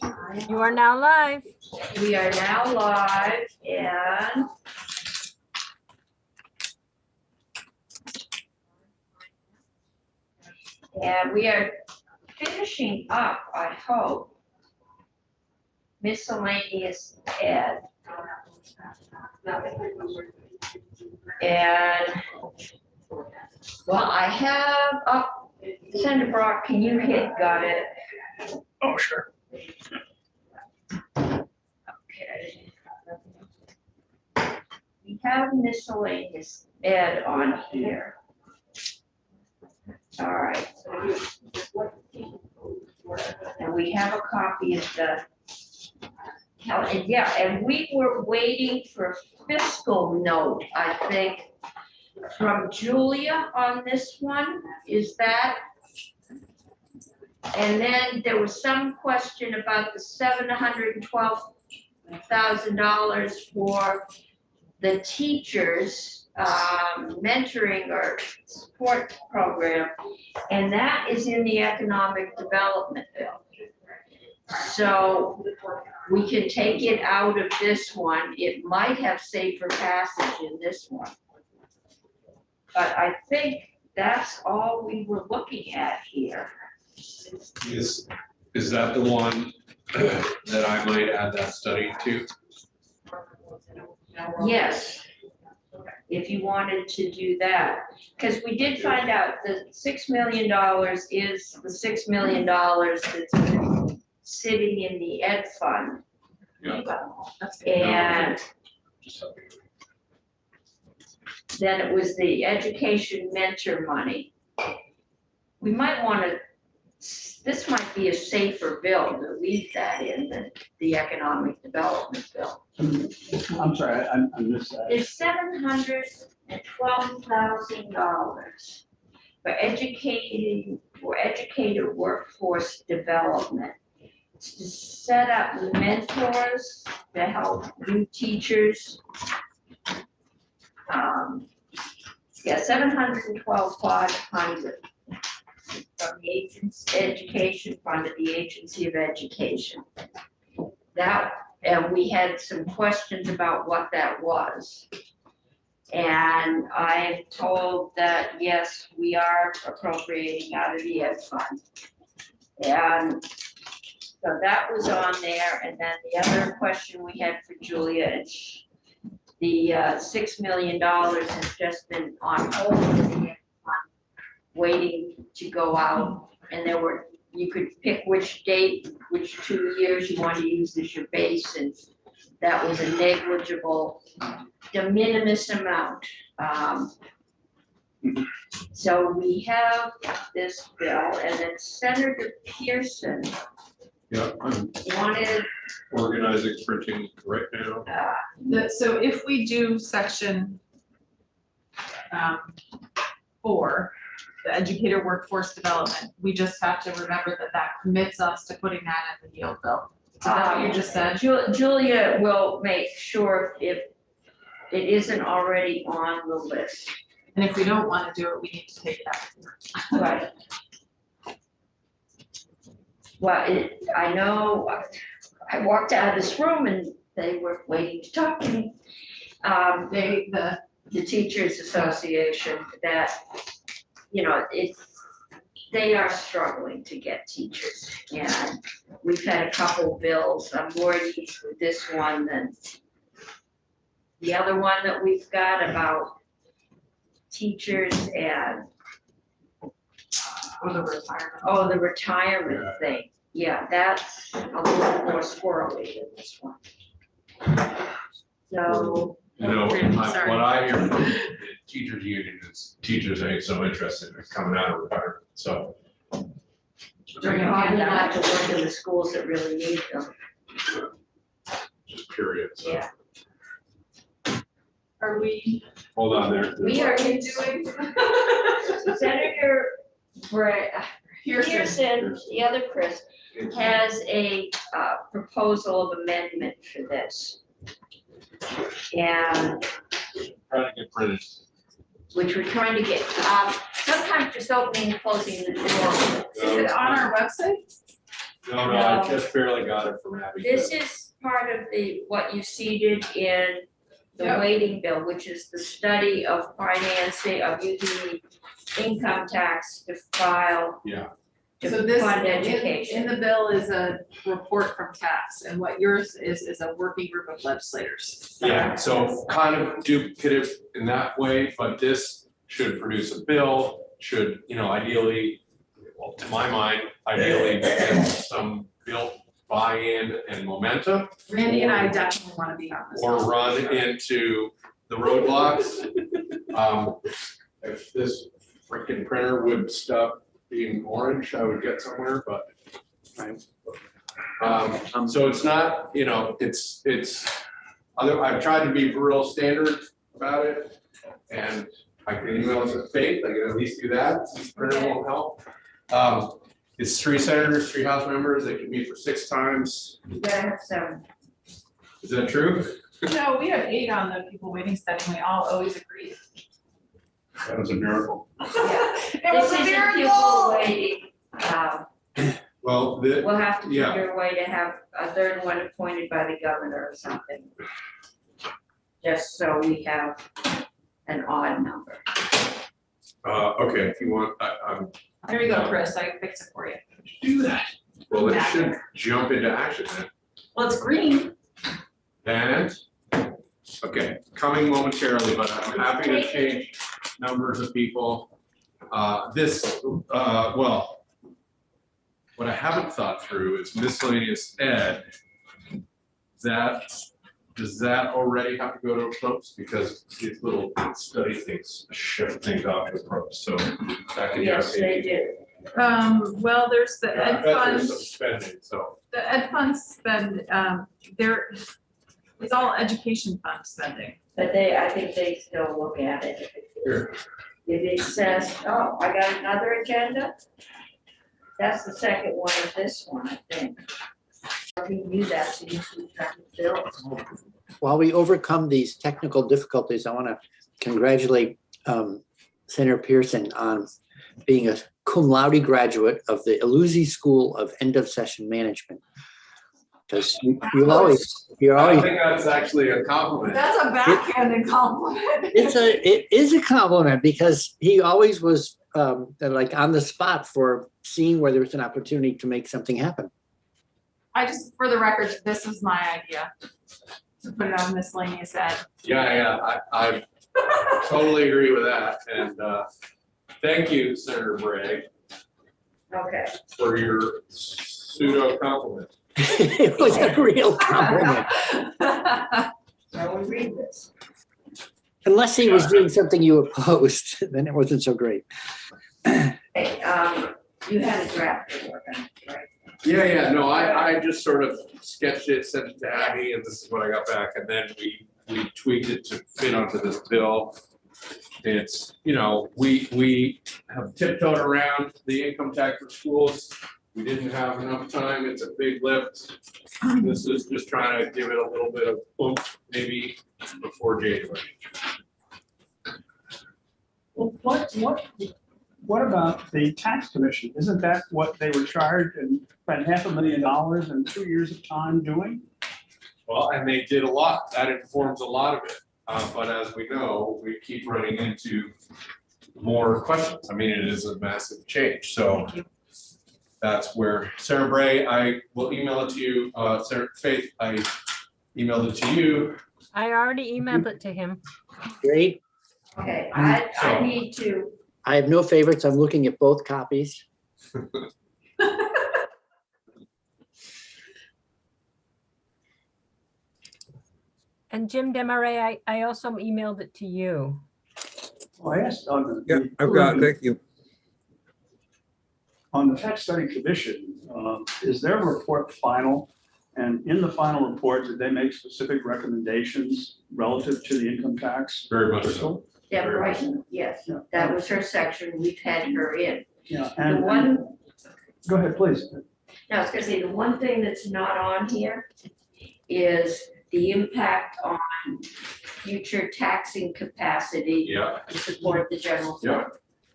You are now live. We are now live and we are finishing up, I hope, miscellaneous ed. And well, I have up, Senator Brock, can you got it? Oh, sure. Okay. We have miscellaneous ed on here. All right. And we have a copy of the, and yeah, and we were waiting for fiscal note, I think, from Julia on this one. Is that? And then there was some question about the $712,000 for the teachers mentoring or support program, and that is in the economic development bill. So we can take it out of this one. It might have safer passage in this one. But I think that's all we were looking at here. Is that the one that I might add that study to? Yes, if you wanted to do that, because we did find out that $6 million is the $6 million that's been sitting in the ed fund. Yeah. And then it was the education mentor money. We might want to, this might be a safer bill to leave that in than the economic development bill. I'm sorry, I missed that. There's $712,000 for educator workforce development. It's to set up mentors to help new teachers. Yeah, $712,500 from the education fund of the Agency of Education. That, and we had some questions about what that was. And I told that, yes, we are appropriating out of the ed fund. And so that was on there. And then the other question we had for Julia is the $6 million has just been on hold in the ed fund, waiting to go out. And there were, you could pick which date, which 2 years you want to use as your base, and that was a negligible, de minimis amount. So we have this bill, and then Senator Pearson Yeah, I'm wanted, organizing printing right now. So if we do section 4, the educator workforce development, we just have to remember that that commits us to putting that in the yield bill. Is that what you just said? Julia will make sure if it isn't already on the list. And if we don't want to do it, we need to take it out. Right. Well, I know, I walked out of this room and they were waiting to talk to me. The Teachers Association, that, you know, they are struggling to get teachers. And we've had a couple bills. I'm more at ease with this one than the other one that we've got about teachers and the retirement thing. Yeah, that's a little more squirrely than this one. So. You know, Sorry. what I hear from the teachers union is teachers ain't so interested in coming out of retirement, so. They're probably not to work in the schools that really need them. Just period, so. Yeah. Are we? Hold on there. We are doing? Senator Pearson, the other Chris, has a proposal of amendment for this. And Trying to get printed. which we're trying to get, sometimes just opening and closing the door. Is it on our website? No, I just barely got it from Abby. This is part of what you seeded in the Yep. waiting bill, which is the study of financing, of using income tax to file. Yeah. So To this, fund in education. the bill is a report from tax, and what yours is a working group of legislators. Yeah, so kind of duplicative in that way, but this should produce a bill, should, ideally, well, to my mind, ideally get some bill buy-in and momentum. Randy and I definitely wanna be on this. Or run into the roadblocks. If this freaking printer would stop being orange, I would get somewhere, but. So it's not, I've tried to be real standard about it, and I can email it to Faith, I can at least do that, since printer won't help. It's 3 senators, 3 House members, they can meet for 6 times, You gotta have some. is that true? No, we have 8 on the people waiting study, and we all always agree. That was a miracle. It This was a isn't people miracle. waiting. Well, We'll have to Yeah. figure a way to have a third one appointed by the governor or something. Just so we have an odd number. okay, if you want, I'm. There you go, Chris, I can fix it for you. Do that. Well, it should jump into action then. Well, it's green. And, okay, coming momentarily, but I'm happy to change numbers of people. What I haven't thought through is miscellaneous ed. Does that already have to go to approach? Because these little study things shift things off to approach, so that can. Yes, they do. Well, there's the I ed bet there's some funds, spending, so. the ed funds spend, it's all education fund spending. But I think they still look at it. Here. If it says, oh, I got another agenda, that's the second one of this one, I think. We knew that, so you can track the bill. While we overcome these technical difficulties, I want to congratulate Senator Pearson on being a cum laude graduate of the Illusi School of End of Session Management. Because you're I always, think that's actually a compliment. That's a backhanded compliment. it is a compliment because he always was like on the spot for seeing where there was an opportunity to make something happen. I just, for the record, this is my idea, to put it on miscellaneous ed. Yeah, I totally agree with that, and thank you, Senator Bragg, Okay, for your pseudo compliment. It was a real compliment. so we read this. Unless he was doing something you opposed, then it wasn't so great. Hey, you had a draft to work on, right? Yeah, no, I just sort of sketched it, sent it to Abby, and this is what I got back, and then we tweaked it to fit onto this bill. It's, we have tiptoed around the income tax for schools. We didn't have enough time. It's a big lift. This is just trying to give it a little bit of oomph, maybe before January. Well, what about the tax commission? Isn't that what they were charged and spent $500,000 in 2 years of time doing? Well, and they did a lot. That informs a lot of it. But as we know, we keep running into more questions. I mean, it is a massive change. So that's where Sarah Bray, I will email it to you. Sarah Faith, I emailed it to you. I already emailed it to him. Great. Okay, I So- need to, I have no favorites. I'm looking at both copies. And Jim Demaray, I also emailed it to you. Well, I asked on the. Yeah, I've got, thank you. On the tax study commission, is their report final? And in the final report, did they make specific recommendations relative to the income tax? Very much so. Deborah, right, yes, Yeah. that was her section, we've had her in. Yeah, The and, one, go ahead, please. no, I was gonna say, the one thing that's not on here is the impact on future taxing capacity Yeah. to support the general fund.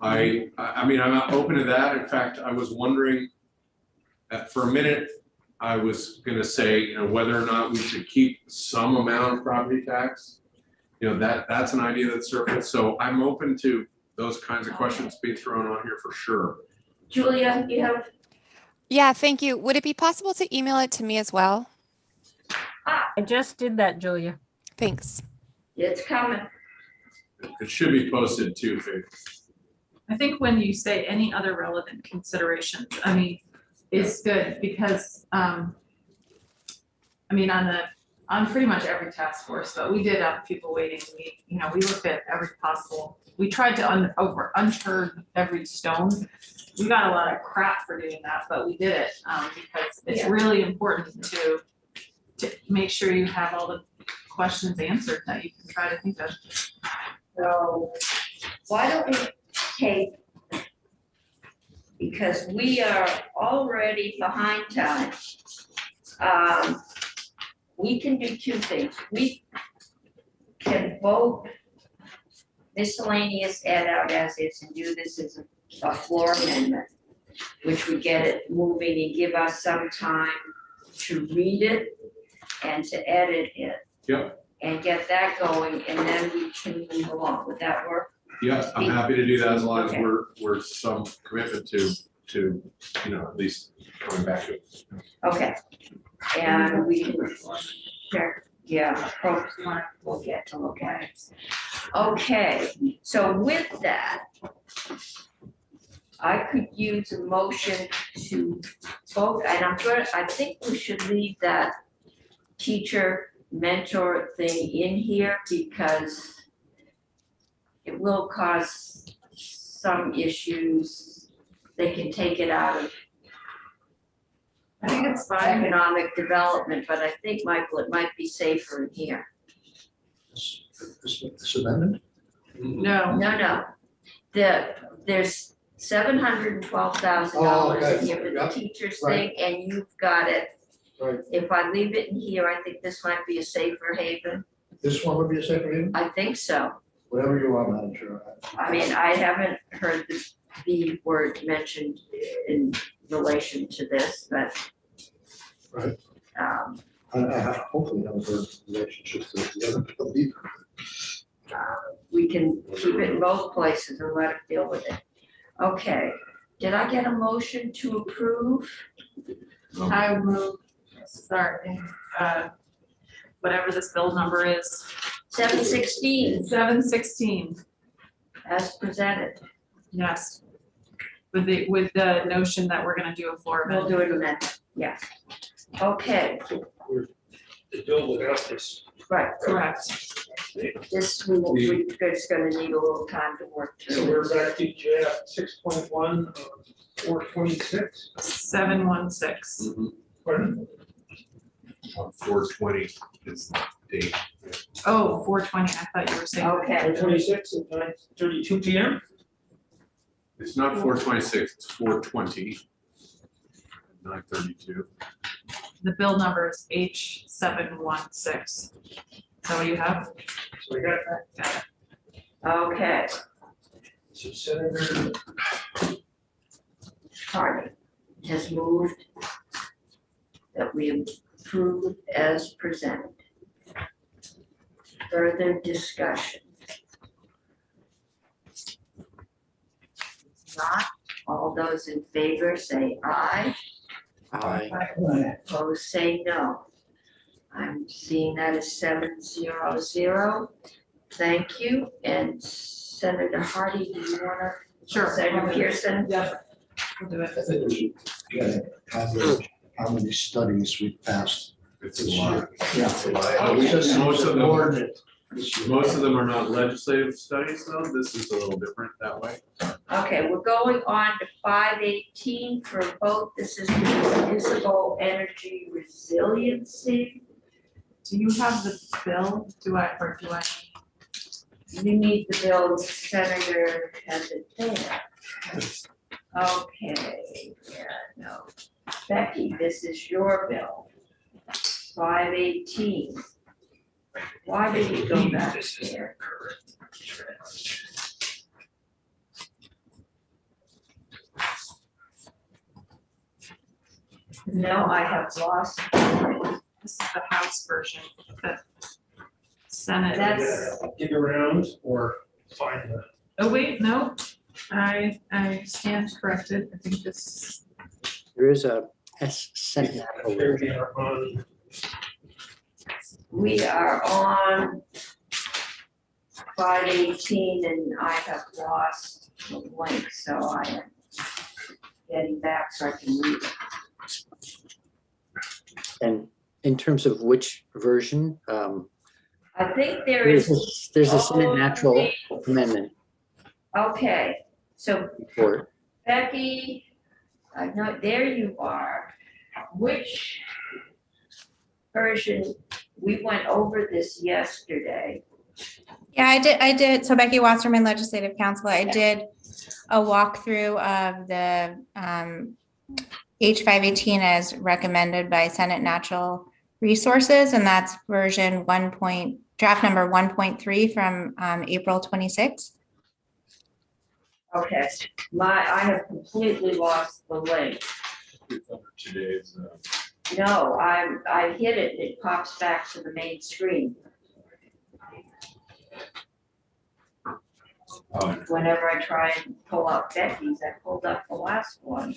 I mean, I'm not open to that. In fact, I was wondering, for a minute, I was gonna say, you know, whether or not we should keep some amount of property tax. You know, that's an idea that surfaced, so I'm open to those kinds of questions being thrown on here for sure. Julia, you have, Yeah, thank you. Would it be possible to email it to me as well? I just did that, Julia. Thanks. it's coming. It should be posted too, Faith. I think when you say any other relevant considerations, I mean, it's good because, I mean, on pretty much every task force, but we did have people waiting. We looked at every possible, we tried to unturn every stone. We got a lot of crap for doing that, but we did it, because it's Yeah. really important to make sure you have all the questions answered that you can try to think of. So why don't we take, because we are already behind time. We can do two things. We can vote miscellaneous add out as is and do this as a floor amendment, which would get it moving and give us some time to read it and to edit it. Yep. And get that going, and then we can move along. Would that work? Yeah, I'm happy to do that as long as Okay. we're some commitment to, you know, at least coming back to it. Okay. And we can, sure, yeah, approach one, we'll get to look at it. Okay, so with that, I could use a motion to vote, and I think we should leave that teacher mentor thing in here because it will cause some issues. They can take it out of I think it's fine. economic development, but I think, Michael, it might be safer in here. This amendment? No, No. There's $712,000 in here for the teachers thing, and you've got it. Right. If I leave it in here, I think this might be a safer haven. This one would be a separate meeting? I think so. Whatever you want, Madam Chair. I mean, I haven't heard the B word mentioned in relation to this, but. Right. Um, Hopefully have a relationship with the other people. we can keep it in both places and let it deal with it. Okay, did I get a motion to approve? I will start, whatever this bill number is, 716 716, as presented. yes. With the notion that we're gonna do a floor We'll amendment. do it in that, yes. Okay, The bill without this. right, Correct. this, we're just gonna need a little time to work So through. we're back to JF 6.1, 426. 716. Pardon? 420 is the date. Oh, 420, I thought you were saying. Okay, 426 at 9:32 PM. It's not 426, it's 420. 9:32. The bill number is H716. Is that what you have? So we got Got it. okay, so Senator Harding has moved that we approve as presented. Further discussion? Not, all those in favor say aye. Aye. Opposed, say no. I'm seeing that as 700. Thank you. And Senator Hardy, do you wanna? Sure. Senator Pearson? Yeah, we'll do I it. think we should get a average, how many studies we passed. It's a lot. Yeah. Most most of them, Coordinate this year. most of them are not legislative studies though. This is a little different that way. Okay, we're going on to 518 for a vote. This is municipal energy resiliency. Do you have the bill? Do I? You need the bill, the senator has it there. Okay, yeah, no. Becky, this is your bill. 518. Why did you go back This is there? correct. No, I have lost. This is the House version, the Senate. That's, Dig around or find the. Oh, wait, no, I stand corrected. I think this, There is a S Senate. Here we are on, we are on 518 and I have lost the link, so I am getting back so I can read it. And in terms of which version, I think there there's is. a Senate natural only- amendment Okay, so report. Becky, I know, there you are. Which version, we went over this yesterday. Yeah, I did. So Becky Wasserman, Legislative Counsel, I did a walkthrough of the H518 as recommended by Senate Natural Resources, and that's version draft number 1.3 from April 26th. Okay, I have completely lost the link. Today's, No, I hit it, it pops back to the main screen. Whenever I try and pull up Becky's, I pulled up the last one.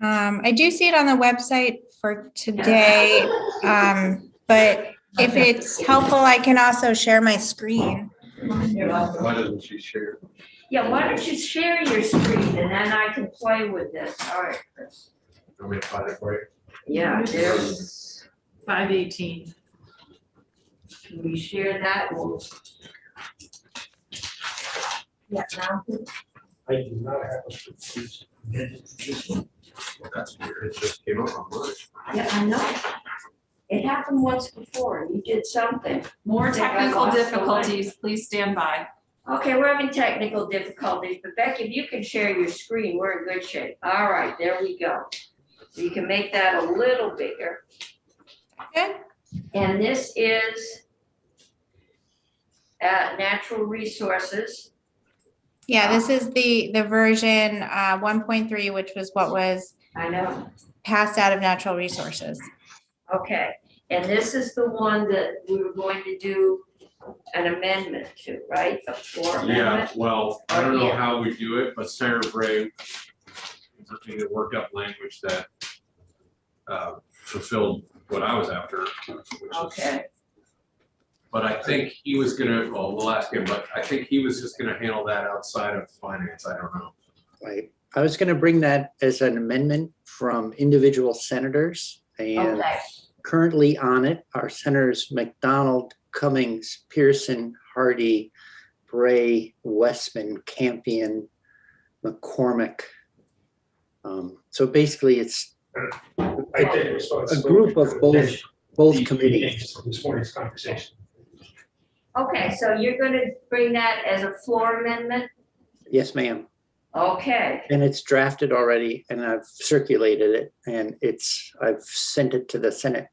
I do see it on the website for today, but if it's helpful, I can also share my screen. why doesn't she share? Yeah, why don't you share your screen and then I can play with this, all right, Chris. Want me to find it for you? Yeah, there's, 518. can we share that? Yeah, now, I do not have a. Well, that's weird. It just came up on mine. yeah, I know. It happened once before, you did something. More I think I technical lost the link. difficulties, please stand by. Okay, we're having technical difficulties, but Becky, if you can share your screen, we're in good shape. All right, there we go. So you can make that a little bigger. Okay. And this is natural resources. Yeah, this is the version 1.3, which was what was I know. passed out of Natural Resources. Okay, and this is the one that we were going to do an amendment to, right? A floor Yeah, amendment? well, I don't know Yeah. how we do it, but Senator Bray is looking to work up language that fulfilled what I was after, which is. Okay, But I think he was gonna, well, we'll ask him, but I think he was just gonna handle that outside of finance, I don't know. Right. I was going to bring that as an amendment from individual senators, and okay, currently on it are Senators McDonald, Cummings, Pearson, Hardy, Bray, Westman, Campion, McCormick. So basically, it's I take a responsibility. group of for both the committees. This morning's conversation. okay, so you're gonna bring that as a floor amendment? Yes, ma'am. Okay, And it's drafted already, and I've circulated it, and I've sent it to the Senate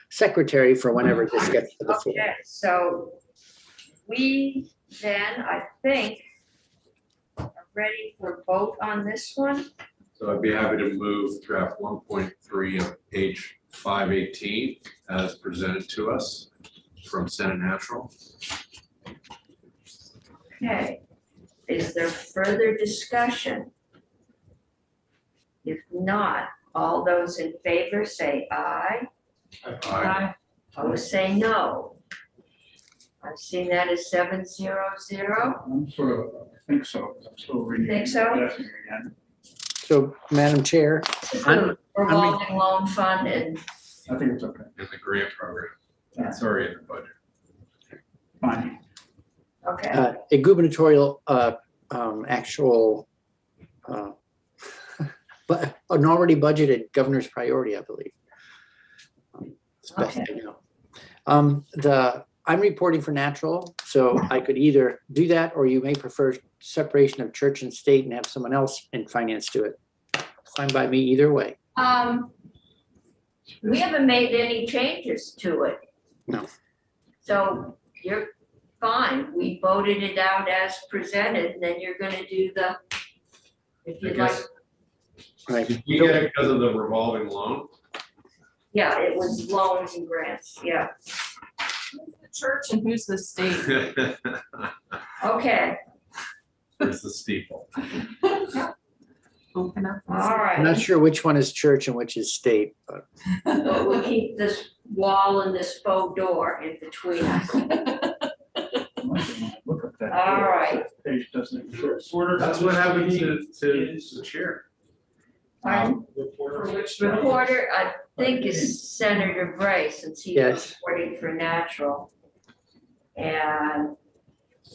Secretary for whenever this gets to the floor. okay, so we then, I think, are ready for vote on this one. So I'd be happy to move draft 1.3 of page 518 as presented to us from Senate Natural. Okay, is there further discussion? If not, all those in favor say aye. Aye. Opposed say no. I've seen that as 700. I'm sort of, I think so. I'm still reading. Think so? Yes, again. So, Madam Chair, It's I'm- a revolving loan fund and, I think it's okay. In the grant program. Yeah. It's already in the budget. Fine. okay, a gubernatorial actual but an already budgeted governor's priority, I believe. It's best I know. I'm reporting for natural, so I could either do that, or you may prefer separation of church and state and have someone else in finance do it. Fine by me either way. we haven't made any changes to it. No. So you're fine, we voted it out as presented, then you're gonna do the If I you'd like, guess, Right. did we get it because of the revolving loan? yeah, it was loans and grants, yeah, Who's the church and who's the state? okay, It's the steeple. Open up. all I'm not right. sure which one is church and which is state, but But we'll keep this wall and this faux door in between us. Look at that. All right. Page doesn't exist. That's what happened to the chair. Pardon? For which Reporter, I think is Senator Bray, since he's Yes. reporting for natural. And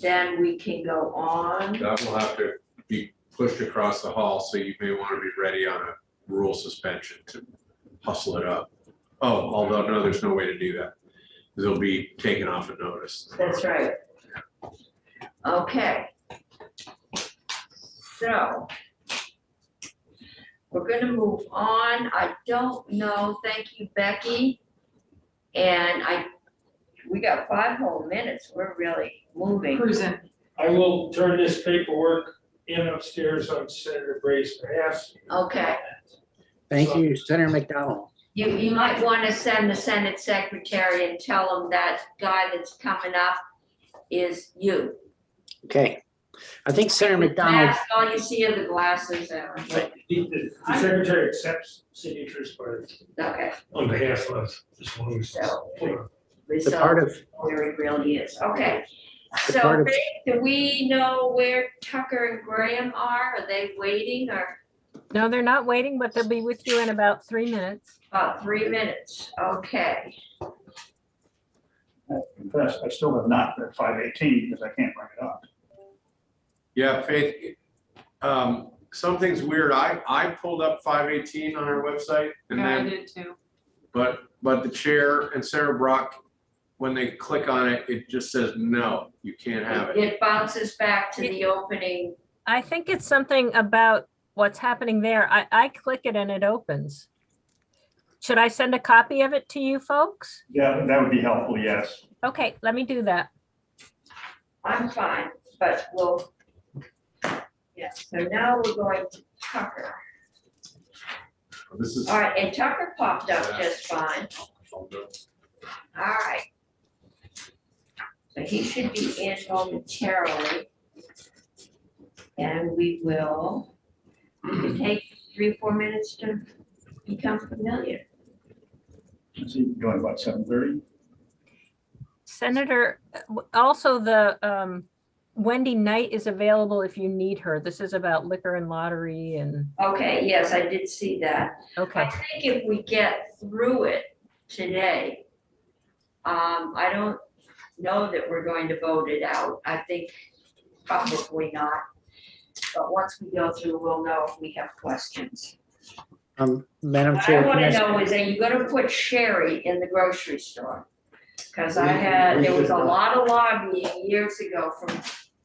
then we can go on. That will have to be pushed across the hall, so you may want to be ready on a rule suspension to hustle it up. Oh, although, no, there's no way to do that. They'll be taken off a notice. That's right. Okay. So we're gonna move on. I don't know, thank you, Becky. And we got 5 whole minutes. We're really moving. Cruising. I will turn this paperwork in upstairs on Senator Bray's behalf. Okay. thank you, Senator McDonald. You might want to send the Senate Secretary and tell him that guy that's coming up is you. Okay. I think Senator McDonald, Mask, all you see are the glasses. But the Secretary accepts signatures Okay, on behalf of this one. so. the part of, Where it really is, okay. The So, part of- Rick, do we know where Tucker and Graham are? Are they waiting or No, they're not waiting, but they'll be with you in about 3 minutes. about 3 minutes? Okay, I confess, I still have not read 518 because I can't bring it up. Yeah, Faith, something's weird. I pulled up 518 on our website and Yeah, I then, did too. but the chair and Sarah Brock, when they click on it, it just says, no, you can't have it. it bounces back to the opening. I think it's something about what's happening there. I click it and it opens. Should I send a copy of it to you folks? Yeah, that would be helpful, yes. Okay, let me do that. I'm fine, but yes, so now we're going to Tucker. This is. All right, and Tucker popped up just fine. All right. So he should be in momentarily. And we will take 3 or 4 minutes to become familiar. Is he going about 7:30? Senator, also the Wendy Knight is available if you need her. This is about liquor and lottery and, Okay, yes, I did see that. okay. I think if we get through it today, I don't know that we're going to vote it out. I think probably not. But once we go through, we'll know if we have questions. Madam What I Chair, can wanna I- know is, are you gonna put Sherry in the grocery store? Cause there was a lot of lobbying years ago from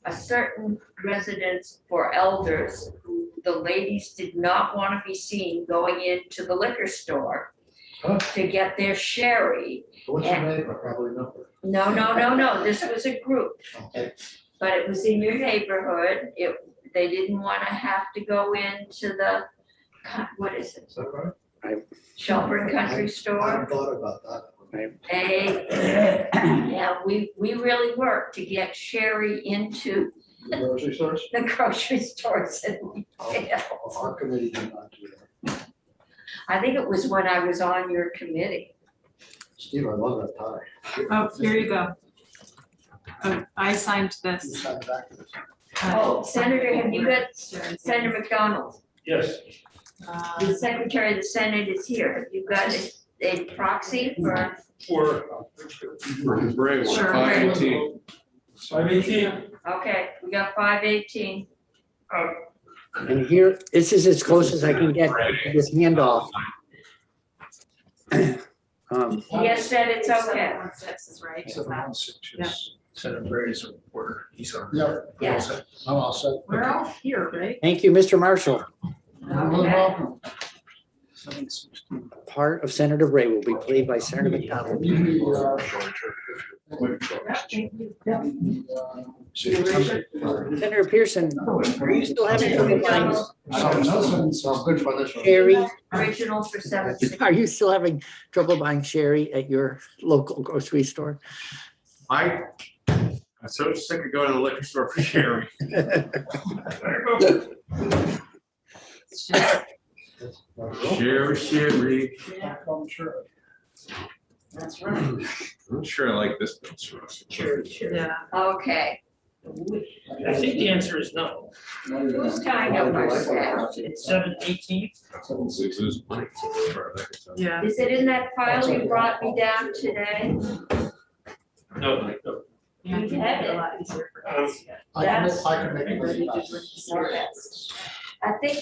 a certain residence for elders who the ladies did not wanna be seen going into the liquor store Huh? to get their sherry. What's your name? I probably know her. No, this was a group, Okay. but it was in your neighborhood. They didn't wanna have to go into the, what is it, Is that right? Shelburne Country I Store? hadn't thought about that. Yeah, we really worked to get Sherry into The grocery stores? the grocery stores and retail. Our committee did not do that. I think it was when I was on your committee. Steve, I love that tie. Oh, here you go. Oh, I signed You this. signed back to this. Oh, Senator, have you got Senator McDonald? Yes, The Secretary of the Senate is here. Have you got a proxy for? Bray, Sure. 518. 518. Okay, we got 518. and here, this is as close as I can get to this handoff. He has said it's okay. 716 is right. 716 Yeah. is Senator Bray's reporter. He's on. Yeah. Yeah. I'm all set. We're all here, right? Thank you, Mr. Marshall. You're more than welcome. Part of Senator Bray will be played by Senator McDonald. You, Senator Pearson, are you still having trouble buying So I'm good for this one. sherry? Original for 760. Are you still having trouble buying sherry at your local grocery store? I'm so sick of going to the liquor store for sherry. Sherry. I'm sure. That's right. I'm sure I like this. Yeah. Okay. I think the answer is no. Who's tying up our staff? It's 7:18. Yeah. Is it in that file you brought me down today? No. Yeah, You had it. a lot easier for us. I can make it really fast. Okay. I think,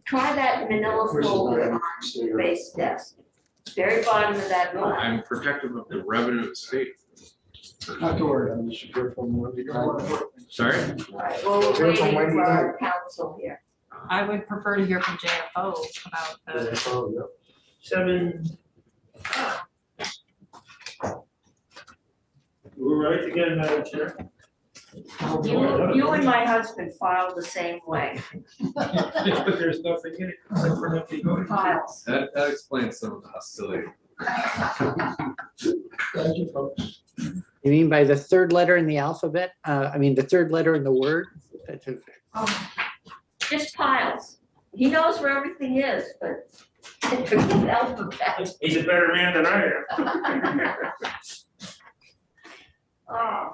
try that manila folder on the base desk. Very bottom of that line. I'm protective of the revenue of the state. Not to worry, I'm just here from Wendy. Sorry? Right, well, we're Hear from waiting Wendy for our now. council here. I would prefer to hear from JFO about the, Oh, yeah. 7. We're right again, Madam Chair. You and my husband filed the same way, But there's nothing in it except for nothing going. files. That explains some of the hostility. Thank you, folks. You mean by the third letter in the alphabet? I mean, the third letter in the word? Just piles. He knows where everything is, but it's an alphabet. He's a better man than I am. Oh.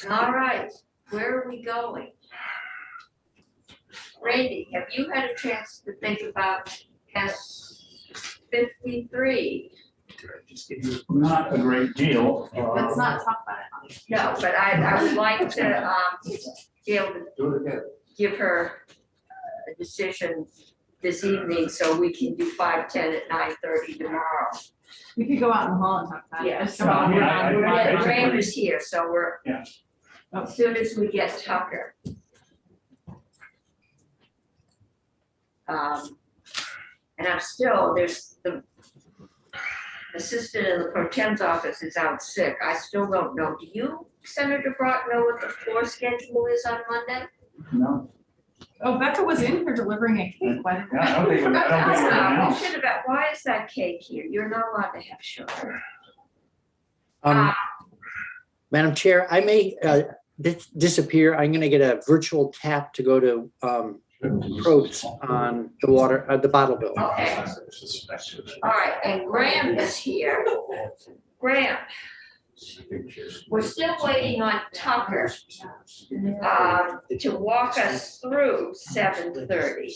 All right, where are we going? Randy, have you had a chance to think about S53? Not a great deal. let's not talk about it. No, but I would like to be able to Do it again. give her a decision this evening so we can do 5:10 at 9:30 tomorrow. We could go out in the hall and talk about it. Yeah, Just so go out I mean, I- and- yeah, Graham is here, so we're, Yeah. as soon as we get Tucker. And I'm still, there's the assistant in the pro tem's office is out sick. I still don't know. Do you, Senator Brock, know what the floor schedule is on Monday? No, Oh, Becca was in here delivering a cake. Why didn't yeah, I don't think, I don't think it was We announced. should have, why is that cake here? You're not allowed to have sugar. Madam Chair, I may disappear. I'm going to get a virtual tap to go to Probst on the water, the bottle bill. Okay. All right, and Graham is here. Graham, we're still waiting on Tucker to walk us through 7:30.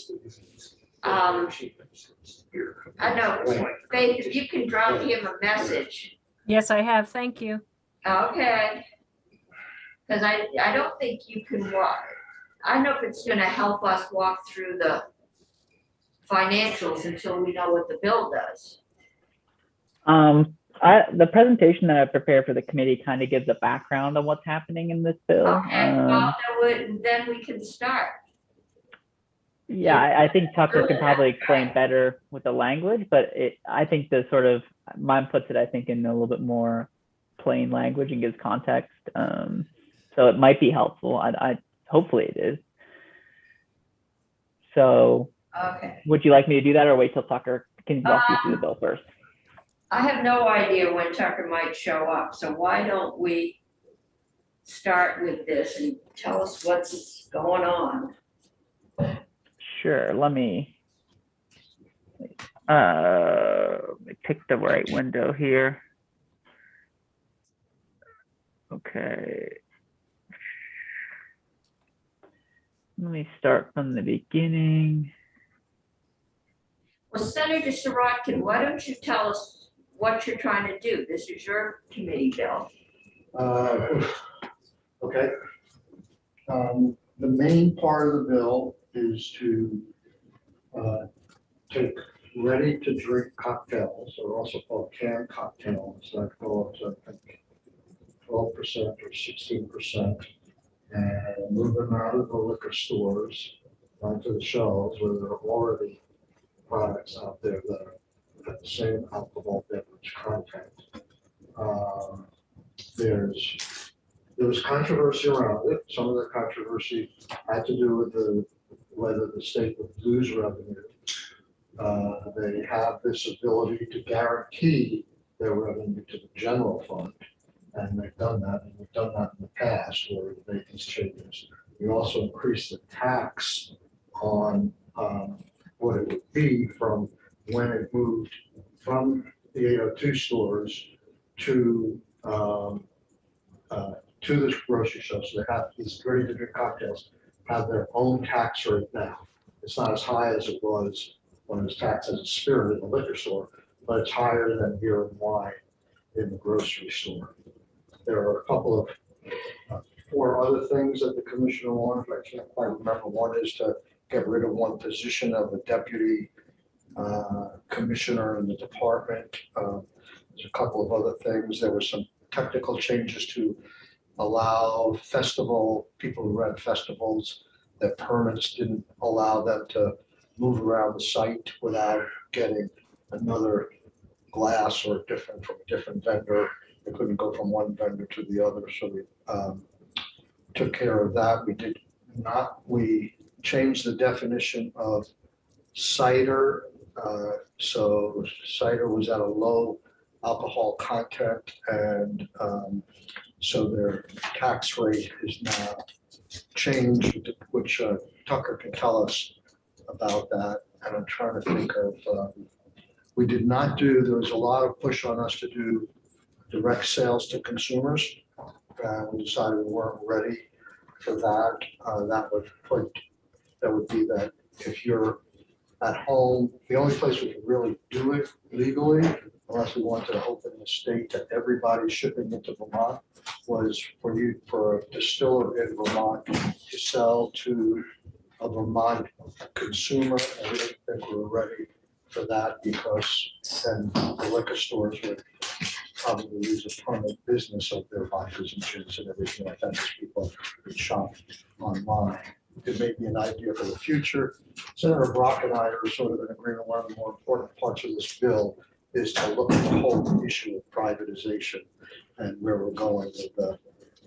I know, Faith, if you can drop him a message, Yes, I have. Thank you. okay? Because I don't think you can walk, I don't know if it's gonna help us walk through the financials until we know what the bill does. The presentation that I prepared for the committee kind of gives a background on what's happening in this bill. Okay, well, then we can start. Yeah, I think Tucker can probably explain better with the language, but I think the sort of, mine puts it, I think, in a little bit more plain language and gives context. So it might be helpful. Hopefully it is. So Okay. would you like me to do that or wait till Tucker can walk you through the bill first? I have no idea when Tucker might show up, so why don't we start with this and tell us what's going on? Sure, let me pick the right window here. Okay. Let me start from the beginning. Well, Senator Sirotkin, why don't you tell us what you're trying to do? This is your committee bill. Okay. The main part of the bill is to take ready-to-drink cocktails, or also called canned cocktails, that go up to, I think, 12% or 16%, and move them out of the liquor stores onto the shelves where there are already products out there that have the same alcohol beverage content. There was controversy around it. Some of the controversy had to do with whether the state would lose revenue. They have this ability to guarantee their revenue to the general fund. And they've done that, and we've done that in the past where we made these changes. We also increased the tax on what it would be from when it moved from the 802 stores to the grocery store. So they have these ready-to-drink cocktails have their own tax rate now. It's not as high as it was when it was taxed as a spirit in the liquor store, but it's higher than beer and wine in the grocery store. There are a couple of 4 other things that the commissioner wanted. I can't quite remember. One is to get rid of one position of the deputy commissioner in the department. There's a couple of other things. There were some technical changes to allow people who ran festivals, that permits didn't allow them to move around the site without getting another glass or from a different vendor. They couldn't go from one vendor to the other, so we took care of that. We changed the definition of cider. So cider was at a low alcohol content, and so their tax rate is now changed, which Tucker can tell us about that. And I'm trying to think of, there was a lot of push on us to do direct sales to consumers. We decided we weren't ready for that. That would be that if you're at home, the only place we can really do it legally, unless we wanted to open the state to everybody shipping into Vermont, was for a distiller in Vermont to sell to a Vermont consumer. And we didn't think we were ready for that, because then the liquor stores would probably lose a ton of business of their vodkas and gins and everything like that, because people would shop online. It may be an idea for the future. Senator Brock and I are sort of in agreement. One of the more important parts of this bill is to look at the whole issue of privatization and where we're going with the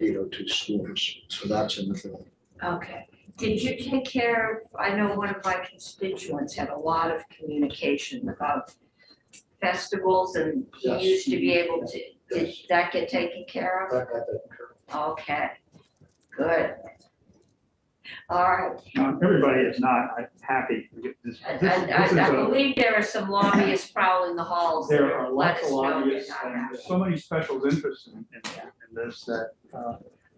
802 stores. So that's in the bill. Okay. Did you take care of, I know one of my constituents had a lot of communication about festivals, and he Yes. used to be able to, did that get taken care of? That got taken care of. Okay, good. All right, Everybody is not happy. This I is a- believe there are some lobbyists prowling the halls. There that are let lots us of know they're lobbyists, not and happy. there's so many special interests in this that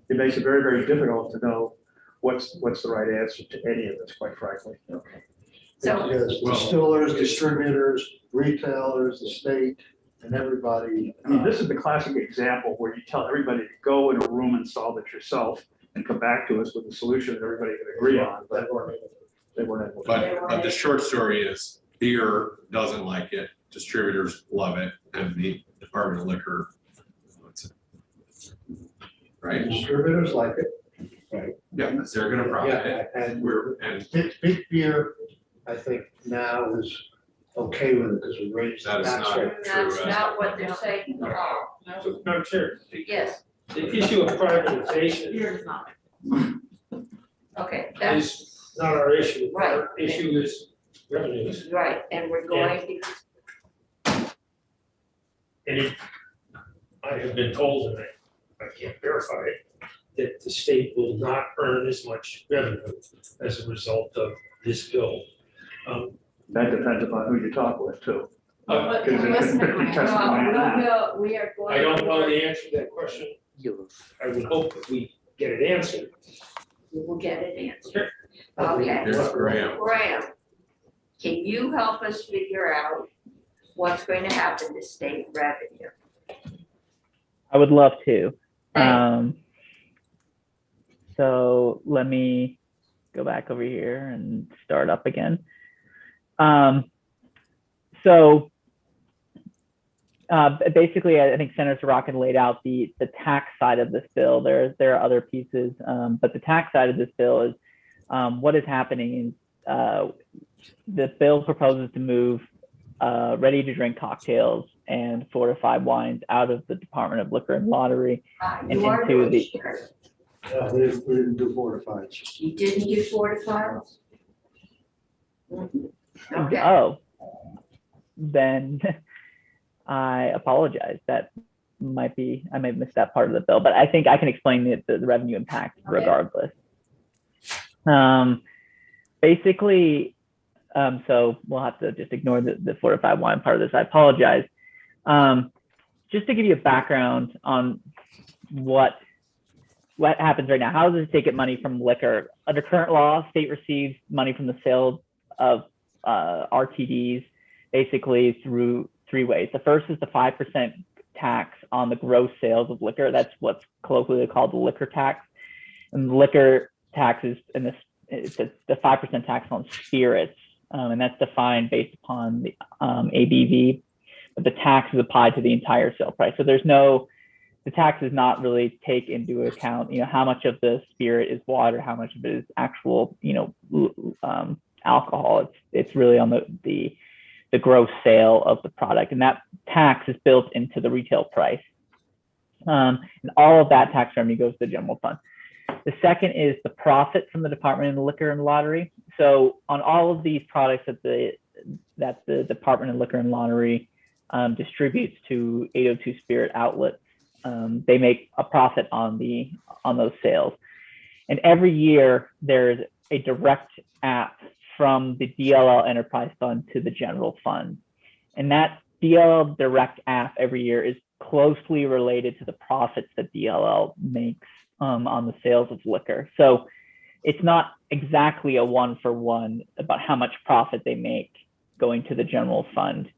it makes it very, very difficult to know what's the right answer to any of this, quite frankly. Okay. So, Because distillers, distributors, retailers, the state, and everybody. I mean, this is the classic example where you tell everybody to go in a room and solve it yourself and come back to us with a solution that everybody can agree on, but they weren't able to. But the short story is beer doesn't like it, distributors love it, and the Department of Liquor wants it. Right? Distributors like it. Yeah, because they're gonna profit. Yeah, and And big beer, I think now is okay with it because we raised the That is tax not rate. that's not what they're saying at all. No, Chair, Yes, the issue of privatization Beer is not. okay, that's is not our issue. Right. Our issue is revenues. right, and we're going to, And I have been told, and I can't verify it, that the state will not earn as much revenue as a result of this bill. That depends upon who you talk with too. But Because we're it could listening, be right? testimony on that. we are going. I don't to- know the answer to that question. You- I would hope that we get it answered. We will get it answered. Okay. Okay. Here's Graham. Graham, can you help us figure out what's going to happen to state revenue? I would love to. Thanks. So let me go back over here and start up again. Basically, I think Senator Sorokin laid out the tax side of this bill. There are other pieces, but the tax side of this bill is what is happening is the bill proposes to move ready to drink cocktails and fortified wines out of the Department of Liquor and Lottery and You are into doing the, shares. Yeah, we didn't do fortified. You didn't do fortified? Okay. oh, then I apologize. That might be, I may have missed that part of the bill, but I think I can explain the revenue impact Okay. regardless. Basically, so we'll have to just ignore the fortified wine part of this. I apologize. Just to give you a background on what happens right now. How does the state get money from liquor? Under current law, state receives money from the sale of RTDs basically through three ways. The first is the 5% tax on the gross sales of liquor. That's what's colloquially called the liquor tax. And the liquor tax is it's the 5% tax on spirits, and that's defined based upon the ABV. But the tax is applied to the entire sale price. So the tax does not really take into account, how much of the spirit is water, how much of it is actual, alcohol. It's really on the gross sale of the product, and that tax is built into the retail price. And all of that tax revenue goes to the general fund. The second is the profit from the Department of Liquor and Lottery. So on all of these products that the Department of Liquor and Lottery distributes to 802 Spirit outlets, they make a profit on those sales. And every year there's a direct app from the DLL Enterprise Fund to the general fund. And that DLL direct app every year is closely related to the profits that DLL makes on the sales of liquor. So it's not exactly a one-for-one about how much profit they make going to the general fund.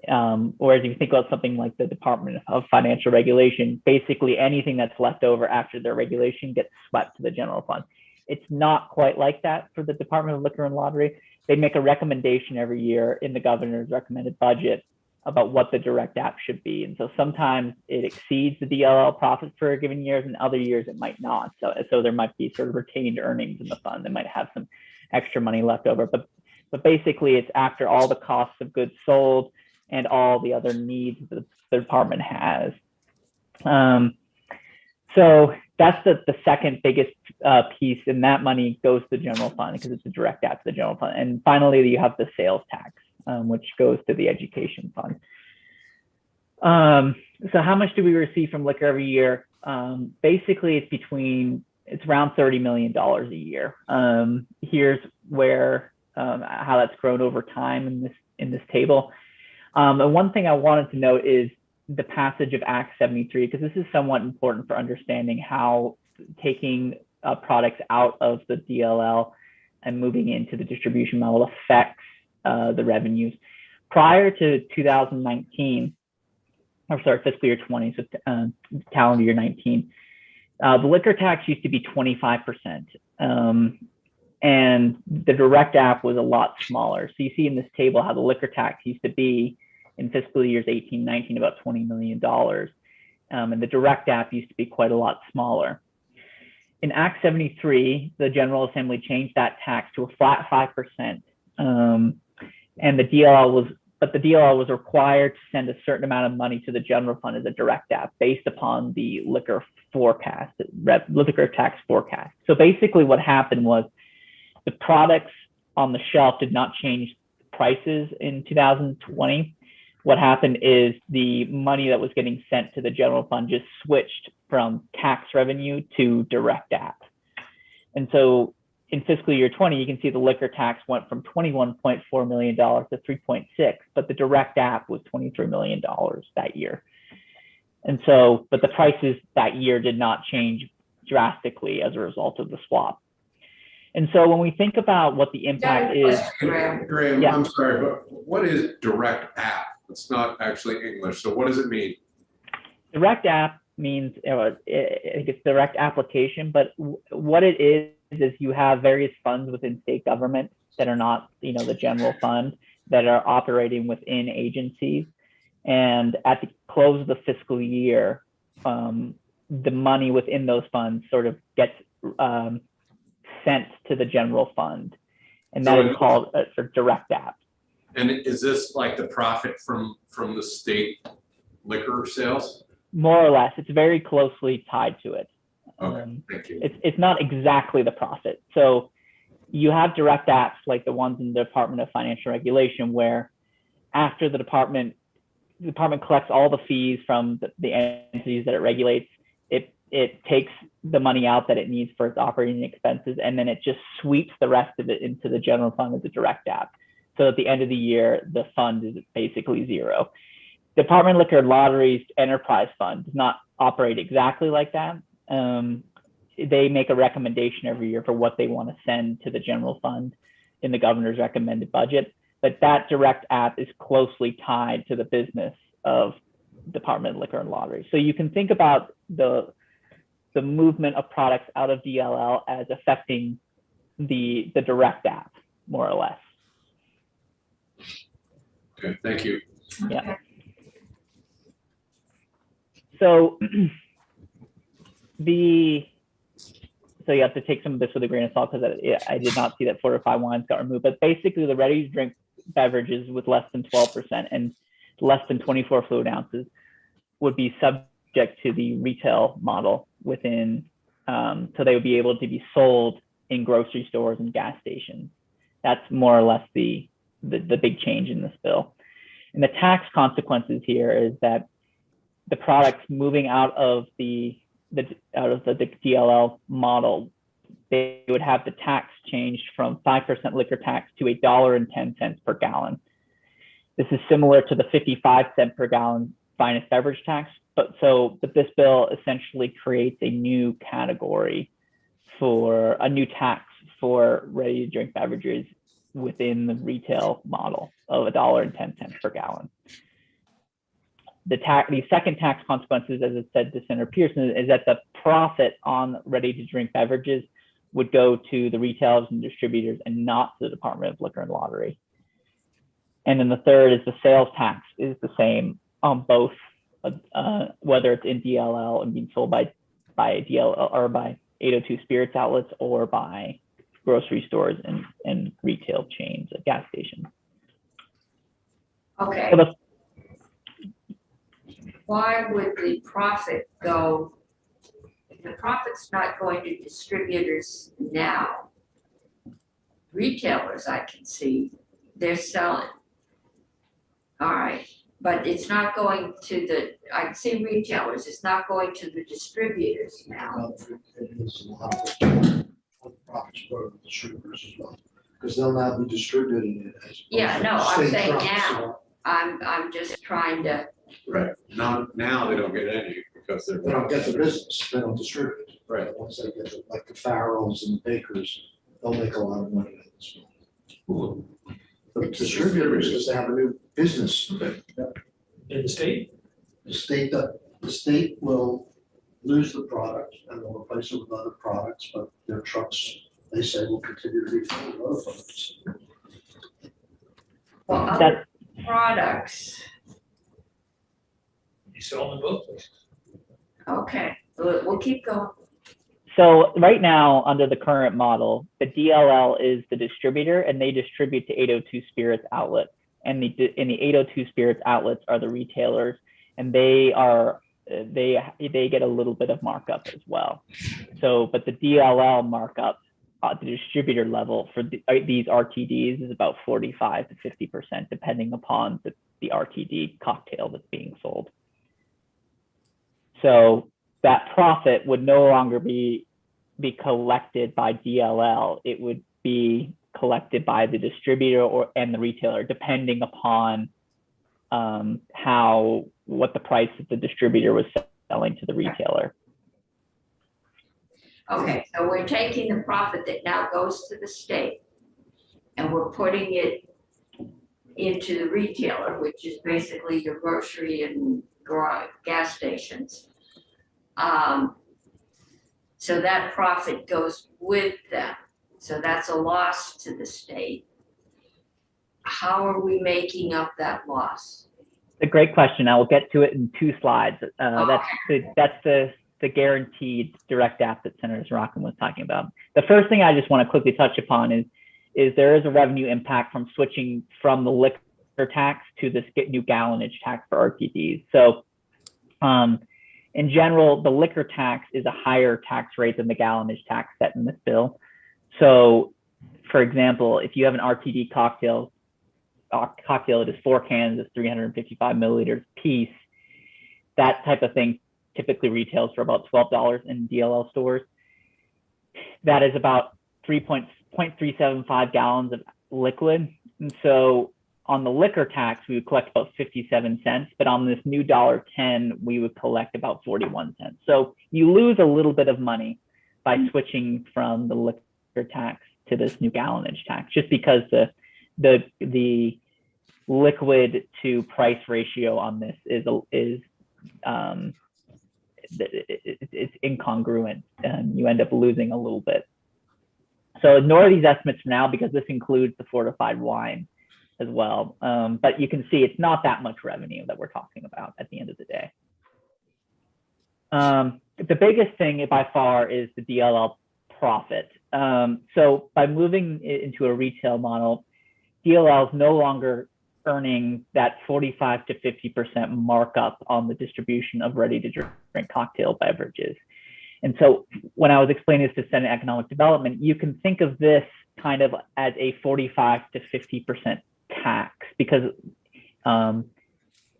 Whereas if you think about something like the Department of Financial Regulation, basically anything that's left over after their regulation gets swept to the general fund. It's not quite like that for the Department of Liquor and Lottery. They make a recommendation every year in the governor's recommended budget about what the direct app should be. And so sometimes it exceeds the DLL profit for a given year, and other years it might not. So there might be sort of retained earnings in the fund. They might have some extra money left over, but basically it's after all the costs of goods sold and all the other needs that the department has. So that's the second biggest piece, and that money goes to the general fund because it's a direct app to the general fund. And finally, you have the sales tax, which goes to the education fund. So how much do we receive from liquor every year? Basically, it's around $30 million a year. Here's where how that's grown over time in this table. And one thing I wanted to note is the passage of Act 73, because this is somewhat important for understanding how taking products out of the DLL and moving into the distribution model affects the revenues. Prior to 2019, or sorry, fiscal year 20, so calendar year 19, the liquor tax used to be 25%. And the direct app was a lot smaller. So you see in this table how the liquor tax used to be in fiscal years 18, 19, about $20 million. And the direct app used to be quite a lot smaller. In Act 73, the General Assembly changed that tax to a flat 5%. And the DLL was required to send a certain amount of money to the general fund as a direct app based upon the liquor tax forecast. So basically what happened was the products on the shelf did not change prices in 2020. What happened is the money that was getting sent to the general fund just switched from tax revenue to direct app. And so in fiscal year 20, you can see the liquor tax went from $21.4 million to 3.6, but the direct app was $23 million that year. And so, but the prices that year did not change drastically as a result of the swap. And so when we think about what the impact is. Graham, yeah. I'm sorry, but what is direct app? It's not actually English. So what does it mean? Direct app means it's direct application, but what it is you have various funds within state government that are not, the general fund, that are operating within agencies. And at the close of the fiscal year, the money within those funds sort of gets sent to the general fund. And that is called a direct app. And is this like the profit from the state liquor sales? More or less, it's very closely tied to it. Okay, thank you. It's not exactly the profit. So you have direct apps like the ones in the Department of Financial Regulation, where after the department collects all the fees from the entities that it regulates, it takes the money out that it needs for its operating expenses, and then it just sweeps the rest of it into the general fund as a direct app. So at the end of the year, the fund is basically zero. Department of Liquor and Lotteries Enterprise Fund does not operate exactly like that. They make a recommendation every year for what they want to send to the general fund in the governor's recommended budget. But that direct app is closely tied to the business of Department of Liquor and Lottery. So you can think about the movement of products out of DLL as affecting the direct app, more or less. Okay, thank you. Yeah. So so you have to take some of this with a grain of salt, because I did not see that fortified wines got removed. But basically, the ready-to-drink beverages with less than 12% and less than 24 fluid ounces would be subject to the retail model within, so they would be able to be sold in grocery stores and gas stations. That's more or less the big change in this bill. And the tax consequences here is that the products moving out of the DLL model, they would have the tax changed from 5% liquor tax to $1.10 per gallon. This is similar to the 55-cent per gallon finest beverage tax, but this bill essentially creates a new category for a new tax for ready-to-drink beverages within the retail model of $1.10 per gallon. The second tax consequences, as it said to Senator Pearson, is that the profit on ready-to-drink beverages would go to the retailers and distributors and not to the Department of Liquor and Lottery. And then the third is the sales tax is the same on both, whether it's in DLL and being sold by DLL or by 802 Spirits outlets or by grocery stores and retail chains at gas stations. Okay. So Why would the profit go, if the profit's not going to distributors now? Retailers, I can see, they're selling. All right, but it's not going to I can see retailers, it's not going to the distributors now. It is a lot of profits go to the distributors as well, because they'll now be distributing it as. Yeah, no, I'm state saying trucks, now, I'm just trying to, Right. Now they don't get any because they're. They don't get the business, they don't distribute. Right. Once they get it, like the Farrells and the bakers, they'll make a lot of money on this one. The distributors, because they have a new business. In the state? The state will lose the product and they'll replace it with other products, but their trucks, they say, will continue to be filled with other products. well, other products, You sell them in both places. okay, we'll keep going. So right now, under the current model, the DLL is the distributor and they distribute to 802 Spirits outlets. And the 802 Spirits outlets are the retailers, and they get a little bit of markup as well. So, but the DLL markup at the distributor level for these RTDs is about 45 to 50%, depending upon the RTD cocktail that's being sold. So that profit would no longer be collected by DLL. It would be collected by the distributor and the retailer, depending upon what the price that the distributor was selling to the retailer. Okay, so we're taking the profit that now goes to the state and we're putting it into the retailer, which is basically your grocery and gas stations. So that profit goes with them. So that's a loss to the state. How are we making up that loss? A great question. I will get to it in 2 slides. That's the guaranteed direct app that Senator Sorokin was talking about. The first thing I just want to quickly touch upon is there is a revenue impact from switching from the liquor tax to this new gallonage tax for RTDs. So in general, the liquor tax is a higher tax rate than the gallonage tax set in this bill. So for example, if you have an RTD cocktail that is 4 cans of 355 milliliters piece, that type of thing typically retails for about $12 in DLL stores. That is about 0.375 gallons of liquid. And so on the liquor tax, we would collect about 57 cents, but on this new $1.10, we would collect about 41 cents. So you lose a little bit of money by switching from the liquor tax to this new gallonage tax, just because the liquid to price ratio on this is it's incongruent, and you end up losing a little bit. So ignore these estimates for now, because this includes the fortified wine as well. But you can see it's not that much revenue that we're talking about at the end of the day. The biggest thing by far is the DLL profit. So by moving it into a retail model, DLL is no longer earning that 45 to 50% markup on the distribution of ready-to-drink cocktail beverages. And so when I was explaining this to Senate Economic Development, you can think of this kind of as a 45 to 50% tax, because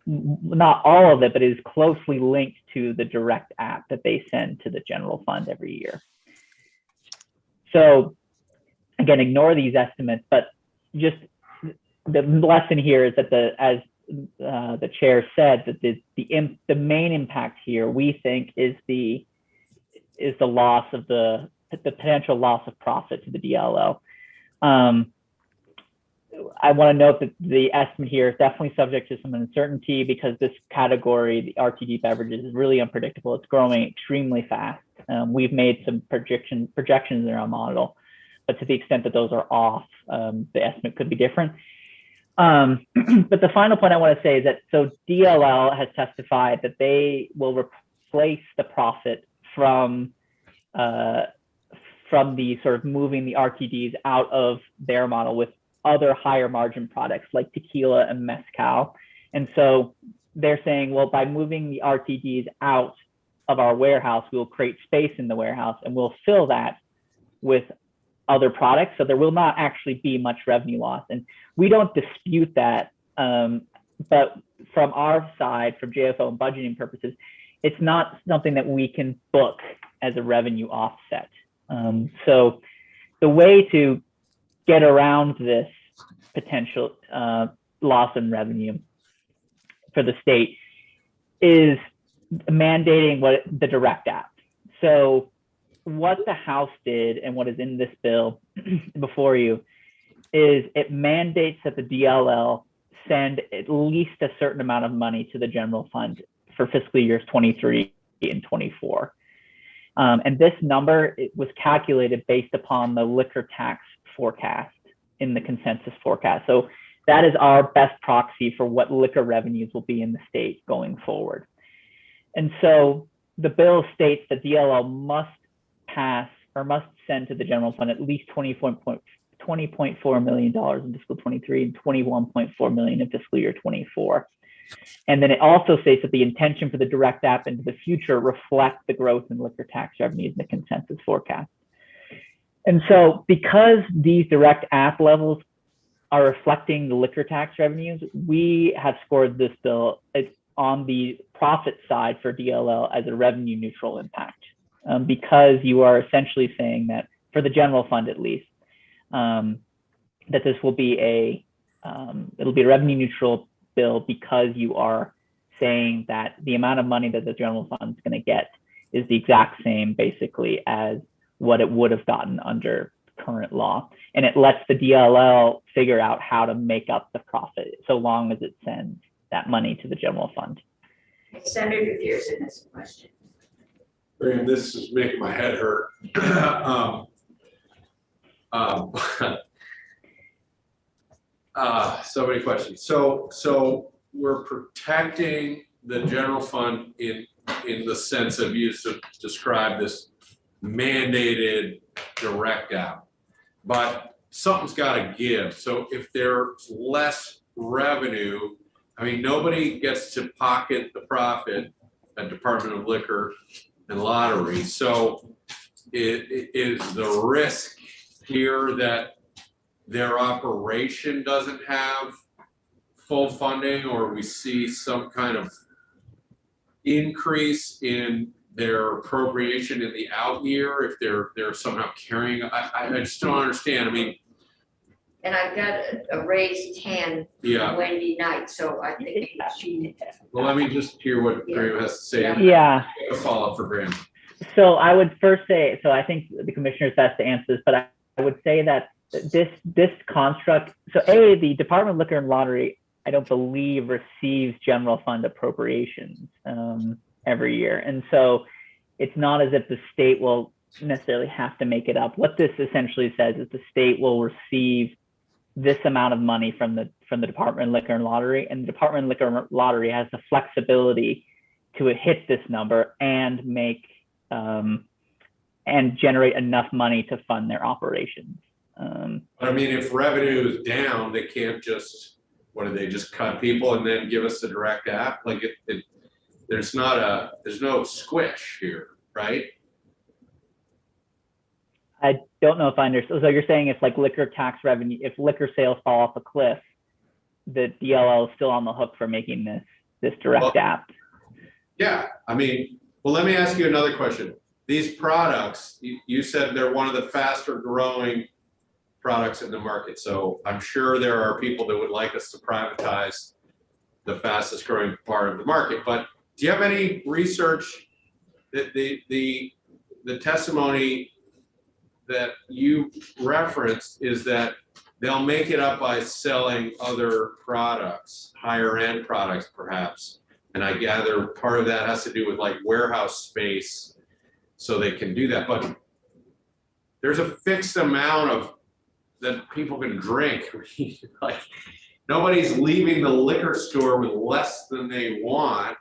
not all of it, but it is closely linked to the direct app that they send to the general fund every year. So again, ignore these estimates, but just the lesson here is that as the chair said, that the main impact here, we think, is the loss of the potential loss of profit to the DLL. I want to note that the estimate here is definitely subject to some uncertainty, because this category, the RTD beverages, is really unpredictable. It's growing extremely fast. We've made some projections in our model, but to the extent that those are off, the estimate could be different. But the final point I want to say is that, so DLL has testified that they will replace the profit from the sort of moving the RTDs out of their model with other higher margin products like tequila and mezcal. And so they're saying, well, by moving the RTDs out of our warehouse, we'll create space in the warehouse and we'll fill that with other products. So there will not actually be much revenue loss. And we don't dispute that. But from our side, from JFO and budgeting purposes, it's not something that we can book as a revenue offset. So the way to get around this potential loss in revenue for the state is mandating the direct app. So what the House did and what is in this bill before you is it mandates that the DLL send at least a certain amount of money to the general fund for fiscal years 23 and 24. And this number, it was calculated based upon the liquor tax forecast in the consensus forecast. So that is our best proxy for what liquor revenues will be in the state going forward. And so the bill states that DLL must pass or must send to the general fund at least $20.4 million in fiscal 23 and $21.4 million in fiscal year 24. And then it also states that the intention for the direct app into the future reflects the growth in liquor tax revenues in the consensus forecast. And so because these direct app levels are reflecting the liquor tax revenues, we have scored this bill on the profit side for DLL as a revenue neutral impact, because you are essentially saying that for the general fund, at least, that this will be it'll be a revenue neutral bill, because you are saying that the amount of money that the general fund is going to get is the exact same basically as what it would have gotten under current law. And it lets the DLL figure out how to make up the profit so long as it sends that money to the general fund. Senator Pearson has a question. And this is making my head hurt. So many questions. So we're protecting the general fund in the sense of you describe this mandated direct app, but something's got to give. So if there's less revenue, I mean, nobody gets to pocket the profit at Department of Liquor and Lottery. So it is the risk here that their operation doesn't have full funding, or we see some kind of increase in their appropriation in the out year if they're somehow carrying. I just don't understand. I mean, And I've got a raised hand yeah. from Wendy Knight, so I think she. Well, let me just hear what Graham has to say. Yeah. A follow up for Graham. So I would first say, so I think the commissioner is best to answer this, but I would say that this construct, so the Department of Liquor and Lottery, I don't believe receives general fund appropriations every year. And so it's not as if the state will necessarily have to make it up. What this essentially says is the state will receive this amount of money from the Department of Liquor and Lottery, and the Department of Liquor and Lottery has the flexibility to hit this number and make and generate enough money to fund their operations. I mean, if revenue is down, they can't just, what do they just cut people and then give us the direct app? Like there's no squish here, right? I don't know if I understand. So you're saying if like liquor tax revenue, if liquor sales fall off a cliff, the DLL is still on the hook for making this direct app? Yeah, I mean, well, let me ask you another question. These products, you said they're one of the faster growing products in the market. So I'm sure there are people that would like us to privatize the fastest growing part of the market. But do you have any research that the testimony that you referenced is that they'll make it up by selling other products, higher end products perhaps? And I gather part of that has to do with like warehouse space, so they can do that. But there's a fixed amount of that people can drink. Like nobody's leaving the liquor store with less than they want.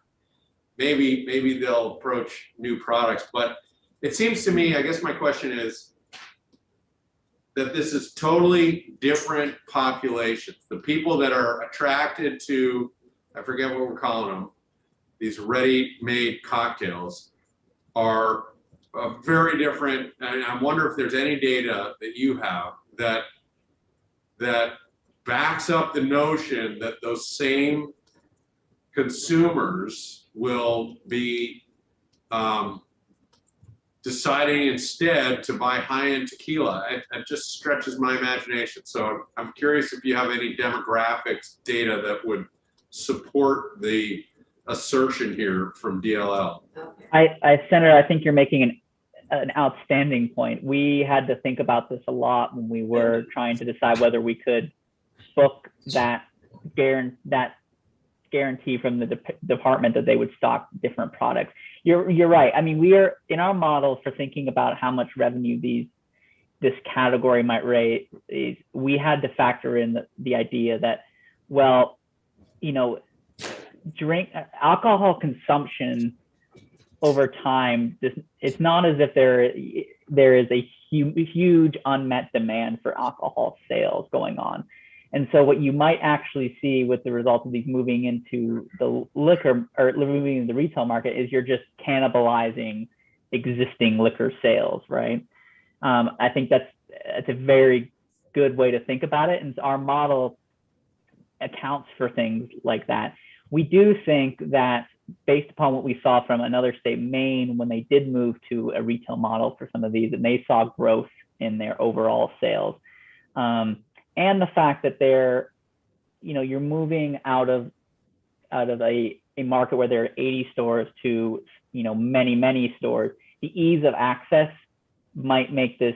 Maybe they'll approach new products, but it seems to me, I guess my question is that this is totally different populations. The people that are attracted to, I forget what we're calling them, these ready-made cocktails are very different. And I wonder if there's any data that you have that backs up the notion that those same consumers will be deciding instead to buy high-end tequila. It just stretches my imagination. So I'm curious if you have any demographics data that would support the assertion here from DLL. Senator, I think you're making an outstanding point. We had to think about this a lot when we were trying to decide whether we could book that guarantee from the department that they would stock different products. You're right. I mean, we are in our model for thinking about how much revenue this category might raise. We had to factor in the idea that, well, you know, alcohol consumption over time, it's not as if there is a huge unmet demand for alcohol sales going on. And so what you might actually see with the result of these moving into the liquor or moving into the retail market is you're just cannibalizing existing liquor sales, right? I think that's a very good way to think about it. And our model accounts for things like that. We do think that based upon what we saw from another state, Maine, when they did move to a retail model for some of these, and they saw growth in their overall sales. And the fact that you're moving out of a market where there are 80 stores to, many stores, the ease of access might make this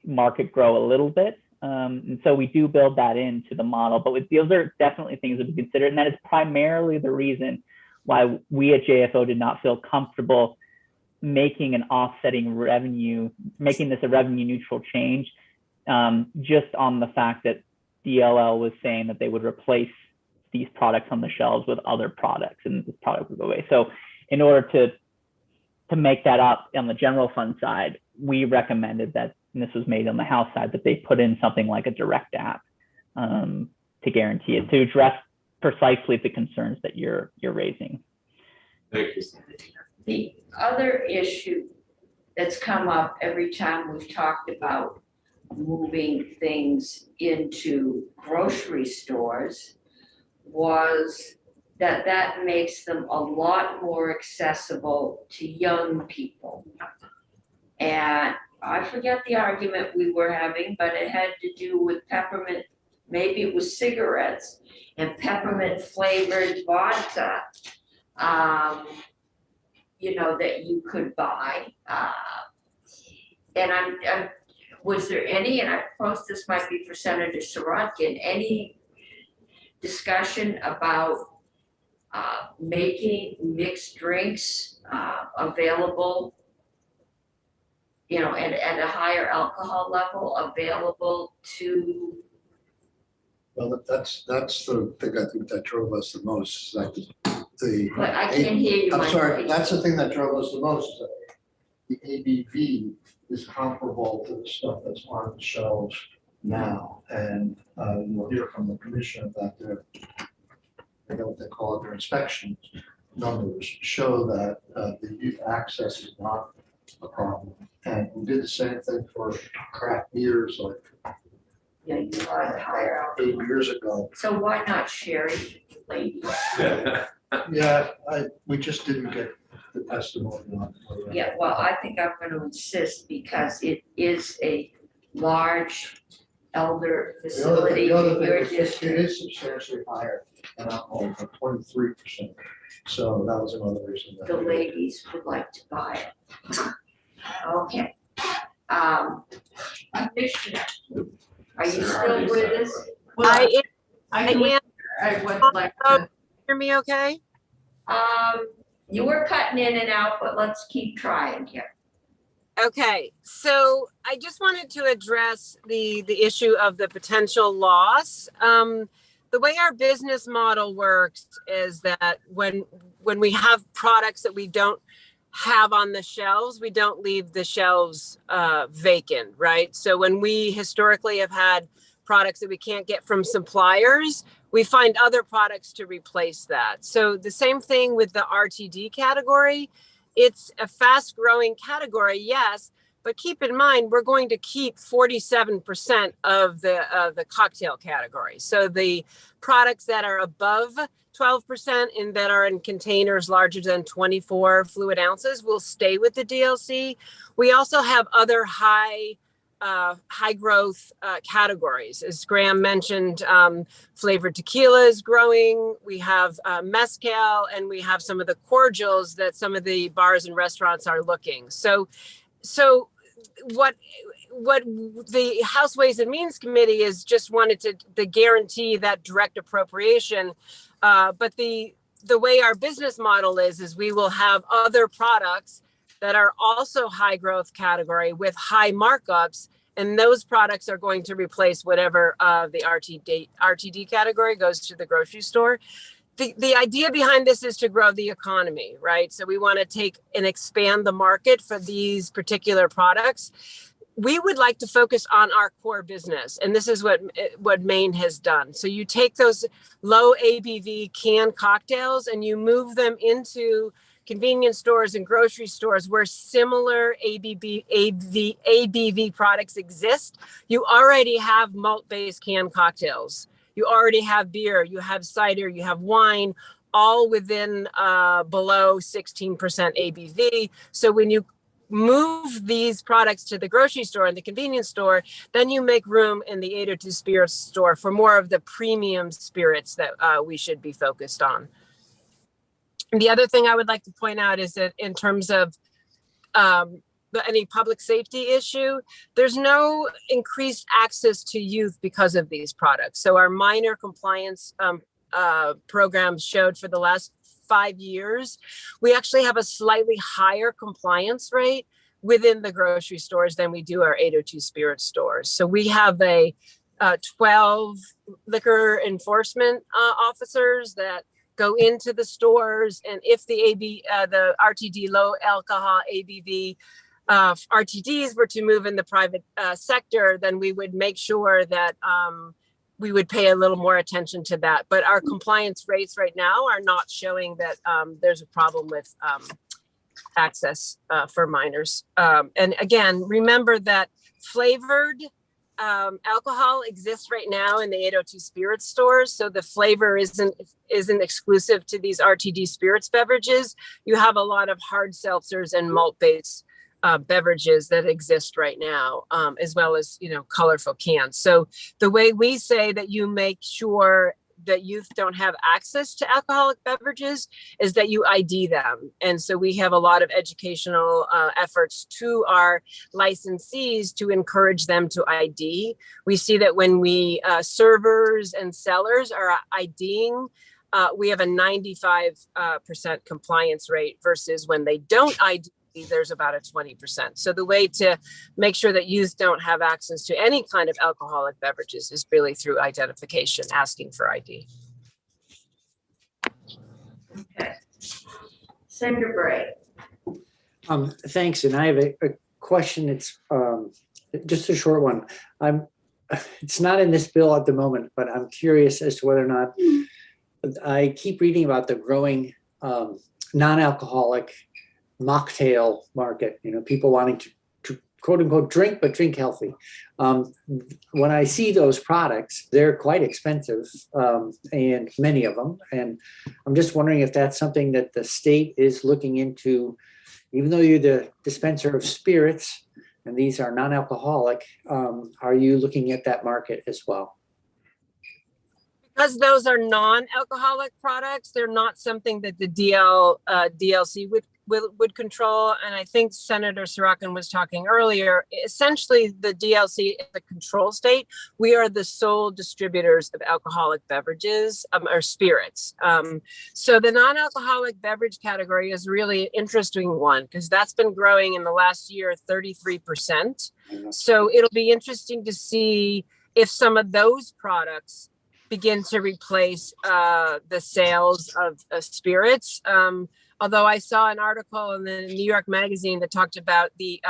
market grow a little bit. And so we do build that into the model, but those are definitely things that we consider. And that is primarily the reason why we at JFO did not feel comfortable making an offsetting revenue, making this a revenue neutral change, just on the fact that DLL was saying that they would replace these products on the shelves with other products and this product would go away. So in order to make that up on the general fund side, we recommended that, and this was made on the House side, that they put in something like a direct app to guarantee it, to address precisely the concerns that you're raising. Thank you. The other issue that's come up every time we've talked about moving things into grocery stores was that makes them a lot more accessible to young people. And I forget the argument we were having, but it had to do with peppermint, maybe it was cigarettes and peppermint flavored vodka, that you could buy. And I'm, was there any, and I suppose this might be for Senator Sirotkin, any discussion about making mixed drinks available, at a higher alcohol level available to? Well, that's the thing I think that drove us the most, like But I can't hear you. I'm Mike. sorry, that's the thing that drove us the most. Is that the ABV is comparable to the stuff that's on the shelves now. And you'll hear from the commission that I know what they call it, their inspection numbers show that the youth access is not a problem. And we did the same thing for craft beers like Yeah, you want higher alcohol. 8 years ago. So why not sherry, ladies? Yeah, we just didn't get the testimony on it. Yeah, well, I think I'm going to insist because it is a large elder facility The other in thing your is it district. is substantially higher than alcohol, 23%. So that was another reason. that The we- ladies would like to buy it. Okay. Commissioner, are you still with us? Well, I I can, am- I would like to, hear me okay? You were cutting in and out, but let's keep trying here. Okay, so I just wanted to address the issue of the potential loss. The way our business model works is that when we have products that we don't have on the shelves, we don't leave the shelves vacant, right? So when we historically have had products that we can't get from suppliers, we find other products to replace that. So the same thing with the RTD category. It's a fast growing category, yes, but keep in mind, we're going to keep 47% of the cocktail category. So the products that are above 12% and that are in containers larger than 24 fluid ounces will stay with the DLC. We also have other high growth categories. As Graham mentioned, flavored tequila is growing. We have mezcal, and we have some of the cordials that some of the bars and restaurants are looking. So what the House Ways and Means Committee is just wanted to guarantee that direct appropriation. But the way our business model is we will have other products that are also high growth category with high markups, and those products are going to replace whatever the RTD category goes to the grocery store. The idea behind this is to grow the economy, right? So we want to take and expand the market for these particular products. We would like to focus on our core business, and this is what Maine has done. So you take those low ABV canned cocktails and you move them into convenience stores and grocery stores where similar ABV products exist. You already have malt-based canned cocktails. You already have beer, you have cider, you have wine, all within below 16% ABV. So when you move these products to the grocery store and the convenience store, then you make room in the 802 Spirits store for more of the premium spirits that we should be focused on. The other thing I would like to point out is that in terms of any public safety issue, there's no increased access to youth because of these products. So our minor compliance programs showed for the last 5 years, we actually have a slightly higher compliance rate within the grocery stores than we do our 802 Spirits stores. So we have 12 liquor enforcement officers that go into the stores, and if the RTD low alcohol ABV RTDs were to move in the private sector, then we would make sure that we would pay a little more attention to that. But our compliance rates right now are not showing that there's a problem with access for minors. And again, remember that flavored alcohol exists right now in the 802 Spirits stores. So the flavor isn't exclusive to these RTD spirits beverages. You have a lot of hard seltzers and malt-based beverages that exist right now, as well as, colorful cans. So the way we say that you make sure that youth don't have access to alcoholic beverages is that you ID them. And so we have a lot of educational efforts to our licensees to encourage them to ID. We see that when we servers and sellers are IDing, we have a 95% compliance rate versus when they don't ID, there's about a 20%. So the way to make sure that youth don't have access to any kind of alcoholic beverages is really through identification, asking for ID. Okay. Senator Bray. Thanks, and I have a question. It's just a short one. It's not in this bill at the moment, but I'm curious as to whether or not I keep reading about the growing non-alcoholic mocktail market, people wanting to quote unquote drink, but drink healthy. When I see those products, they're quite expensive, and many of them. And I'm just wondering if that's something that the state is looking into, even though you're the dispenser of spirits and these are non-alcoholic, are you looking at that market as well? Because those are non-alcoholic products, they're not something that the DLC would control. And I think Senator Sorokin was talking earlier, essentially the DLC is the control state. We are the sole distributors of alcoholic beverages or spirits. So the non-alcoholic beverage category is really an interesting one because that's been growing in the last year, 33%. So it'll be interesting to see if some of those products begin to replace the sales of spirits. Although I saw an article in the New York Magazine that talked about the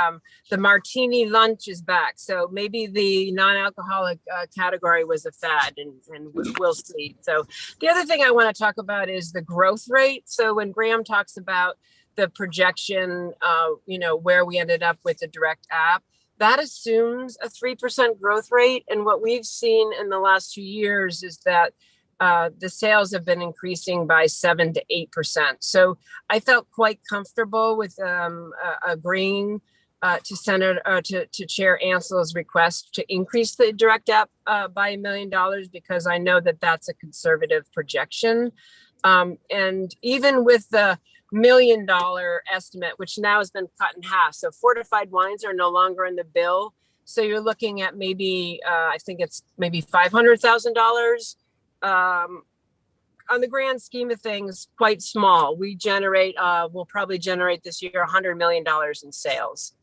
martini lunch is back. So maybe the non-alcoholic category was a fad, and we'll see. So the other thing I want to talk about is the growth rate. So when Graham talks about the projection, where we ended up with the direct app, that assumes a 3% growth rate. And what we've seen in the last 2 years is that the sales have been increasing by 7 to 8%. So I felt quite comfortable with agreeing to Chair Ansell's request to increase the direct app by $1 million because I know that that's a conservative projection. And even with the $1 million estimate, which now has been cut in half. So fortified wines are no longer in the bill. So you're looking at maybe, I think it's maybe $500,000. On the grand scheme of things, quite small. We'll probably generate this year $100 million in sales.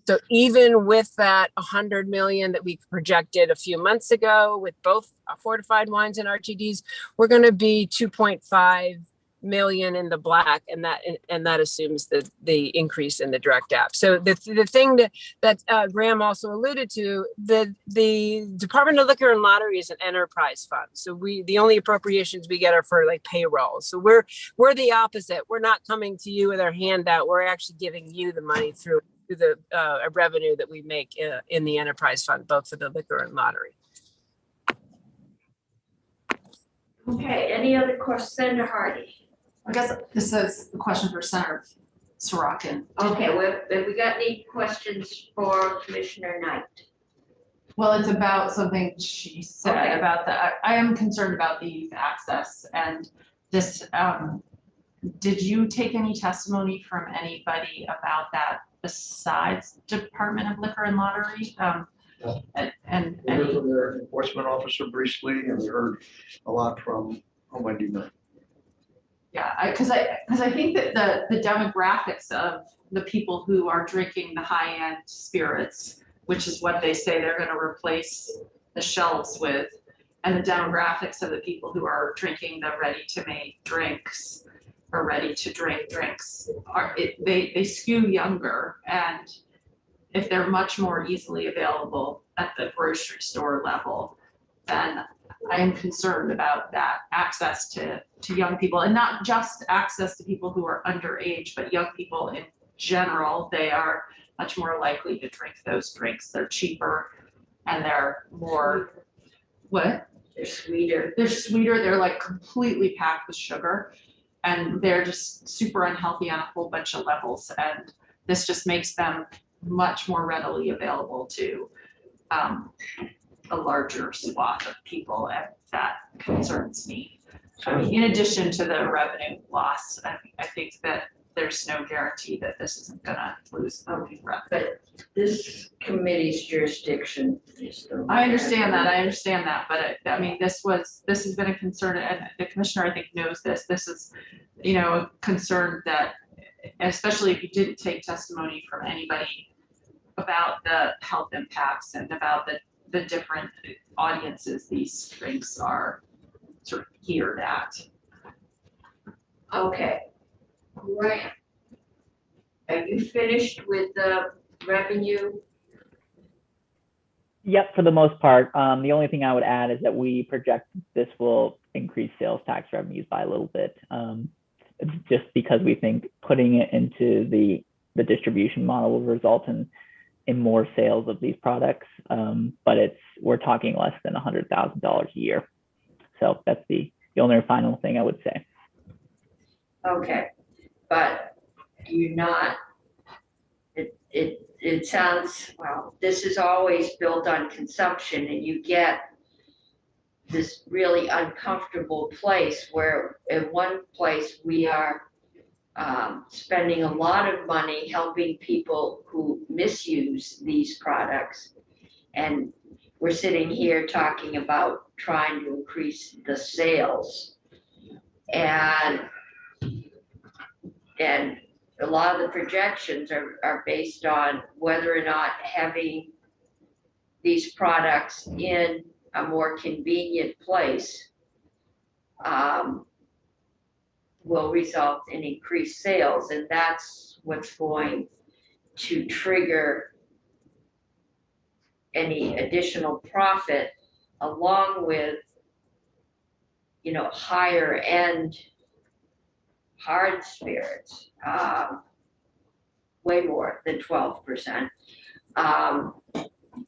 So even with that 100 million that we projected a few months ago with both fortified wines and RTDs, we're going to be 2.5 million in the black, and that assumes the increase in the direct app. So the thing that Graham also alluded to, the Department of Liquor and Lottery is an enterprise fund. So the only appropriations we get are for like payroll. So we're the opposite. We're not coming to you with our handout. We're actually giving you the money through the revenue that we make in the enterprise fund, both for the liquor and lottery. Okay, any other questions? Senator Hardy. I guess this is a question for Senator Sorokin. Okay, have we got any questions for Commissioner Knight? Well, it's about something she said Okay. about I am concerned about the youth access and this. Did you take any testimony from anybody about that besides Department of Liquor and Lottery? And We heard from their enforcement officer briefly, and we heard a lot from Wendy Knight. yeah, because I think that the demographics of the people who are drinking the high-end spirits, which is what they say they're going to replace the shelves with, and the demographics of the people who are drinking the ready-to-make drinks or ready-to-drink drinks they skew younger, and if they're much more easily available at the grocery store level, then I am concerned about that access to young people, and not just access to people who are underage, but young people in general. They are much more likely to drink those drinks. They're cheaper and they're more, what? They're sweeter. They're sweeter. They're like completely packed with sugar, and they're just super unhealthy on a whole bunch of levels. And this just makes them much more readily available to a larger swath of people, and that concerns me. I mean, in addition to the revenue loss, I think that there's no guarantee that this isn't gonna lose voting revenue. But this committee's jurisdiction is the. I understand that, but I mean, this has been a concern, and the commissioner, I think, knows this. This is, a concern that, especially if you didn't take testimony from anybody about the health impacts and about the different audiences these drinks are sort of geared at. Okay. Grant, are you finished with the revenue? Yep, for the most part. The only thing I would add is that we project this will increase sales tax revenues by a little bit, just because we think putting it into the distribution model will result in more sales of these products. But we're talking less than $100,000 a year. So that's the only final thing I would say. Okay, but you're not, it sounds, well, this is always built on consumption, and you get this really uncomfortable place where in one place we are spending a lot of money helping people who misuse these products. And we're sitting here talking about trying to increase the sales. And a lot of the projections are based on whether or not having these products in a more convenient place will result in increased sales, and that's what's going to trigger any additional profit, along with, higher end hard spirits, way more than 12%.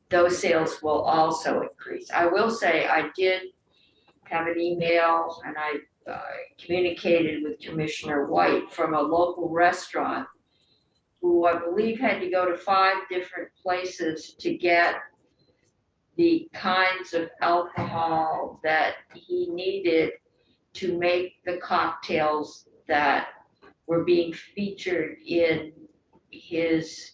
Those sales will also increase. I will say I did have an email, and I communicated with Commissioner White from a local restaurant who I believe had to go to 5 different places to get the kinds of alcohol that he needed to make the cocktails that were being featured in his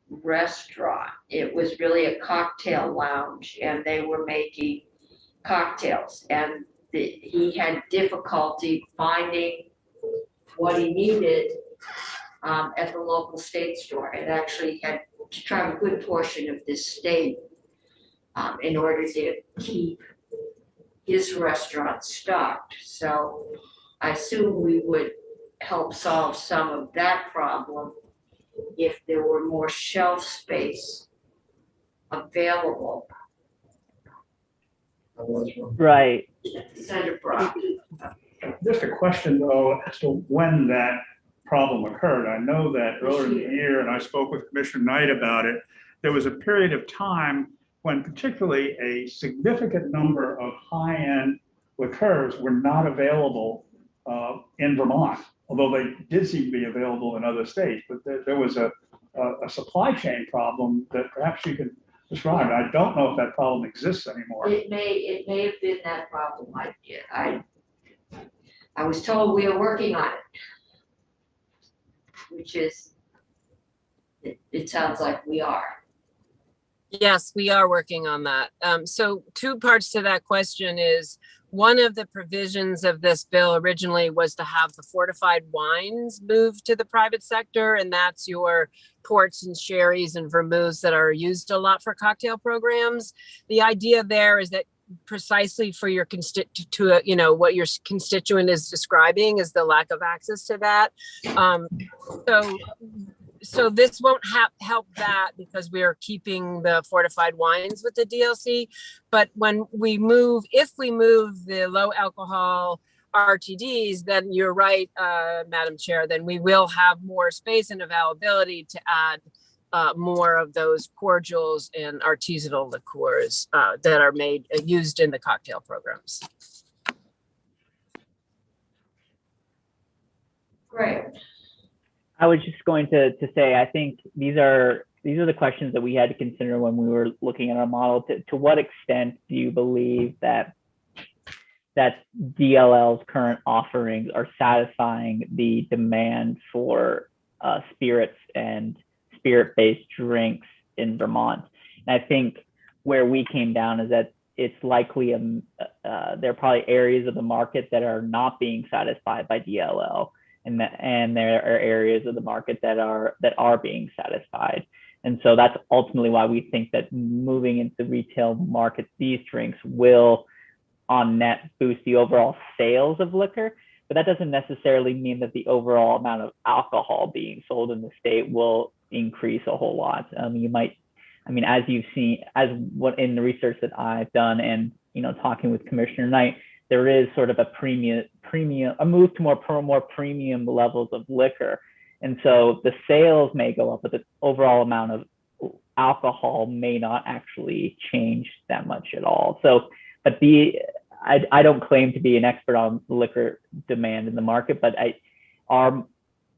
restaurant. It was really a cocktail lounge, and they were making cocktails, and he had difficulty finding what he needed at the local state store, and actually had to travel a good portion of this state in order to keep his restaurant stocked. So I assume we would help solve some of that problem if there were more shelf space available. Right. Senator Brock. Just a question though, as to when that problem occurred. I know that earlier in the year, and I spoke with Commissioner Knight about it, there was a period of time when particularly a significant number of high-end liqueurs were not available in Vermont, although they did seem to be available in other states. But there was a supply chain problem that perhaps you could describe. I don't know if that problem exists anymore. It may have been that problem. I was told we are working on it, which is, it sounds like we are. Yes, we are working on that. So 2 parts to that question is, one of the provisions of this bill originally was to have the fortified wines moved to the private sector, and that's your ports and sherries and vermouths that are used a lot for cocktail programs. The idea there is that precisely for your what your constituent is describing is the lack of access to that. So so this won't help that because we are keeping the fortified wines with the DLC. But when we move, if we move the low alcohol RTDs, then you're right, Madam Chair, then we will have more space and availability to add more of those cordials and artisanal liqueurs that are used in the cocktail programs. Great. I was just going to say, I think these are the questions that we had to consider when we were looking at our model. To what extent do you believe that DLL's current offerings are satisfying the demand for spirits and spirit-based drinks in Vermont? And I think where we came down is that it's likely there are probably areas of the market that are not being satisfied by DLL. And there are areas of the market that are being satisfied. And so that's ultimately why we think that moving into the retail market, these drinks will on net boost the overall sales of liquor, but that doesn't necessarily mean that the overall amount of alcohol being sold in the state will increase a whole lot. As you've seen, as what in the research that I've done and, talking with Commissioner Knight, there is sort of a move to more premium levels of liquor. And so the sales may go up, but the overall amount of alcohol may not actually change that much at all. So, but I don't claim to be an expert on liquor demand in the market, but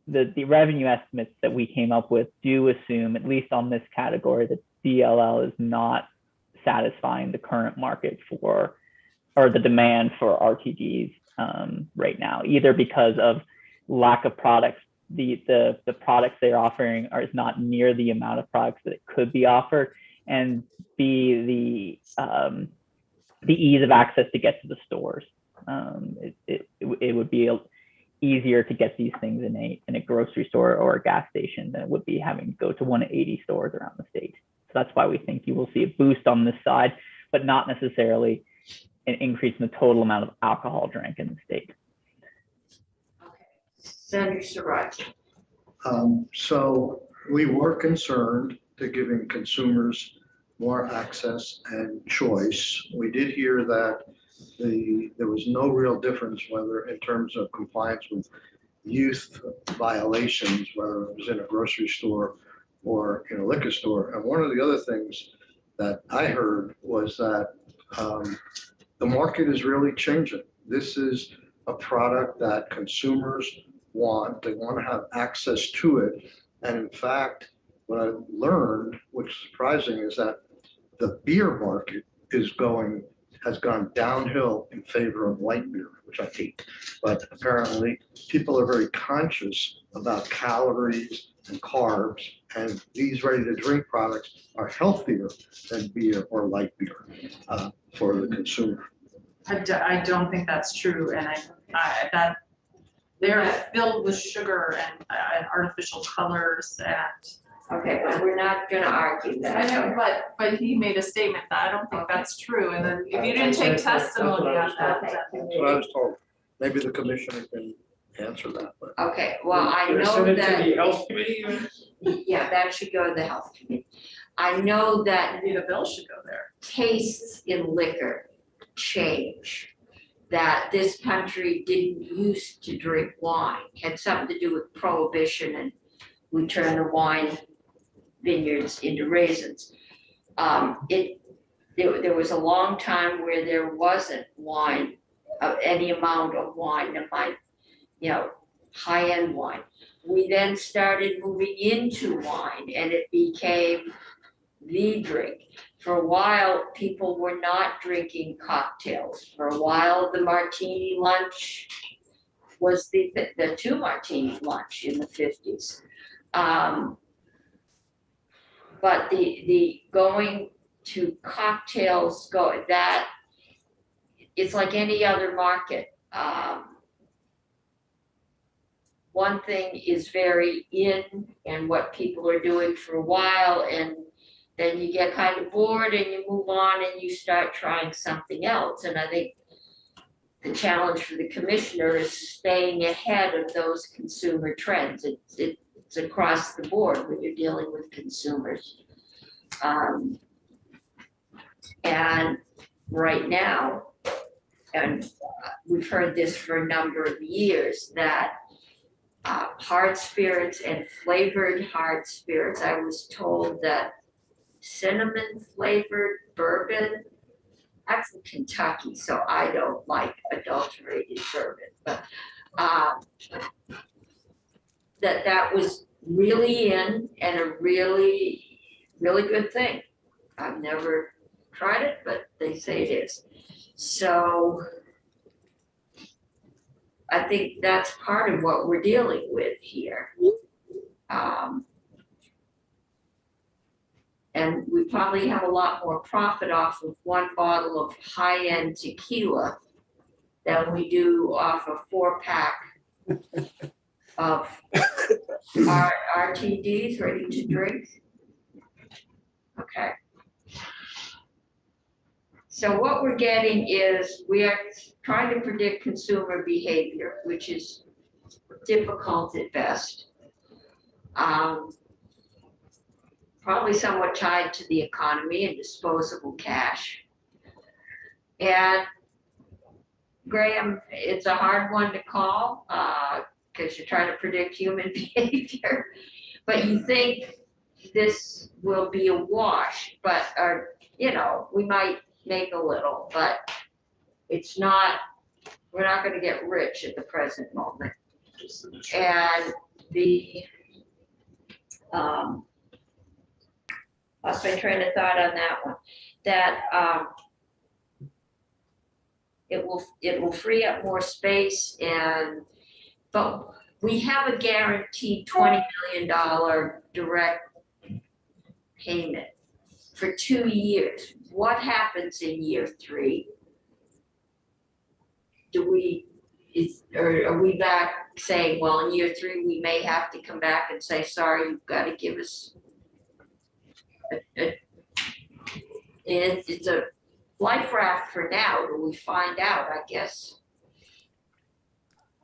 the revenue estimates that we came up with do assume, at least on this category, that DLL is not satisfying the current market or the demand for RTDs right now, either because of lack of products. The products they're offering is not near the amount of products that it could be offered, and B, the ease of access to get to the stores. It would be easier to get these things in a grocery store or a gas station than it would be having to go to one of 80 stores around the state. So that's why we think you will see a boost on this side, but not necessarily an increase in the total amount of alcohol drank in the state. Okay. Senator Sirachi. So we were concerned to giving consumers more access and choice. We did hear that there was no real difference whether in terms of compliance with youth violations, whether it was in a grocery store or in a liquor store. And one of the other things that I heard was that the market is really changing. This is a product that consumers want. They want to have access to it. And in fact, what I learned, which is surprising, is that the beer market has gone downhill in favor of light beer, which I hate. But apparently people are very conscious about calories and carbs, and these ready-to-drink products are healthier than beer or light beer for the consumer. I don't think that's true, and that they're filled with sugar and artificial colors and. Okay, but we're not gonna argue that. I know, but he made a statement that I don't think that's true, and then if you didn't take testimony on that. That's what I was told. Maybe the commissioner can answer that, but. Okay, well, I Gonna know send it to that. the health committee? Yeah, that should go to the health committee. I know that Maybe the bill should go there. tastes in liquor change. That this country didn't used to drink wine, had something to do with prohibition, and we turned the wine vineyards into raisins. There was a long time where there wasn't wine, any amount of wine that might, high-end wine. We then started moving into wine, and it became the drink. For a while, people were not drinking cocktails. For a while, the martini lunch was the 2 martini lunch in the 50s. But the going to cocktails, that it's like any other market. One thing is very in and what people are doing for a while, and then you get kind of bored and you move on and you start trying something else. And I think the challenge for the commissioner is staying ahead of those consumer trends. it's across the board when you're dealing with consumers. And right now, and we've heard this for a number of years, that hard spirits and flavored hard spirits, I was told that cinnamon flavored bourbon, I'm from Kentucky, so I don't like adulterated bourbon, but that was really in and a really, really good thing. I've never tried it, but they say it is. So I think that's part of what we're dealing with here. And we probably have a lot more profit off of one bottle of high-end tequila than we do off a 4-pack of RTDs, ready to drink. Okay. So what we're getting is we are trying to predict consumer behavior, which is difficult at best. Probably somewhat tied to the economy and disposable cash. And Graham, it's a hard one to call because you're trying to predict human behavior, but you think this will be a wash, but you know, we might make a little, but it's not, we're not going to get rich at the present moment. And the lost my train of thought on that one. That it will free up more space, but we have a guaranteed $20 million direct payment for 2 years. What happens in year 3? Are we back saying, well, in year 3 we may have to come back and say, sorry, you've got to give us it's a life raft for now. Do we find out, I guess?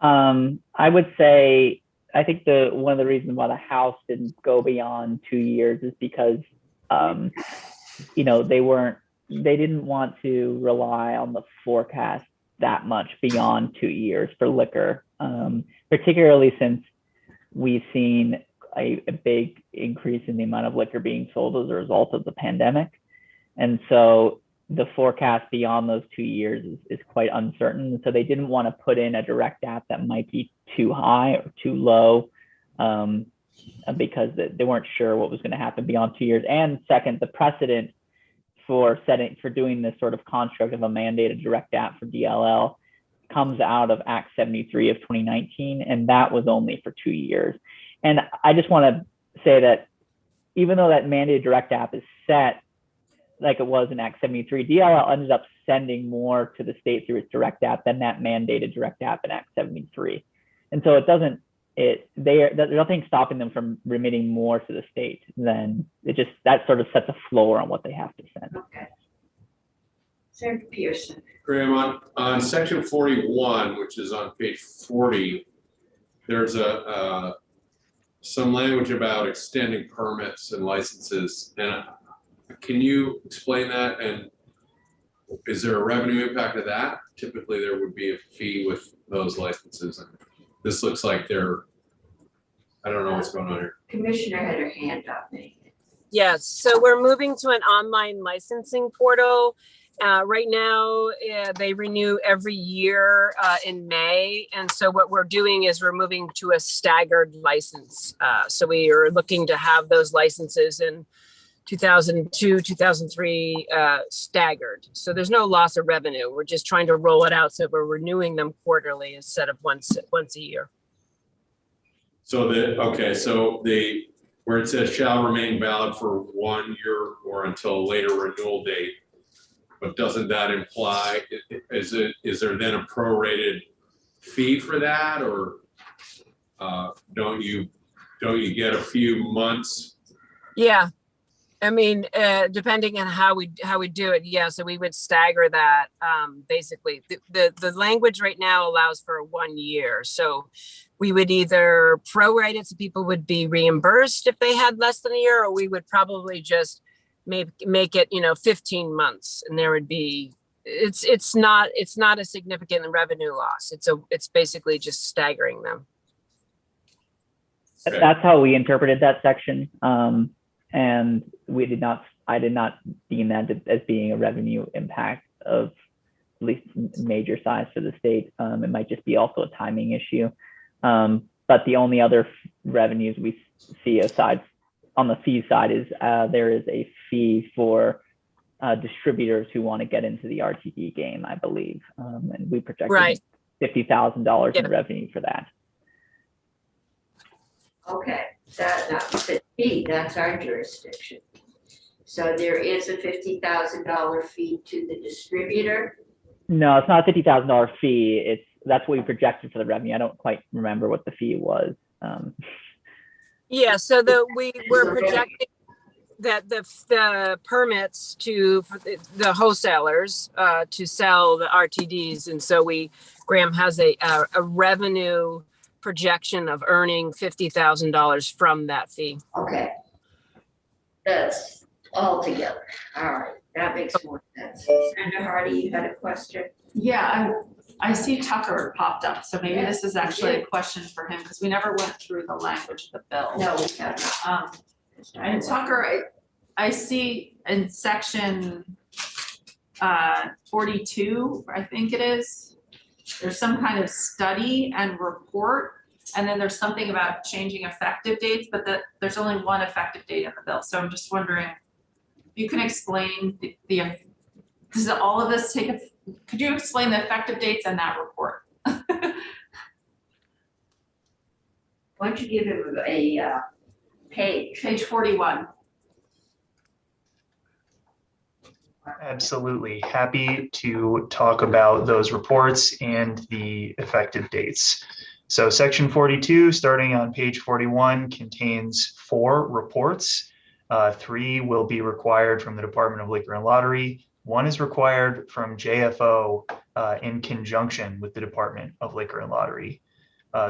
I would say, I think one of the reasons why the House didn't go beyond 2 years is because, you know, they didn't want to rely on the forecast that much beyond 2 years for liquor, particularly since we've seen a big increase in the amount of liquor being sold as a result of the pandemic. And so the forecast beyond those 2 years is quite uncertain. So they didn't want to put in a direct app that might be too high or too low because they weren't sure what was going to happen beyond 2 years. And second, the precedent for doing this sort of construct of a mandated direct app for DLL comes out of Act 73 of 2019, and that was only for 2 years. And I just want to say that even though that mandated direct app is set like it was in Act 73, DLL ended up sending more to the state through its direct app than that mandated direct app in Act 73. And so there's nothing stopping them from remitting more to the state than that sort of sets a floor on what they have to send. Okay. Senator Pearson. Graham, on section 41, which is on page 40, there's some language about extending permits and licenses. And can you explain that? And is there a revenue impact of that? Typically, there would be a fee with those licenses. And this looks like I don't know what's going on here. Commissioner had her hand up. Yes, so we're moving to an online licensing portal. Right now, they renew every year in May. And so what we're doing is we're moving to a staggered license. So we are looking to have those licenses in 2002, 2003 staggered. So there's no loss of revenue. We're just trying to roll it out so we're renewing them quarterly instead of once a year. So where it says shall remain valid for 1 year or until a later renewal date, but doesn't that imply, is there then a prorated fee for that, or don't you get a few months? Yeah. I mean, depending on how we do it, yeah, so we would stagger that. Basically, the language right now allows for 1 year. So we would either prorate it so people would be reimbursed if they had less than a year, or we would probably just make it, 15 months, and there would be, it's not a significant revenue loss. It's basically just staggering them. That's how we interpreted that section. And I did not deem that as being a revenue impact of at least major size for the state. It might just be also a timing issue. But the only other revenues we see aside on the fee side is there is a fee for distributors who want to get into the RTD game, I believe. And we projected Right. $50,000 in revenue for that. Okay, that's our jurisdiction. So there is a $50,000 fee to the distributor. No, it's not a $50,000 fee. That's what we projected for the revenue. I don't quite remember what the fee was. Yeah, so we were projecting that the permits for the wholesalers to sell the RTDs, and so Graham has a revenue projection of earning $50,000 from that fee. Okay. That's all together. All right, that makes more sense. Senator Hardy, you had a question? Yeah, I see Tucker popped up, so maybe this is actually a question for him, because we never went through the language of the bill. No, we have not. And Tucker, I see in section 42, I think it is, there's some kind of study and report, and then there's something about changing effective dates, but there's only one effective date in the bill. So I'm just wondering if you can explain does all of this could you explain the effective dates and that report? Why don't you give him a page? Page 41. Absolutely. Happy to talk about those reports and the effective dates. So section 42, starting on page 41, contains 4 reports. 3 will be required from the Department of Liquor and Lottery. 1 is required from JFO in conjunction with the Department of Liquor and Lottery.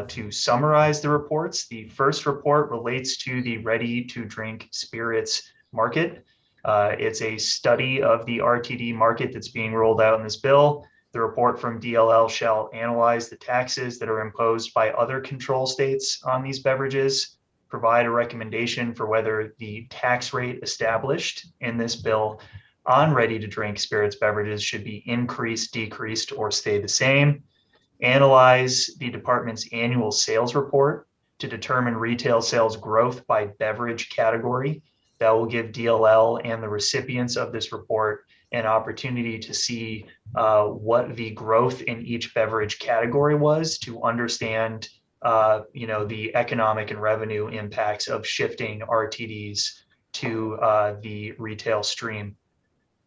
To summarize the reports, the first report relates to the ready-to-drink spirits market. It's a study of the RTD market that's being rolled out in this bill. The report from DLL shall analyze the taxes that are imposed by other control states on these beverages, provide a recommendation for whether the tax rate established in this bill on ready-to-drink spirits beverages should be increased, decreased, or stay the same, analyze the department's annual sales report to determine retail sales growth by beverage category. That will give DLL and the recipients of this report an opportunity to see what the growth in each beverage category was, to understand the economic and revenue impacts of shifting RTDs to the retail stream.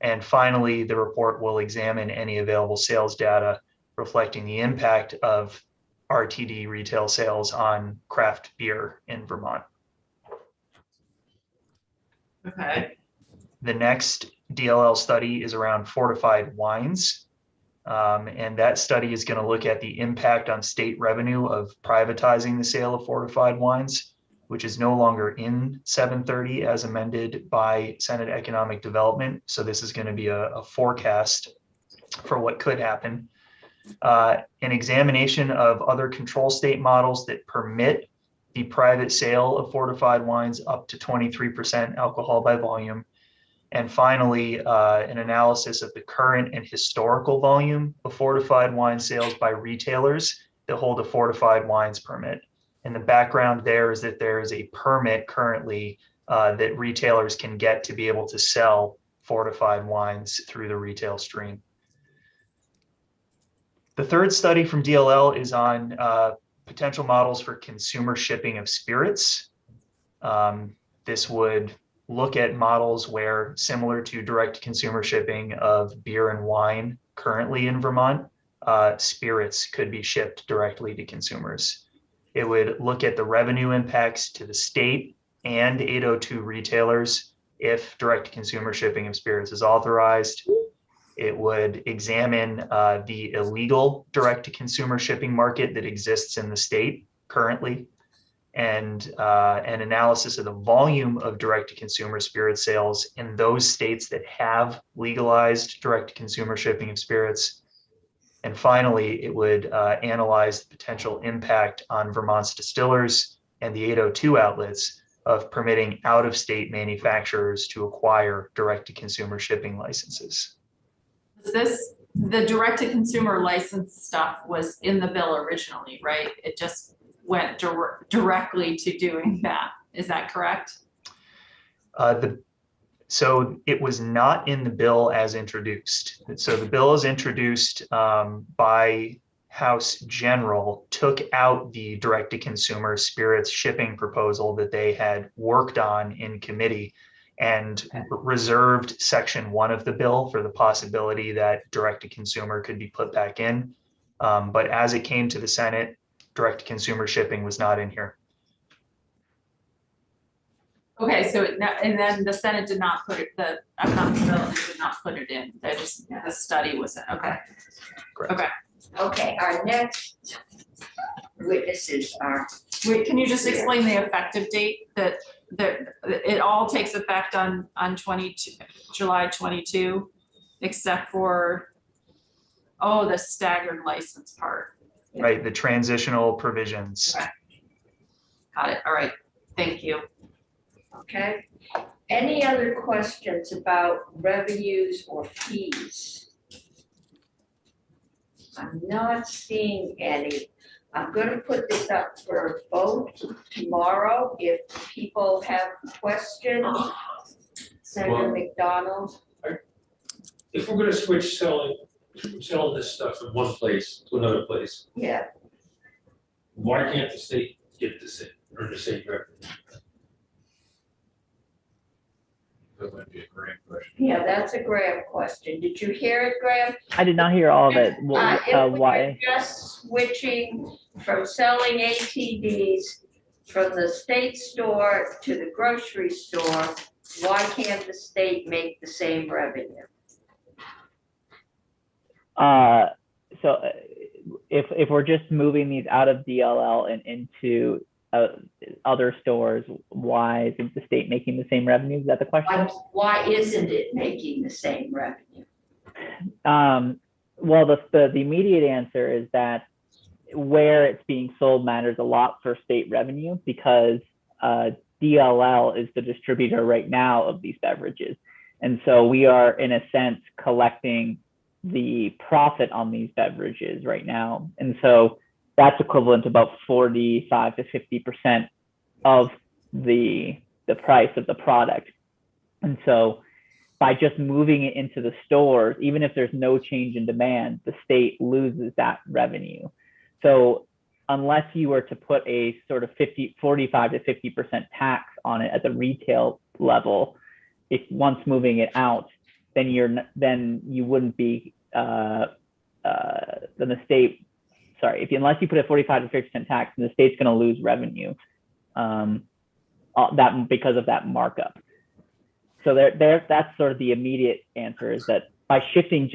And finally, the report will examine any available sales data reflecting the impact of RTD retail sales on craft beer in Vermont. Okay. The next DLL study is around fortified wines. And that study is going to look at the impact on state revenue of privatizing the sale of fortified wines, which is no longer in 730 as amended by Senate Economic Development. So this is going to be a forecast for what could happen. An examination of other control state models that permit the private sale of fortified wines up to 23% alcohol by volume. And finally, an analysis of the current and historical volume of fortified wine sales by retailers that hold a fortified wines permit. And the background there is that there is a permit currently that retailers can get to be able to sell fortified wines through the retail stream. The third study from DLL is on potential models for consumer shipping of spirits. This would look at models where, similar to direct consumer shipping of beer and wine currently in Vermont, spirits could be shipped directly to consumers. It would look at the revenue impacts to the state and 802 retailers if direct-to-consumer shipping of spirits is authorized. It would examine the illegal direct-to-consumer shipping market that exists in the state currently, and an analysis of the volume of direct-to-consumer spirit sales in those states that have legalized direct-to-consumer shipping of spirits. And finally, it would analyze the potential impact on Vermont's distillers and the 802 outlets of permitting out-of-state manufacturers to acquire direct-to-consumer shipping licenses. The direct-to-consumer license stuff was in the bill originally, right? It just went directly to doing that. Is that correct? So it was not in the bill as introduced. So the bill is introduced by House General, took out the direct-to-consumer spirits shipping proposal that they had worked on in committee, and reserved section 1 of the bill for the possibility that direct-to-consumer could be put back in. But as it came to the Senate, direct-to-consumer shipping was not in here. Okay, so and then the Senate did not put it, the accountability did not put it in. They just, the study was in. Okay. Correct. Okay. Okay, our next witnesses are. Wait, can you just explain the effective date that it all takes effect on July 22, except for, oh, the staggered license part. Right, the transitional provisions. Okay. Got it. All right. Thank you. Okay. Any other questions about revenues or fees? I'm not seeing any. I'm going to put this up for a vote tomorrow. If people have questions, Senator McDonald. If we're gonna switch selling this stuff from one place to another place, Yeah, why can't the state get the same, or the same revenue? That might be a great question. yeah, that's a Graham question. Did you hear it, Graham? I did not hear all of it. If we Why? were just switching from selling ATVs from the state store to the grocery store, why can't the state make the same revenue? So if we're just moving these out of DLL and into other stores, why isn't the state making the same revenue? Is that the question? Why isn't it making the same revenue? Well, the immediate answer is that where it's being sold matters a lot for state revenue, because DLL is the distributor right now of these beverages. And so we are, in a sense, collecting the profit on these beverages right now. And so that's equivalent to about 45 to 50% of the price of the product. And so by just moving it into the stores, even if there's no change in demand, the state loses that revenue. So unless you were to put a sort of 45 to 50% tax on it at the retail level, if once moving it out, then you wouldn't be then the state. Sorry, unless you put a 45 to 50% tax, then the state's going to lose revenue that because of that markup. So that's sort of the immediate answer, is that by shifting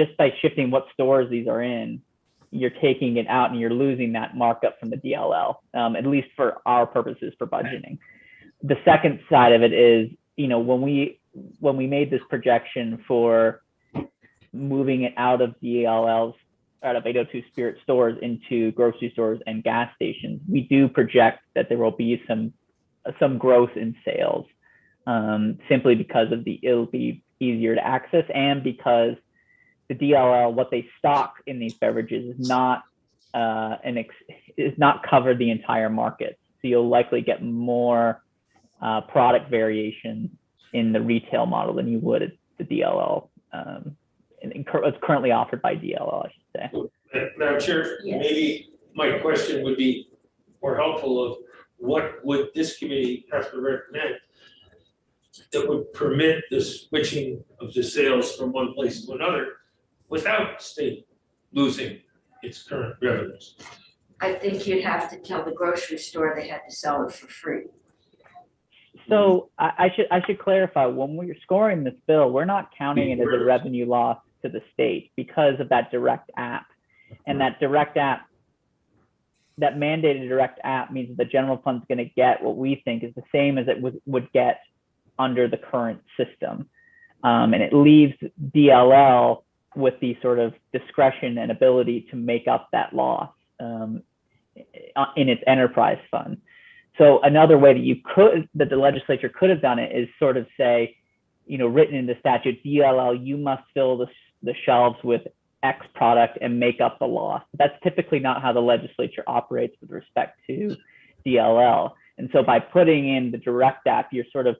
what stores these are in, you're taking it out and you're losing that markup from the DLL, at least for our purposes for budgeting. The second side of it is, when we made this projection for moving it out of DLLs, out of 802 spirit stores into grocery stores and gas stations, we do project that there will be some growth in sales, simply because it'll be easier to access, and because the DLL, what they stock in these beverages, is not cover the entire market. So you'll likely get more product variation in the retail model than you would at the DLL. It's currently offered by DLL, I should say. Madam Chair, Yes. maybe my question would be more helpful of what would this committee have to recommend that would permit the switching of the sales from one place to another without state losing its current revenues? I think you'd have to tell the grocery store they had to sell it for free. So I should clarify, when we're scoring this bill, we're not counting it as a revenue loss to the state because of that direct app. And that direct app, that mandated direct app means that the general fund's going to get what we think is the same as it would get under the current system. And it leaves DLL with the sort of discretion and ability to make up that loss in its enterprise fund. So another way that the legislature could have done it is sort of say, written in the statute, DLL, you must fill the shelves with X product and make up the loss. That's typically not how the legislature operates with respect to DLL. And so by putting in the direct app, you're sort of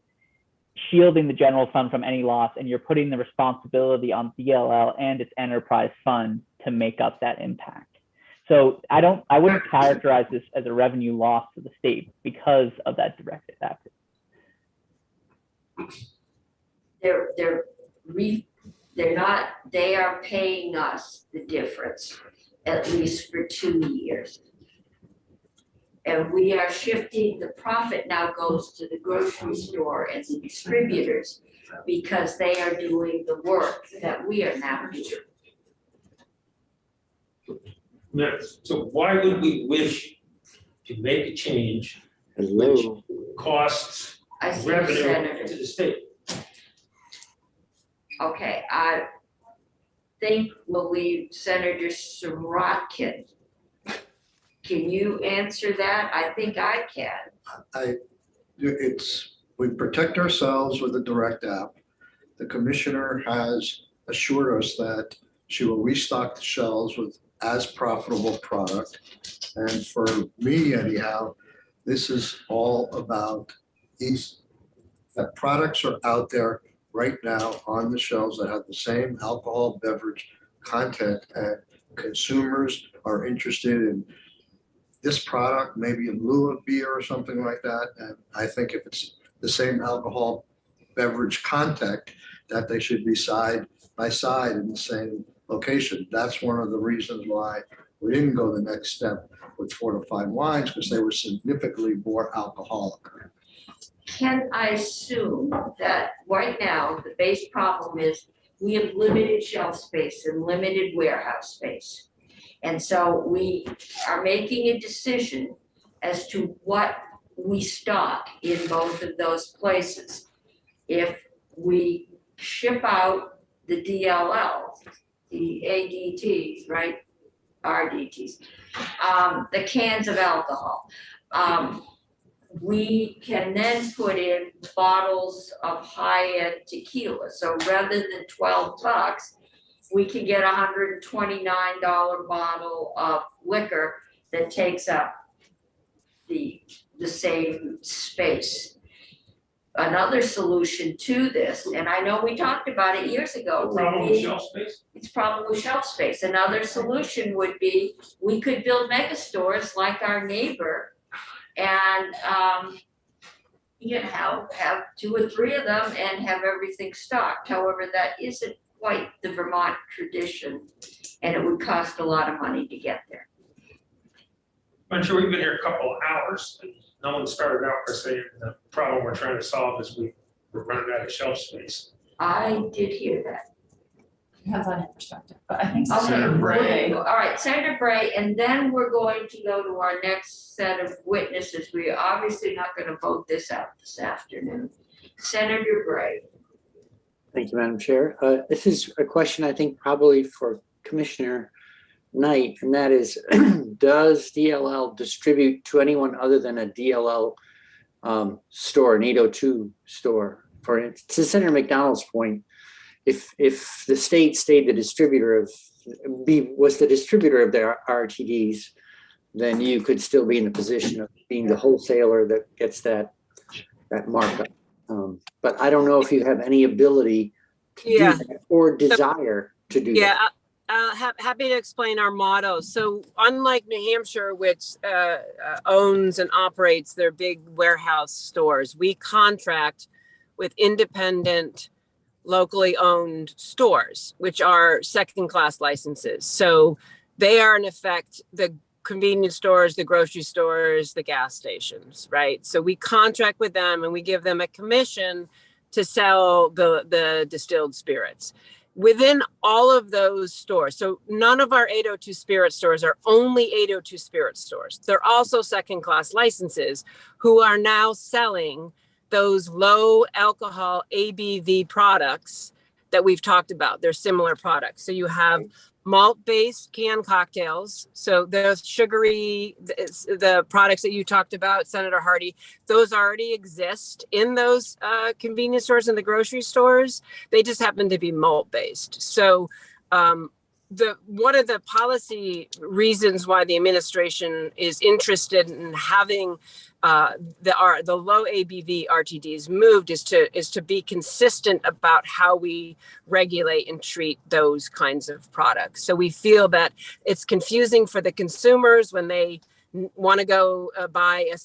shielding the general fund from any loss, and you're putting the responsibility on DLL and its enterprise fund to make up that impact. So I wouldn't characterize this as a revenue loss to the state because of that direct app. They are paying us the difference, at least for 2 years. And we are shifting, the profit now goes to the grocery store and the distributors because they are doing the work that we are now doing. Now, so why would we wish to make a change which costs I see revenue Senator. to the state? Okay, I think we'll leave Senator Sirotkin. Can you answer that? I think I can. We protect ourselves with a direct app. The commissioner has assured us that she will restock the shelves with as profitable product. And for me anyhow, this is all about that products are out there right now on the shelves that have the same alcohol beverage content, and consumers are interested in this product, maybe in lieu of beer or something like that. And I think if it's the same alcohol beverage content, that they should be side by side in the same location. That's one of the reasons why we didn't go the next step with fortified wines, because they were significantly more alcoholic. Can I assume that right now, the base problem is we have limited shelf space and limited warehouse space? And so we are making a decision as to what we stock in both of those places. If we ship out the DLL, the ADTs, right? RDTs, the cans of alcohol. We can then put in bottles of high-end tequila. So rather than $12, we can get a $129 bottle of liquor that takes up the same space. Another solution to this, and I know we talked about it years ago. Problem with shelf space? It's probably shelf space. Another solution would be, we could build mega stores like our neighbor and have 2 or 3 of them and have everything stocked. However, that isn't quite the Vermont tradition, and it would cost a lot of money to get there. I'm sure we've been here a couple of hours, and no one started out by saying the problem we're trying to solve is we're running out of shelf space. I did hear that. Depends on your perspective, but I think. Okay, Senator Bray. all right, Senator Bray, and then we're going to go to our next set of witnesses. We're obviously not going to vote this out this afternoon. Senator Bray. Thank you, Madam Chair. This is a question I think probably for Commissioner Knight, and that is, does DLL distribute to anyone other than a DLL store, an 802 store? To Senator McDonald's point, if the state stayed the distributor of, was the distributor of their RTDs, then you could still be in the position of being the wholesaler that gets that markup. But I don't know if you have any ability to do that or desire to do that. Happy to explain our motto. So unlike New Hampshire, which owns and operates their big warehouse stores, we contract with independent, locally owned stores, which are second-class licenses. So they are in effect the convenience stores, the grocery stores, the gas stations, right? So we contract with them and we give them a commission to sell the distilled spirits. Within all of those stores, so none of our 802 spirit stores are only 802 spirit stores. They're also second-class licenses who are now selling those low alcohol ABV products that we've talked about. They're similar products. So you have malt-based canned cocktails. So the sugary, the products that you talked about, Senator Hardy, those already exist in those convenience stores and the grocery stores. They just happen to be malt-based. So one of the policy reasons why the administration is interested in having the low ABV RTDs moved is to be consistent about how we regulate and treat those kinds of products. So we feel that it's confusing for the consumers when they want to go buy a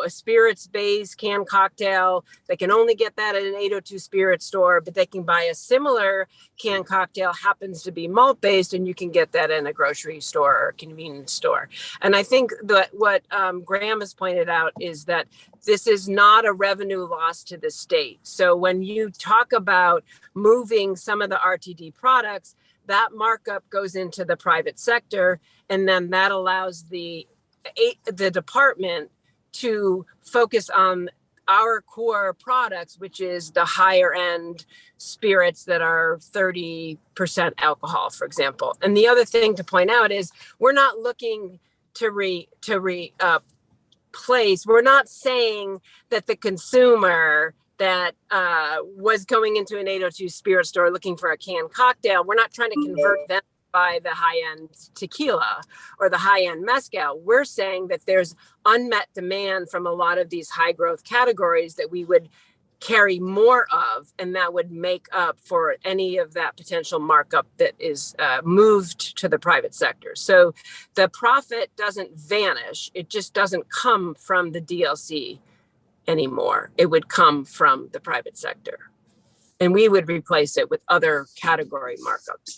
spirits-based canned cocktail. They can only get that at an 802 spirit store, but they can buy a similar canned cocktail, happens to be malt-based, and you can get that in a grocery store or a convenience store. And I think that what Graham has pointed out is that this is not a revenue loss to the state. So when you talk about moving some of the RTD products, that markup goes into the private sector, and then that allows the department to focus on our core products, which is the higher end spirits that are 30% alcohol, for example. And the other thing to point out is we're not looking to replace. We're not saying that the consumer that was going into an 802 spirit store looking for a canned cocktail, we're not trying to convert them by the high-end tequila or the high-end mezcal. We're saying that there's unmet demand from a lot of these high-growth categories that we would carry more of, and that would make up for any of that potential markup that is moved to the private sector. So the profit doesn't vanish. It just doesn't come from the DLC anymore. It would come from the private sector. And we would replace it with other category markups.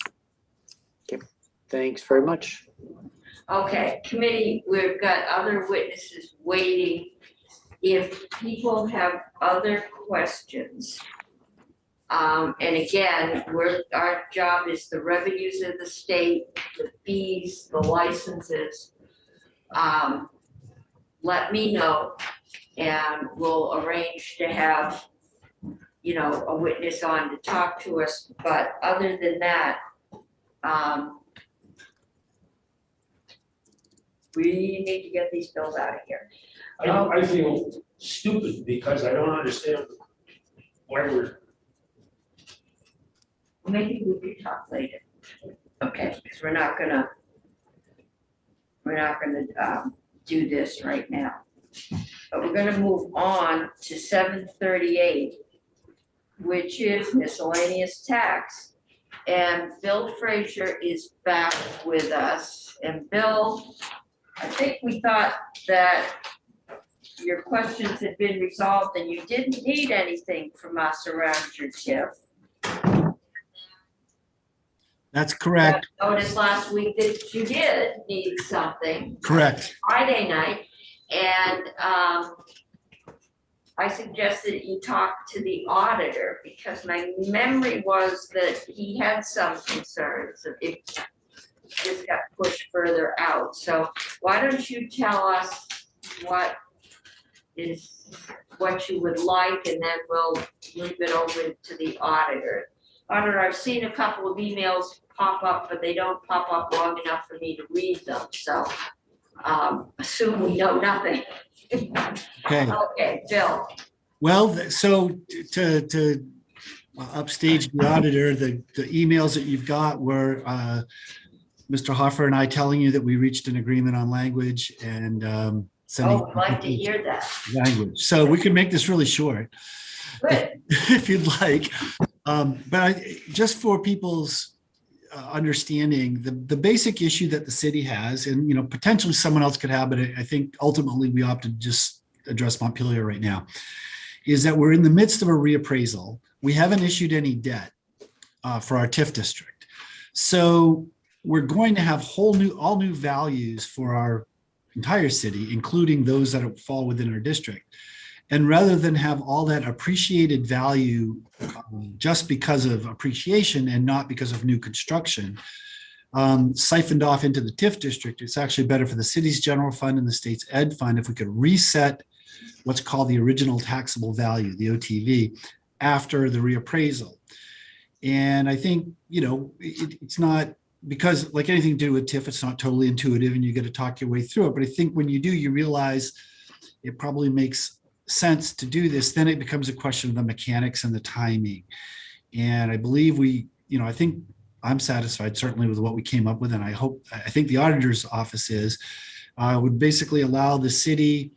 Thanks very much. Okay, committee, we've got other witnesses waiting. If people have other questions, and again, our job is the revenues of the state, the fees, the licenses. Let me know, and we'll arrange to have, a witness on to talk to us. But other than that, we need to get these bills out of here. I feel stupid because I don't understand why we're. Maybe we could talk later. Okay, because we're not gonna do this right now. But we're gonna move on to 738, which is miscellaneous tax. And Bill Frazier is back with us. And Bill, I think we thought that your questions had been resolved and you didn't need anything from us around your TIF. That's correct. I noticed last week that you did need something. Correct. Friday night, and I suggested you talk to the auditor because my memory was that he had some concerns if this got pushed further out. So why don't you tell us what you would like, and then we'll leave it over to the auditor. Auditor, I've seen a couple of emails pop up, but they don't pop up long enough for me to read them. So assume we know nothing. Okay. Okay, Bill. Well, so to upstage the auditor, the emails that you've got were Mr. Hoffer and I telling you that we reached an agreement on language and sending. I'd like to hear that. Language. So we can make this really short. Good. If you'd like. But just for people's understanding, the basic issue that the city has, and potentially someone else could have, but I think ultimately we opted to just address Montpelier right now, is that we're in the midst of a reappraisal. We haven't issued any debt for our TIF district. So we're going to have all new values for our entire city, including those that fall within our district. And rather than have all that appreciated value just because of appreciation and not because of new construction, siphoned off into the TIF district, it's actually better for the city's general fund and the state's ed fund if we could reset what's called the original taxable value, the OTV, after the reappraisal. And I think, it's not, because like anything to do with TIF, it's not totally intuitive and you got to talk your way through it. But I think when you do, you realize it probably makes sense to do this. Then it becomes a question of the mechanics and the timing. And I believe I think I'm satisfied certainly with what we came up with. And I think the auditor's office would basically allow the city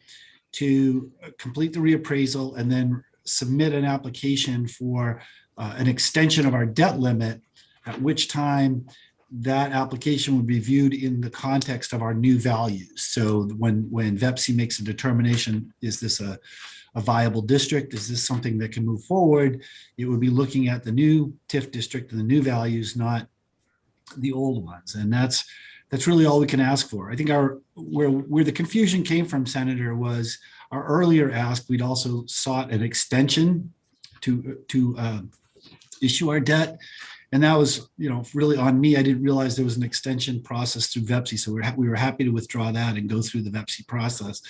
to complete the reappraisal and then submit an application for an extension of our debt limit, at which time that application would be viewed in the context of our new values. So when VEPSI makes a determination, is this a viable district? Is this something that can move forward? It would be looking at the new TIF district and the new values, not the old ones. And that's really all we can ask for. I think where the confusion came from, Senator, was our earlier ask. We'd also sought an extension to issue our debt. And that was, really on me. I didn't realize there was an extension process through VEPSI. So we were happy to withdraw that and go through the VEPSI process.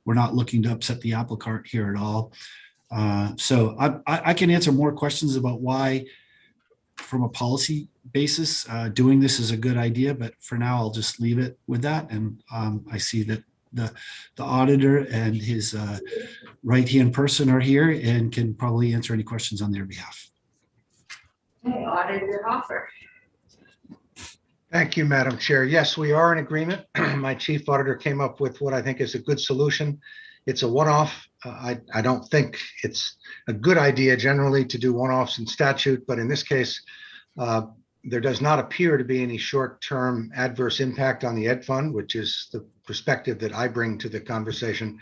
We're not looking to upset the apple cart here at all. So I can answer more questions about why, from a policy basis, doing this is a good idea. But for now, I'll just leave it with that. And I see that the auditor and his right-hand person are here and can probably answer any questions on their behalf. Okay, Auditor Hoffer. Thank you, Madam Chair. Yes, we are in agreement. My chief auditor came up with what I think is a good solution. It's a one-off. I don't think it's a good idea generally to do one-offs in statute, but in this case, there does not appear to be any short-term adverse impact on the ed fund, which is the perspective that I bring to the conversation.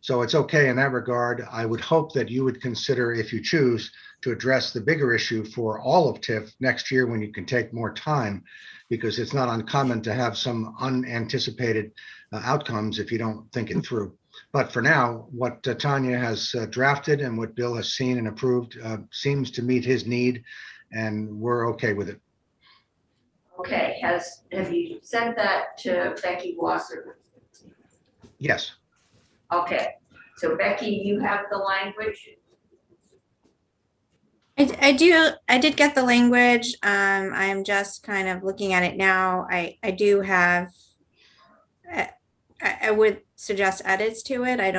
So it's okay in that regard. I would hope that you would consider, if you choose, to address the bigger issue for all of TIF next year when you can take more time, because it's not uncommon to have some unanticipated outcomes if you don't think it through. But for now, what Tanya has drafted and what Bill has seen and approved seems to meet his need, and we're okay with it. Okay, have you sent that to Becky Wasser? Yes. Okay, so Becky, you have the language? I did get the language. I'm just kind of looking at it now. I do have, I would suggest edits to it. I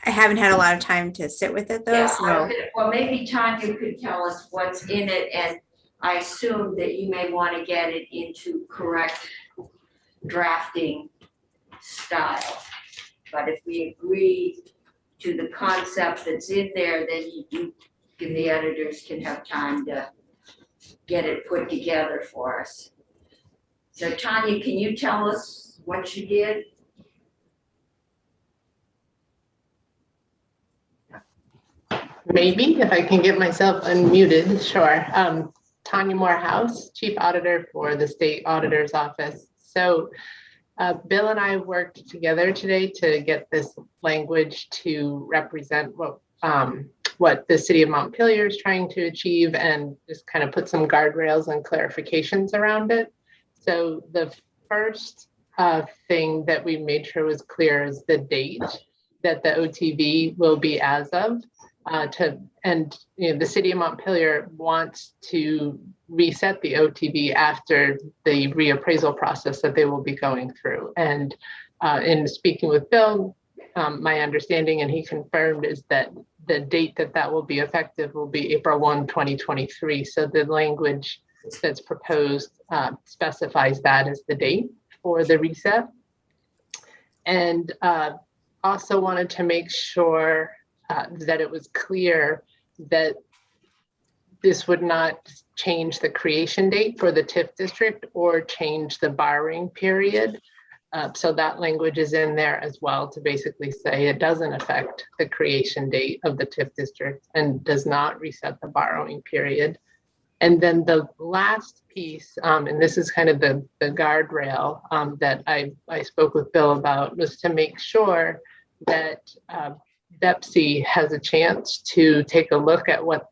haven't had a lot of time to sit with it though. Yeah, So well, maybe Tanya could tell us what's in it, and I assume that you may want to get it into correct drafting style. But if we agree to the concept that's in there, then the editors can have time to get it put together for us. So Tanya, can you tell us what you did? Maybe, if I can get myself unmuted, sure. Tanya Morehouse, Chief Auditor for the State Auditor's Office. So Bill and I worked together today to get this language to represent what the city of Montpelier is trying to achieve, and just kind of put some guardrails and clarifications around it. So the first thing that we made sure was clear is the date that the OTV will be as of. The city of Montpelier wants to reset the OTV after the reappraisal process that they will be going through. And in speaking with Bill, my understanding, and he confirmed, is that the date that will be effective will be April 1, 2023. So the language that's proposed specifies that as the date for the reset. And also wanted to make sure that it was clear that this would not change the creation date for the TIF district or change the borrowing period. So that language is in there as well to basically say it doesn't affect the creation date of the TIF district and does not reset the borrowing period. And then the last piece, and this is kind of the guardrail that I spoke with Bill about, was to make sure that DEPSI has a chance to take a look at what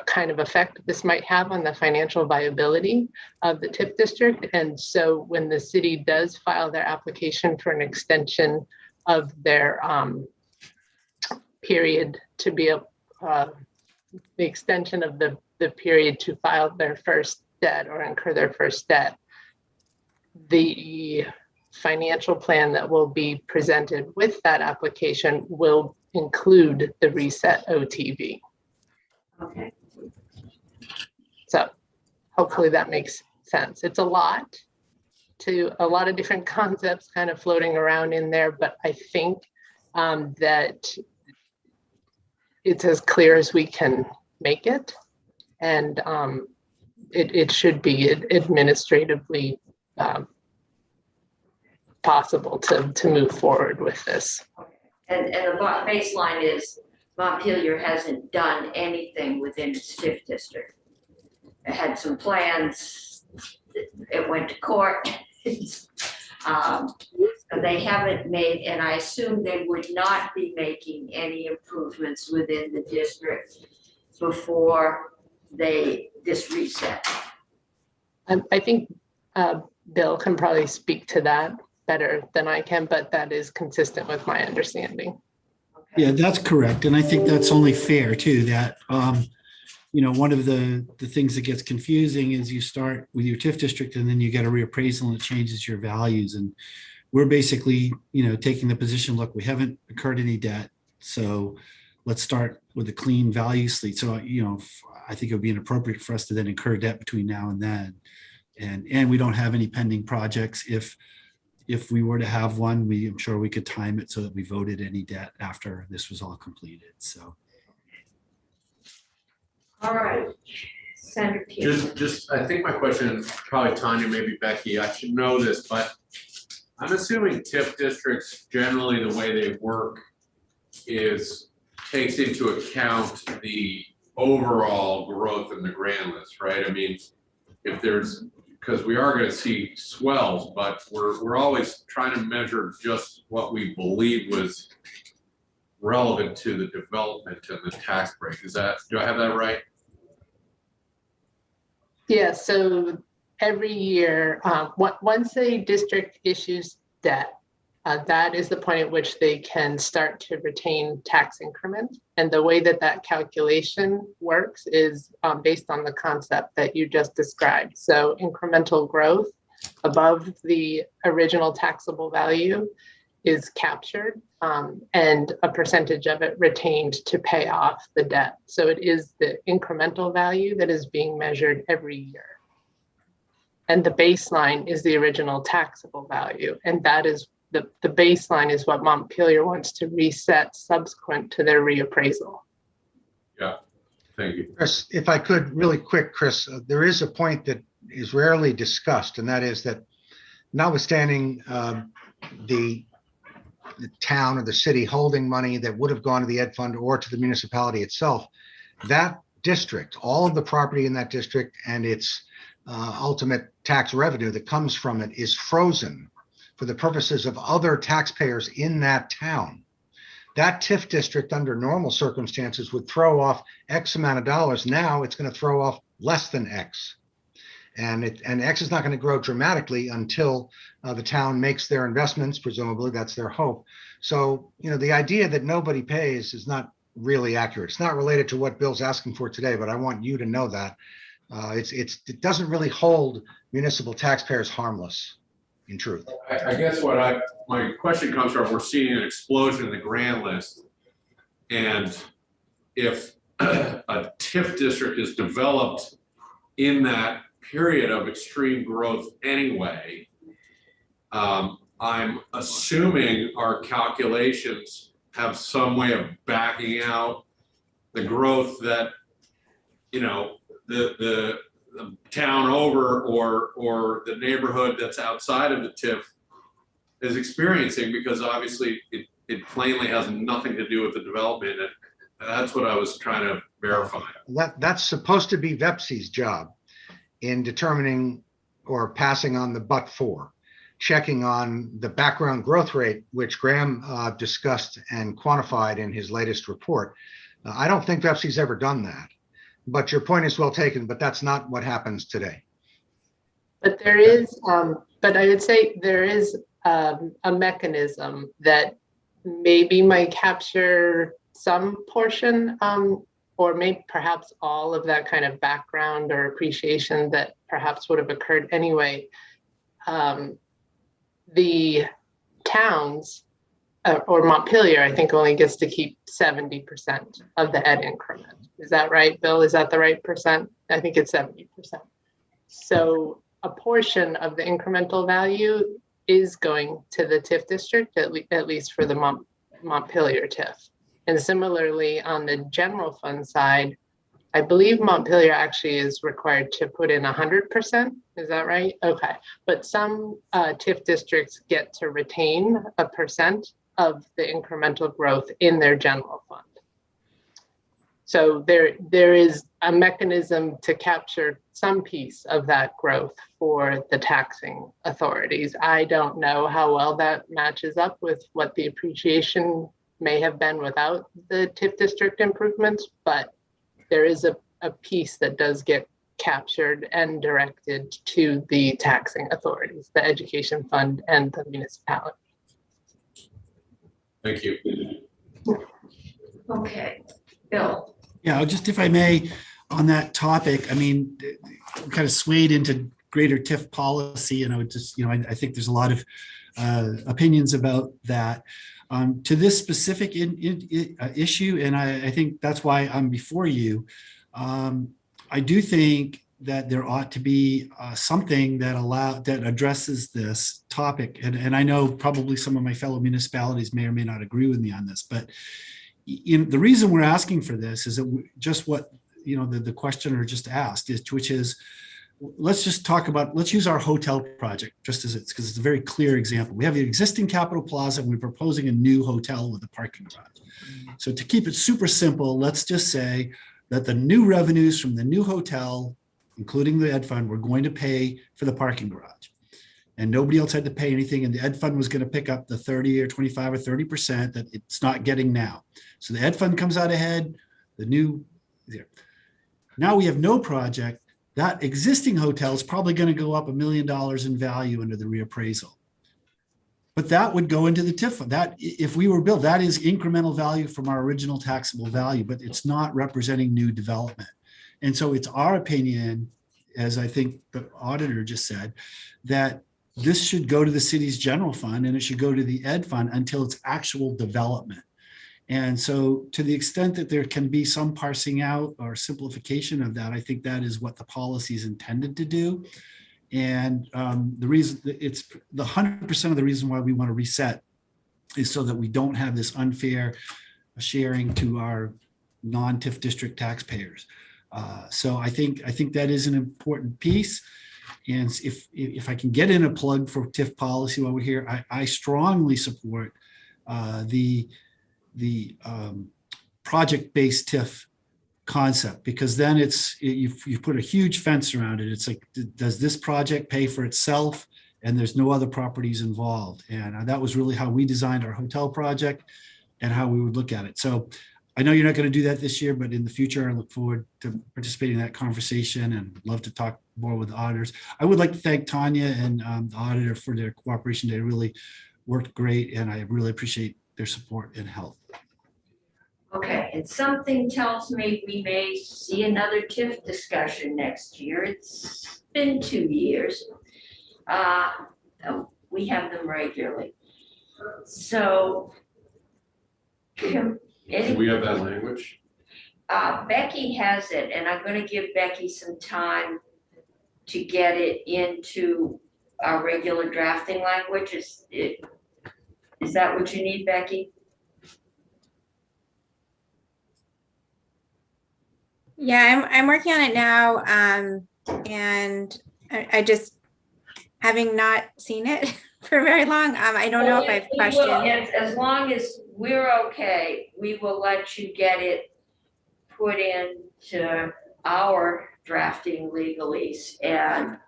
kind of effect this might have on the financial viability of the TIF district. And so when the city does file their application for an extension of their period to be the extension of the period to file their first debt or incur their first debt, the financial plan that will be presented with that application will include the reset OTV. Okay. So hopefully that makes sense. It's a lot of different concepts kind of floating around in there, but I think that it's as clear as we can make it. And it should be administratively possible to move forward with this. And the baseline is Montpelier hasn't done anything within its TIF district. It had some plans, it went to court. They haven't made, and I assume they would not be making any improvements within the district before this reset. I think Bill can probably speak to that better than I can, but that is consistent with my understanding. Yeah, that's correct. And I think that's only fair too, that, one of the things that gets confusing is you start with your TIF district and then you get a reappraisal and it changes your values. And we're basically, taking the position, look, we haven't incurred any debt. So let's start with a clean value slate. So, I think it would be inappropriate for us to then incur debt between now and then. And we don't have any pending projects. If we were to have one, I'm sure we could time it so that we voted any debt after this was all completed. So. All right, Senator Pearson. Just, I think my question, probably Tanya, maybe Becky, I should know this, but I'm assuming TIF districts, generally the way they work takes into account the overall growth in the grand list, right? I mean, because we are going to see swells, but we're always trying to measure just what we believe was relevant to the development and the tax break. Do I have that right? Yeah, so every year, once a district issues debt, that is the point at which they can start to retain tax increment. And the way that calculation works is based on the concept that you just described. So incremental growth above the original taxable value is captured and a percentage of it retained to pay off the debt. So it is the incremental value that is being measured every year. And the baseline is the original taxable value. And that is the baseline is what Montpelier wants to reset subsequent to their reappraisal. Yeah, thank you. Chris, if I could really quick, Chris, there is a point that is rarely discussed, and that is that notwithstanding the town or the city holding money that would have gone to the ed fund or to the municipality itself, that district, all of the property in that district and its ultimate tax revenue that comes from it is frozen for the purposes of other taxpayers in that town. That TIF district under normal circumstances would throw off X amount of dollars. Now it's going to throw off less than X. And X is not going to grow dramatically until the town makes their investments, presumably that's their hope. So, the idea that nobody pays is not really accurate. It's not related to what Bill's asking for today, but I want you to know that it doesn't really hold municipal taxpayers harmless, in truth. I guess my question comes from, we're seeing an explosion in the grand list. And if a TIF district is developed in that period of extreme growth anyway, I'm assuming our calculations have some way of backing out the growth that, the town over or the neighborhood that's outside of the TIF is experiencing, because obviously it plainly has nothing to do with the development That's what I was trying to verify. That's supposed to be VEPSI's job in determining or passing on the but for, checking on the background growth rate, which Graham discussed and quantified in his latest report. I don't think VEPSI's ever done that, but your point is well taken, but that's not what happens today. But there is, but I would say there is a mechanism that maybe might capture some portion, or maybe perhaps all of that kind of background or appreciation that perhaps would have occurred anyway. The towns, or Montpelier, I think only gets to keep 70% of the ed increment. Is that right, Bill? Is that the right percent? I think it's 70%. So a portion of the incremental value is going to the TIF district, at least for the Montpelier TIF. And similarly, on the general fund side, I believe Montpelier actually is required to put in 100%. Is that right? Okay. But some TIF districts get to retain a percent of the incremental growth in their general fund. So there is a mechanism to capture some piece of that growth for the taxing authorities. I don't know how well that matches up with what the appreciation may have been without the TIF district improvements, but there is a piece that does get captured and directed to the taxing authorities, the education fund and the municipality. Thank you. Okay, Bill. Yeah, just if I may, on that topic, I mean, we're kind of swayed into greater TIF policy, and I would just, I think there's a lot of opinions about that. To this specific issue, and I think that's why I'm before you, I do think that there ought to be something that addresses this topic. And I know probably some of my fellow municipalities may or may not agree with me on this, but the reason we're asking for this is that just what the questioner just asked which is, let's use our hotel project just as it's, because it's a very clear example. We have the existing Capitol Plaza and we're proposing a new hotel with a parking garage. So to keep it super simple, let's just say that the new revenues from the new hotel, including the ed fund, were going to pay for the parking garage. And nobody else had to pay anything, and the ed fund was going to pick up the 30 or 25 or 30% that it's not getting now. So the ed fund comes out ahead, now we have no project. That existing hotel is probably going to go up $1 million in value under the reappraisal. But that would go into the TIF fund. That, if we were built, that is incremental value from our original taxable value, but it's not representing new development. And so it's our opinion, as I think the auditor just said, that this should go to the city's general fund and it should go to the ed fund until it's actual development. And so to the extent that there can be some parsing out or simplification of that, I think that is what the policy is intended to do. And the reason it's the 100% of the reason why we want to reset is so that we don't have this unfair sharing to our non-TIF district taxpayers. So I think that is an important piece. And if I can get in a plug for TIF policy while we're here, I strongly support the project-based TIF concept, because then you put a huge fence around it. It's like, does this project pay for itself? And there's no other properties involved. And that was really how we designed our hotel project and how we would look at it. So I know you're not going to do that this year, but in the future, I look forward to participating in that conversation and love to talk more with the auditors. I would like to thank Tanya and the auditor for their cooperation. They really worked great, and I really appreciate their support and help. Okay, and something tells me we may see another TIF discussion next year. It's been 2 years. We have them regularly. So Do we have that language? Becky has it, and I'm going to give Becky some time to get it into our regular drafting language. Is that what you need, Becky? Yeah, I'm working on it now. And I just, having not seen it for very long, I don't know if I have We will, questions. as long as we're okay, we will let you get it put into our drafting legalese and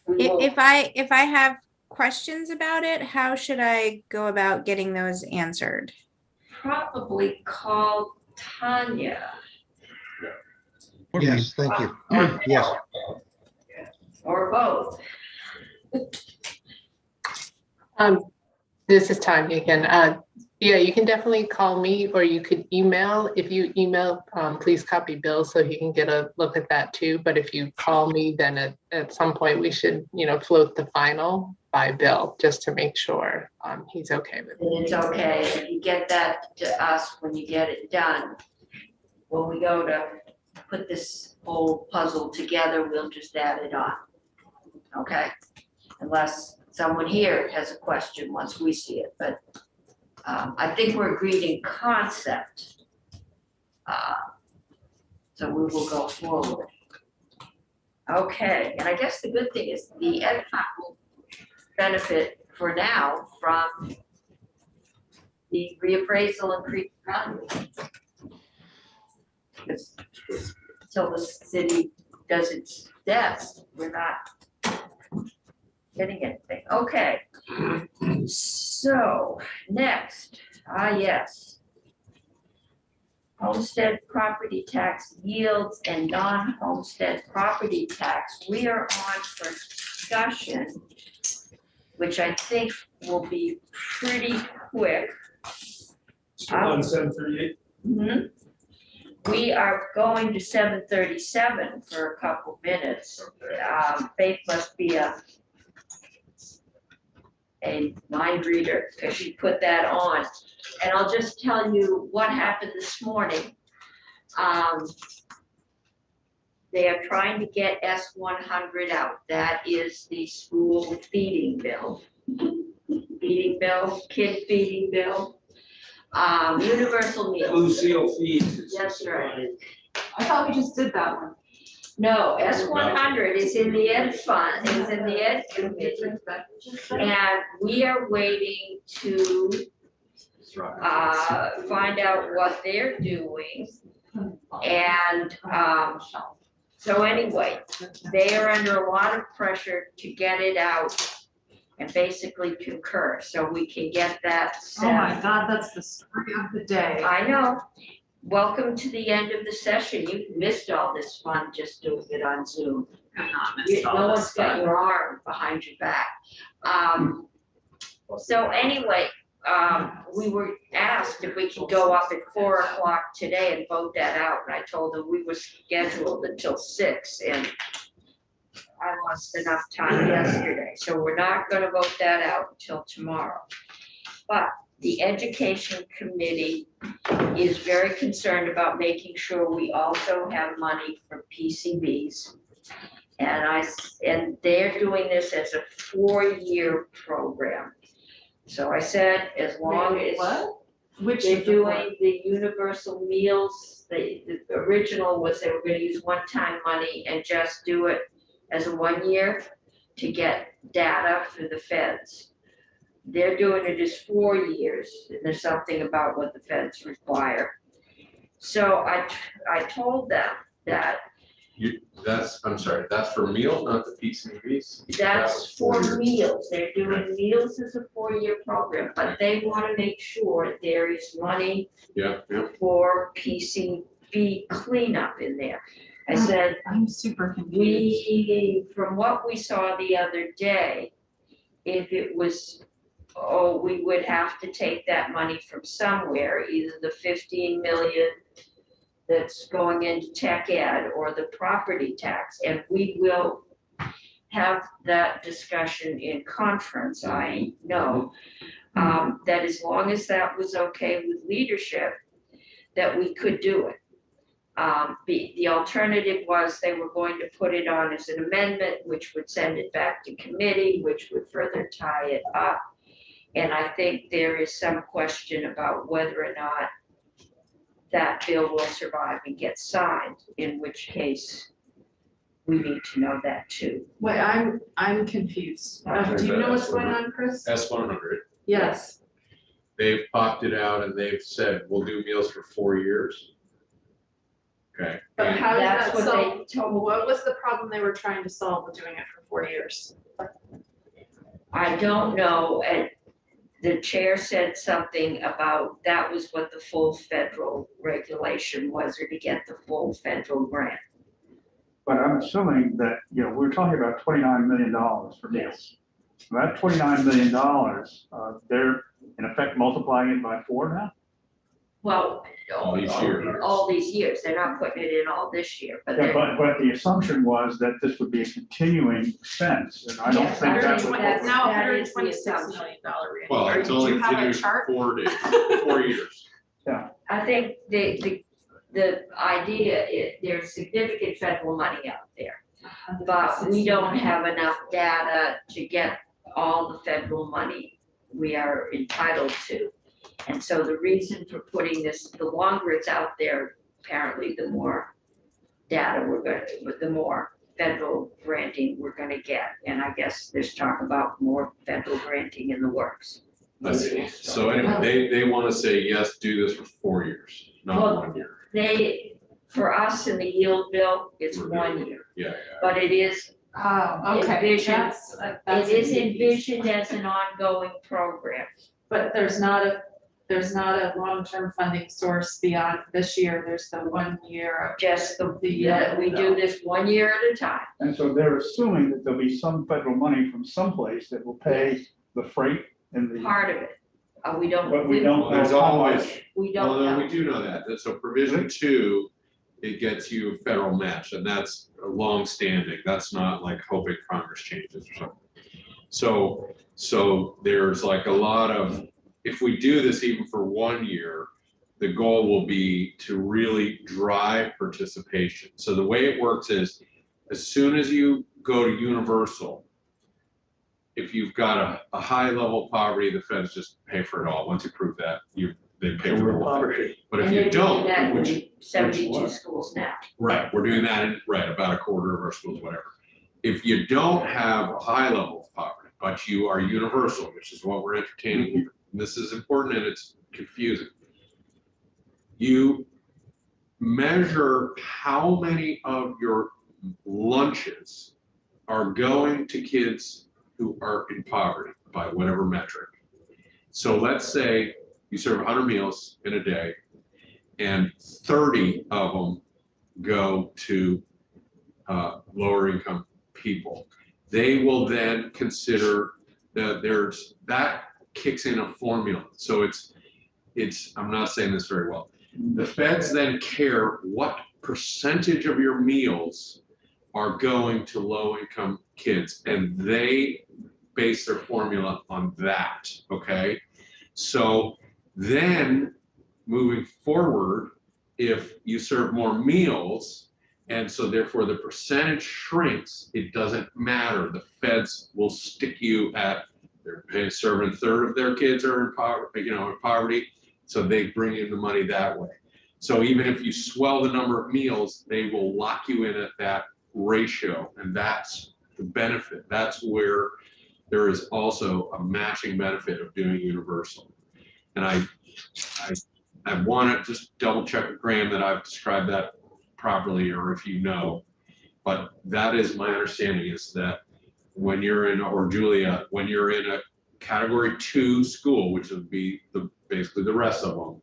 we will, If I have questions about it, how should I go about getting those answered? probably call Tanya. Yes, thank you. Or- Yes. Or both. This is Tanya again. Yeah, you can definitely call me or you could email. If you email, please copy Bill so he can get a look at that too. But if you call me, then at some point we should, float the final by Bill just to make sure he's okay with it. And it's okay, if you get that to us when you get it done, when we go to put this whole puzzle together, we'll just add it on. Okay? Unless someone here has a question once we see it, but I think we're agreed in concept. So we will go forward. Okay, and I guess the good thing is the EdCom will benefit for now from the reappraisal increased value. Until the city does its best, we're not getting anything. Okay. So next, yes. Homestead property tax yields and non-homestead property tax. We are on for discussion, which I think will be pretty quick. Still on 738. Mhm. We are going to 7:37 for a couple minutes. Faith must be a mind reader because she put that on. And I'll just tell you what happened this morning. They are trying to get S-100 out. That is the school feeding bill. Feeding bill, kid feeding bill. Universal meals. Lucille feeds. That's right. I thought we just did that one. No, S-100 is in the ed fund, is in the ed committee. And we are waiting to find out what they're doing. And so anyway, they are under a lot of pressure to get it out and basically concur, so we can get that set. Oh my God, that's the story of the day. I know. Welcome to the end of the session. You've missed all this fun just doing it on Zoom. I've not missed all No this one's got fun. your arm behind your back. So anyway, we were asked if we could go up at 4 o'clock today and vote that out. And I told them we were scheduled until 6 and I lost enough time yesterday. So we're not gonna vote that out until tomorrow. But the education committee is very concerned about making sure we also have money for PCBs. And they're doing this as a 4-year program. So I said, as long as. What? Which They're is the one? doing the universal meals, the original was they were gonna use one-time money and just do it as a 1 year to get data for the feds. They're doing it as 4 years, and there's something about what the feds require. So I told them that I'm sorry, that's for meal, not the PCBs? that's for 4 years. meals. They're doing meals as a 4-year program, but they wanna make sure there is money Yeah, yeah. for PCB cleanup in there. I said, I'm super confused. we, from what we saw the other day, if it was, we would have to take that money from somewhere, either the 15 million that's going into tech ed or the property tax, and we will have that discussion in conference, I know. That as long as that was okay with leadership, that we could do it. The alternative was they were going to put it on as an amendment, which would send it back to committee, which would further tie it up. And I think there is some question about whether or not that bill will survive and get signed, in which case we need to know that too. Wait, I'm confused. Do you know what's going on, Chris? S100, Yes. they've popped it out and they've said, we'll do meals for 4 years. Okay. But And how does That's that what solve, they told me. what was the problem they were trying to solve with doing it for 4 years? I don't know, and the chair said something about that was what the full federal regulation was, or to get the full federal grant. But I'm assuming that, we're talking about $29 million for meals. That $29 million, they're in effect multiplying it by 4 now? Well, All these years. all these years, they're not putting it in all this year, but Yeah, they're. but the assumption was that this would be a continuing expense, and I don't Yes, think that's $120 what. It's now that is the $126 assumption. million, Randy. Well, it's Do only you have a continued chart? 4 days, 4 years. I think the idea is there's significant federal money out there, but we don't have enough data to get all the federal money we are entitled to. And so the reason for putting this, the longer it's out there, apparently the more data the more federal granting we're gonna get. And I guess there's talk about more federal granting in the works. I see. So anyway, they want to say, yes, do this for 4 years, not Well, 1 year. For us in the yield bill, it's We're 1 year, Yeah, but it is Oh, okay. envisioned, That's it is envisioned as an ongoing program. But there's not a long-term funding source beyond this year. There's the 1 year. Just that we do this 1 year at a time. And so they're assuming that there'll be some federal money from someplace that will pay the freight and the. Part of it. We don't. But we don't know There's how always, much. We well, don't no, know. we do know that. So provision 2, it gets you a federal match, and that's long-standing. That's not like hoping Congress changes or something. So there's like a lot of, if we do this even for 1 year, the goal will be to really drive participation. So the way it works is, as soon as you go to universal, if you've got a high level of poverty, the feds just pay for it all. Once you prove that, they pay for the whole thing. But if And you they're doing don't, that in which 72 schools now. right, we're doing that in, right, about a quarter of our schools, whatever. If you don't have a high level of poverty, but you are universal, which is what we're entertaining here, and this is important and it's confusing. You measure how many of your lunches are going to kids who are in poverty by whatever metric. So let's say you serve 100 meals in a day and 30 of them go to lower income people. They will then consider that kicks in a formula. So it's, I'm not saying this very well. The feds then care what percentage of your meals are going to low income kids, and they base their formula on that, okay? So then moving forward, if you serve more meals, and so therefore the percentage shrinks, it doesn't matter. The feds will stick you at, they're serving a third of their kids are in poverty, so they bring in the money that way. So even if you swell the number of meals, they will lock you in at that ratio, and that's the benefit. That's where there is also a matching benefit of doing universal. And I want to just double check with Graham that I've described that properly, or if you know, but that is my understanding, is that when you're in, or Julia, when you're in a category 2 school, which would be basically the rest of them,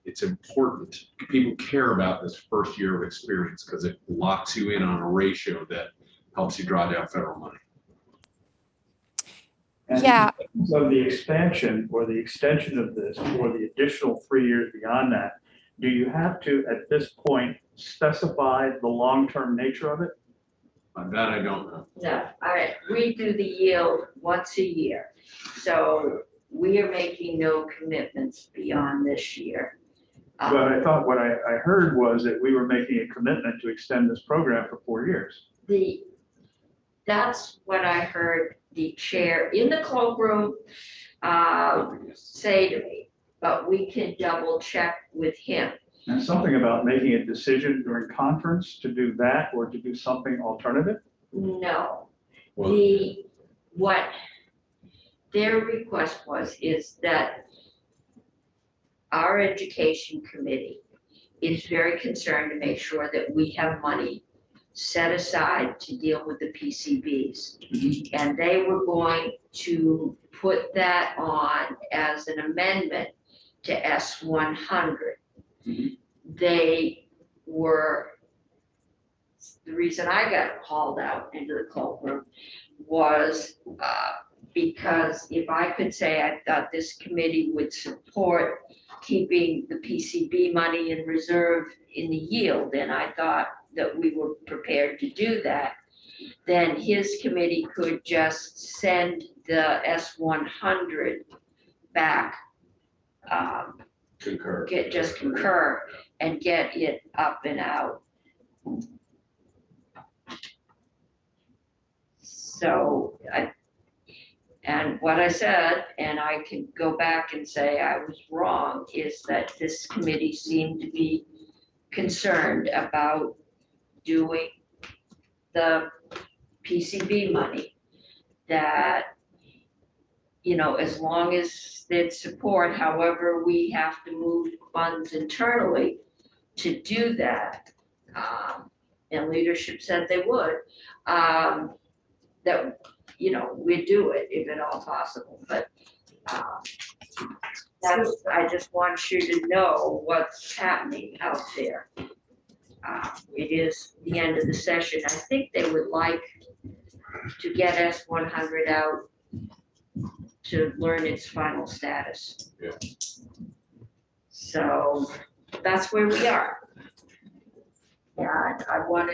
it's important. People care about this first year of experience because it locks you in on a ratio that helps you draw down federal money. And Yeah. so the expansion or the extension of this for the additional 3 years beyond that, do you have to, at this point, specify the long-term nature of it? That I don't know. No, we do the yield once a year. So we are making no commitments beyond this year. But I thought what I heard was that we were making a commitment to extend this program for 4 years. That's what I heard the chair in the cloakroom say to me, but we can double check with him. And something about making a decision during conference to do that or to do something alternative? No. Well- What their request is that our education committee is very concerned to make sure that we have money set aside to deal with the PCBs. And they were going to put that on as an amendment to S100. They were, the reason I got called out into the cloakroom was because if I could say I thought this committee would support keeping the PCB money in reserve in the yield, and I thought that we were prepared to do that, then his committee could just send the S100 back, Concur. concur and get it up and out. So and what I said, and I can go back and say I was wrong, is that this committee seemed to be concerned about doing the PCB money. That, you know, as long as they'd support, however, we have to move funds internally to do that. And leadership said they would. That, you know, we'd do it if at all possible, but that's, I just want you to know what's happening out there. It is the end of the session. I think they would like to get S100 out to learn its final status. Yeah. So that's where we are. And I want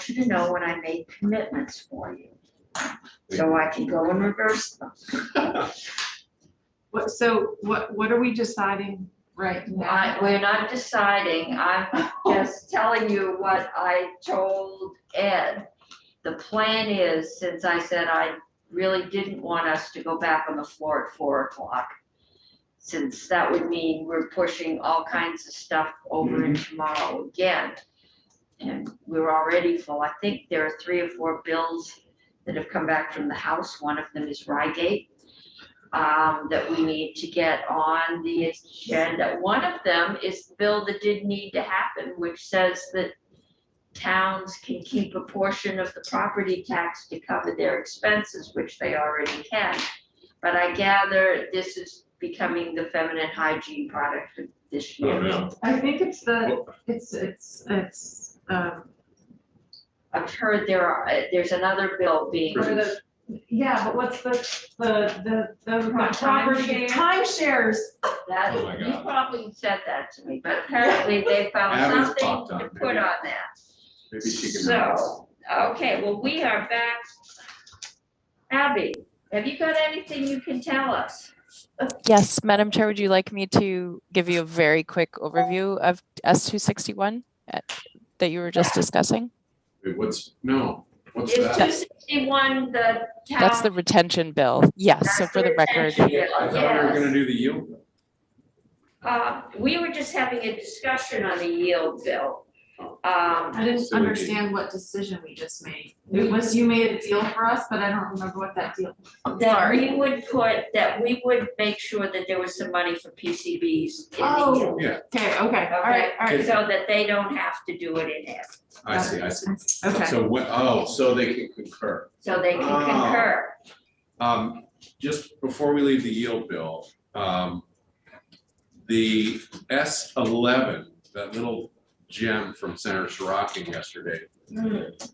you to know when I make commitments for you, so I can go and reverse them. What are we deciding right now? We're not deciding, I'm just telling you what I told Ed. The plan is, since I said I really didn't want us to go back on the floor at 4 o'clock, since that would mean we're pushing all kinds of stuff over in tomorrow again. And we're already full. I think there are 3 or 4 bills that have come back from the House. One of them is Rygate, that we need to get on the agenda. One of them is the bill that did need to happen, which says that towns can keep a portion of the property tax to cover their expenses, which they already can. But I gather this is becoming the feminine hygiene product of this year. Oh, no. I think it's I've heard there's another bill being. yeah, but what's the property timeshares? That, Oh my you God. probably said that to me, but apparently they found Abby's something popped to on, put maybe. on that. Maybe she can help us. So, okay, well, we are back. Abby, have you got anything you can tell us? Yes, Madam Chair, would you like me to give you a very quick overview of S261 that you were just discussing? Wait, what's Is that? 261 the town? That's the retention bill. Yes, so That's for the record, retention bill, I thought we were yes. gonna do the yield. We were just having a discussion on the yield bill. I didn't So we understand what decision we just made. It was, you made a deal for us, but I don't remember what that deal. That we would make sure that there was some money for PCBs in the Oh. yield. Yeah, Okay, all right. So that they don't have to do it in it, I see. Okay. So what, so they can concur. so they can Oh. concur. Just before we leave the yield bill, the S11, that little gem from Senator Siraki yesterday,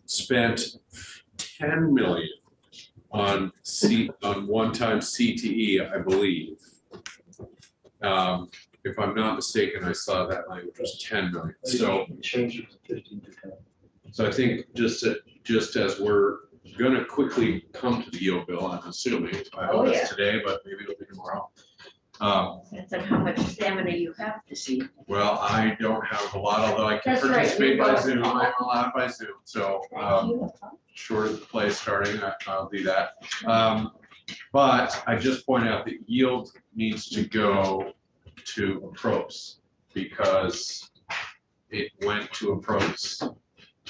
spent 10 million on one-time CTE, I believe. If I'm not mistaken, I saw that language was 10 million. So Change it to 15 to 10. so I think just as we're gonna quickly come to the yield bill, I'm assuming, I hope Oh, it's today, but maybe it'll be tomorrow. Depends on how much stamina you have to see. Well, I don't have a lot, although I can That's right, participate you by will. Zoom, I'm allowed by Zoom, so, short of the play starting, I'll do that. But I just point out that yield needs to go to APROS because it went to APROS.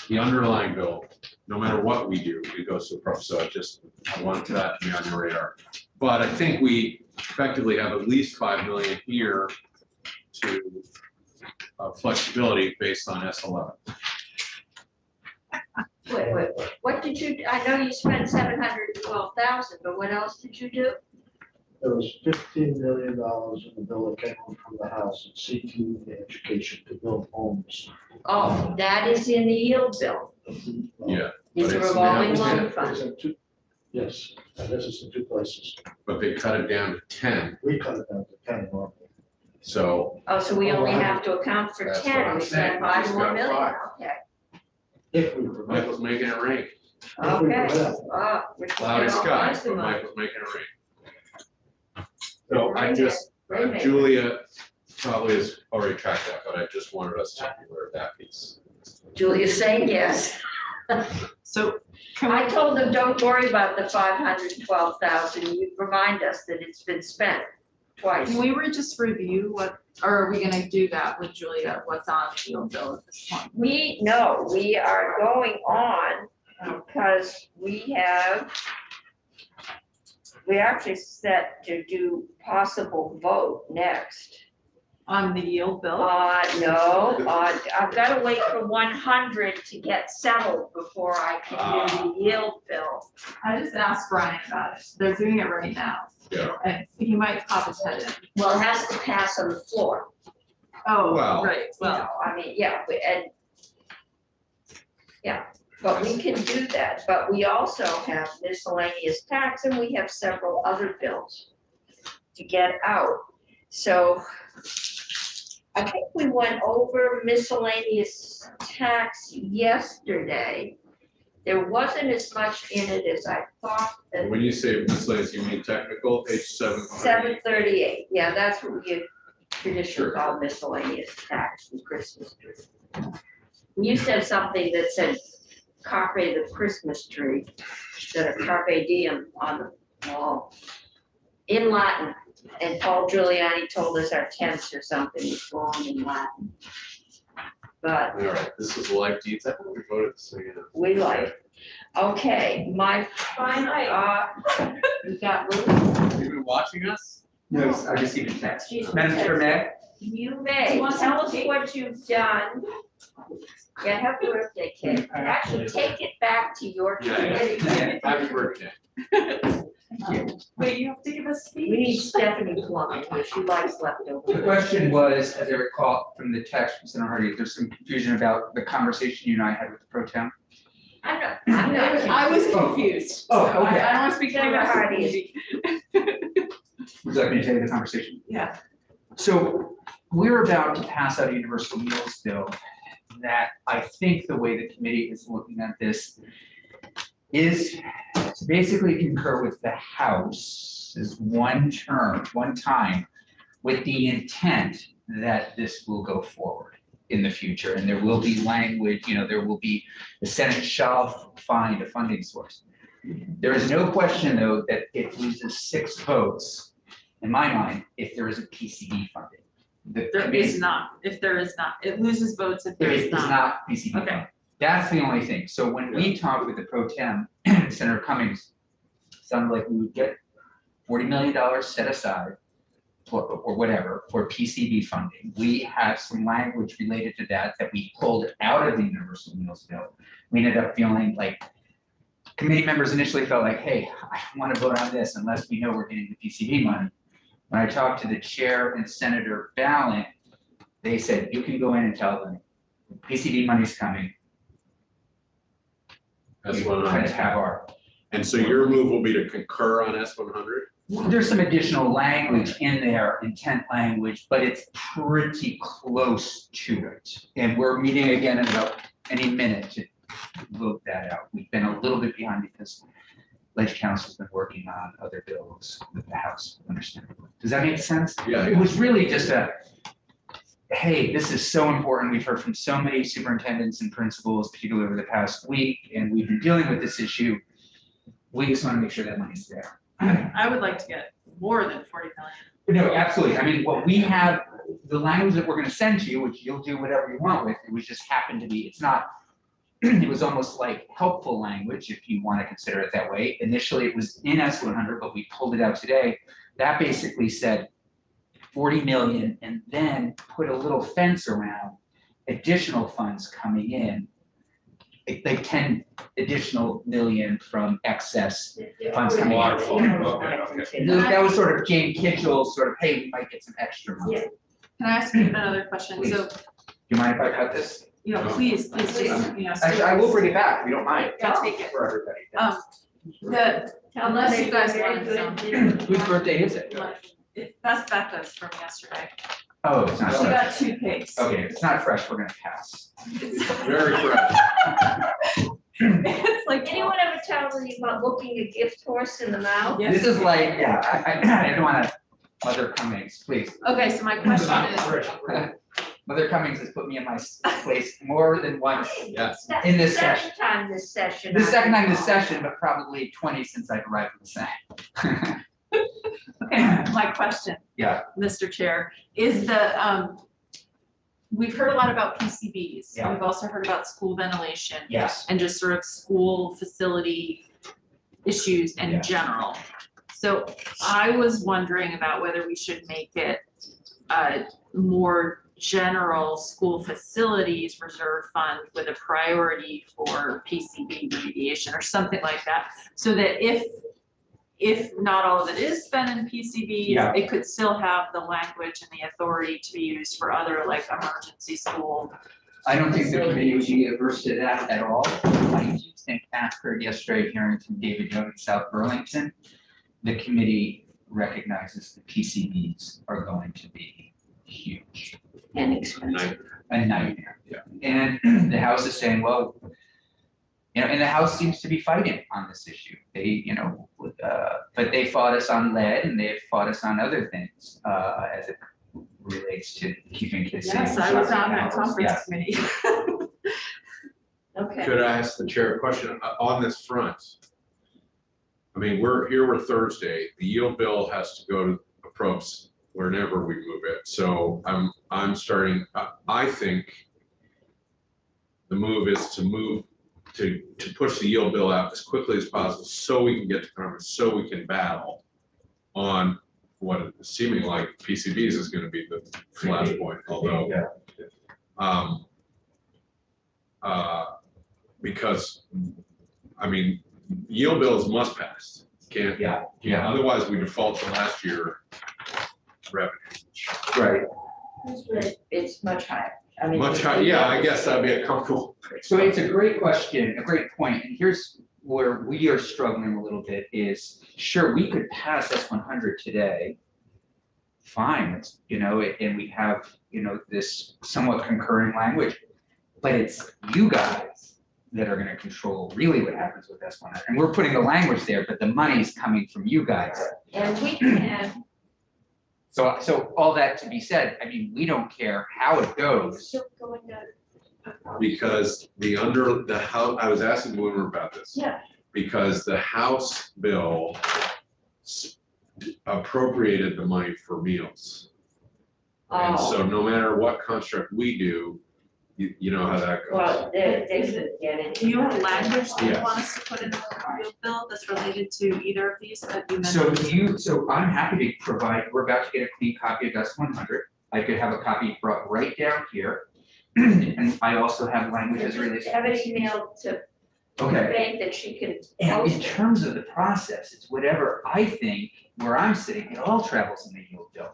The underlying bill, no matter what we do, it goes to APROS. So I wanted that to be on your radar. But I think we effectively have at least 5 million here to flexibility based on S11. Wait, what did you, I know you spent 712,000, but what else did you do? There was $15 million in the bill that came from the House and CTE education to build homes. Oh, that is in the yield bill. Yeah. It's a but revolving now- loan It's fund. in two- Yes, and this is in two places. But they cut it down to 10. We cut it down to 10 normally. So Oh, so we only have to account for That's what 10, I'm we saying. spent We 5 just more got million, 5. okay. If we remember. Michael's making it rain. Okay, we're Cloudy spending all skies, kinds but of money. Michael's making it rain. So I just, Rainmaker. Julia probably has already tracked that, but I just wanted us to be aware of that piece. Julia's saying yes. So I told them, don't worry about the 512,000, you remind us that it's been spent twice. can we just review what, or are we gonna do that with Julia, what's on the yield bill at this point? We are going on because we actually set to do possible vote next. On the yield bill? No, I've got to wait for 100 to get settled before I can do the yield bill. I just asked Brian about it. They're doing it right now. Yeah. And he might pop his head in. Well, it has to pass on the floor. Oh, Well- right, You know, well, I mean, but we can do that, but we also have miscellaneous tax and we have several other bills to get out. So I think we went over miscellaneous tax yesterday. There wasn't as much in it as I thought. And when you say miscellaneous, you mean technical, page 7. 738, yeah, that's what we traditionally call miscellaneous tax and Christmas tree. We used to have something that said carpe the Christmas tree, instead of carpe diem on the wall. In Latin, and Paul Giuliani told us our tense or something was wrong in Latin. But All right, this is live detail. We voted, so you know. we like, okay, my final, you got Lou? You've been watching us? No, I received a text. She's Madam Chair, may I? You may, You want tell some us cake? what you've done. Yeah, happy birthday cake. Actually, take it back to your committee. Yeah, happy birthday. wait, you have to give us speech? We need Stephanie Plum, because she likes leftovers. The question was, as I recall from the text from Senator Hardy, there's some confusion about the conversation you and I had with the pro tem. I'm not. I was confused. Oh, so okay. I don't want to speak to the Senator rest of the Hardy. committee. Would you like me to tell you the conversation? Yeah. So we're about to pass out a universal meals bill that I think the way the committee is looking at this is to basically concur with the House as one term, one time, with the intent that this will go forward in the future. And there will be language, there will be, the Senate shall find a funding source. There is no question, though, that it loses 6 votes, in my mind, if there is a PCD funding. There is not, if there is not, it loses votes if there is not. PCD Okay. funding. That's the only thing. So when we talked with the pro tem, Senator Cummings, sounded like we would get $40 million set aside or whatever for PCD funding. We have some language related to that we pulled out of the universal meals bill. We ended up feeling like committee members initially felt like, hey, I don't want to vote on this unless we know we're getting the PCD money. When I talked to the chair and Senator Ballant, they said, you can go in and tell them, PCD money's coming. That's We S100. have our, And so your move will be to concur on S100? there's some additional language in there, intent language, but it's pretty close to it. And we're meeting again in about any minute to vote that out. We've been a little bit behind because Ledge Council's been working on other bills with the House, understandably. Does that make sense? Yeah. It was really just hey, this is so important. We've heard from so many superintendents and principals, particularly over the past week, and we've been dealing with this issue. We just want to make sure that money's there. I would like to get more than 40 million. No, absolutely. I mean, what we have, the language that we're gonna send to you, which you'll do whatever you want with, it was just happened to be, it's not, it was almost like helpful language, if you want to consider it that way. Initially, it was in S100, but we pulled it out today. That basically said 40 million and then put a little fence around additional funds coming in, like 10 additional million from excess funds coming in. Waterfall. Okay. That was sort of Jane Kitchell's sort of, hey, we might get some extra money. Can I ask you another question? Please. So, Do you mind if I cut this? you know, please, just, you know. Actually, I will bring it back, if you don't mind. I'll take it. For everybody. Unless you guys want some. Whose birthday is it? That's Becca's from yesterday. Oh, it's not She fresh. got 2 cakes. Okay, if it's not fresh, we're gonna pass. Very fresh. It's like. Anyone ever tell you about looking a gift horse in the mouth? This is like, yeah, I don't wanna, Mother Cummings, please. Okay, so my question is, Mother Cummings has put me in my place more than once Yes. in this Second session. time this session. The I second time this recall. session, but probably 20 since I've arrived at the Senate. okay, my question, Yeah, Mr. Chair, is we've heard a lot about PCBs. Yeah. We've also heard about school ventilation. yes. And just sort of school facility issues in Yeah. general. So I was wondering about whether we should make it a more general school facilities reserve fund with a priority for PCB remediation or something like that. So that if not all of it is spent in PCBs, Yeah. it could still have the language and the authority to be used for other like emergency school. I don't think the committee would be averse to that at all. I do think after yesterday's hearing from David Young in South Burlington, the committee recognizes the PCBs are going to be huge. And expensive. A nightmare. Yeah. And the House is saying, well, you know, and the House seems to be fighting on this issue. They, you know, but they fought us on lead and they've fought us on other things as it relates to keeping kids safe. Yes, I was on that conference Yeah. committee. Okay. Could I ask the chair a question on this front? I mean, we're Thursday, the yield bill has to go to approps whenever we move it. So I'm starting, I think the move is to push the yield bill out as quickly as possible so we can get to Congress, so we can battle on what is seeming like PCBs is gonna be the flashpoint, although because, I mean, yield bills must pass. Can't, otherwise we default to last year revenue. Right. It's much higher. I mean. Much higher, yeah, I guess that'd be a comfortable. So it's a great question, a great point. And here's where we are struggling a little bit is, sure, we could pass S100 today. Fine, it's, you know, and we have, you know, this somewhat concurring language, but it's you guys that are gonna control really what happens with S100. And we're putting the language there, but the money's coming from you guys. And we can. So all that to be said, I mean, we don't care how it goes. Still going down. Because the House, I was asking Bloomer about this. Yeah. Because the House bill appropriated the money for meals. And Oh. so no matter what construct we do, you know how that goes. Well, they should get it. Do you have language that you Yes. want us to put in the yield bill that's related to either of these that you mentioned? So I'm happy to provide, we're about to get a clean copy of S100. I could have a copy brought right down here. And I also have language as it relates. Have an email to the Okay. bank that she can. And in post. terms of the process, it's whatever I think, where I'm sitting, it all travels in the yield bill.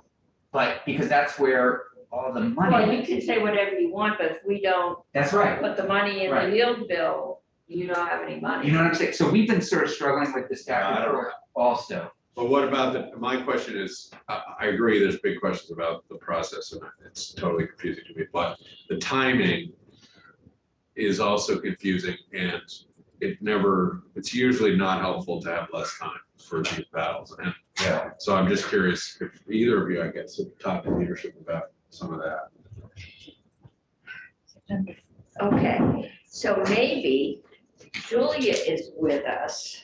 But because that's where all the Well, you money, can say whatever you want, but if we don't that's right. put the money in the Right. yield bill, you don't have any money. You know what I'm saying? So we've been sort of struggling with this back I and don't forth also. But what about my question is, I agree, there's big questions about the process and it's totally confusing to me, but the timing is also confusing and it's usually not helpful to have less time for these battles. And so I'm just curious if either of you, I guess, have talked to leadership about some of that. Okay, so maybe Julia is with us.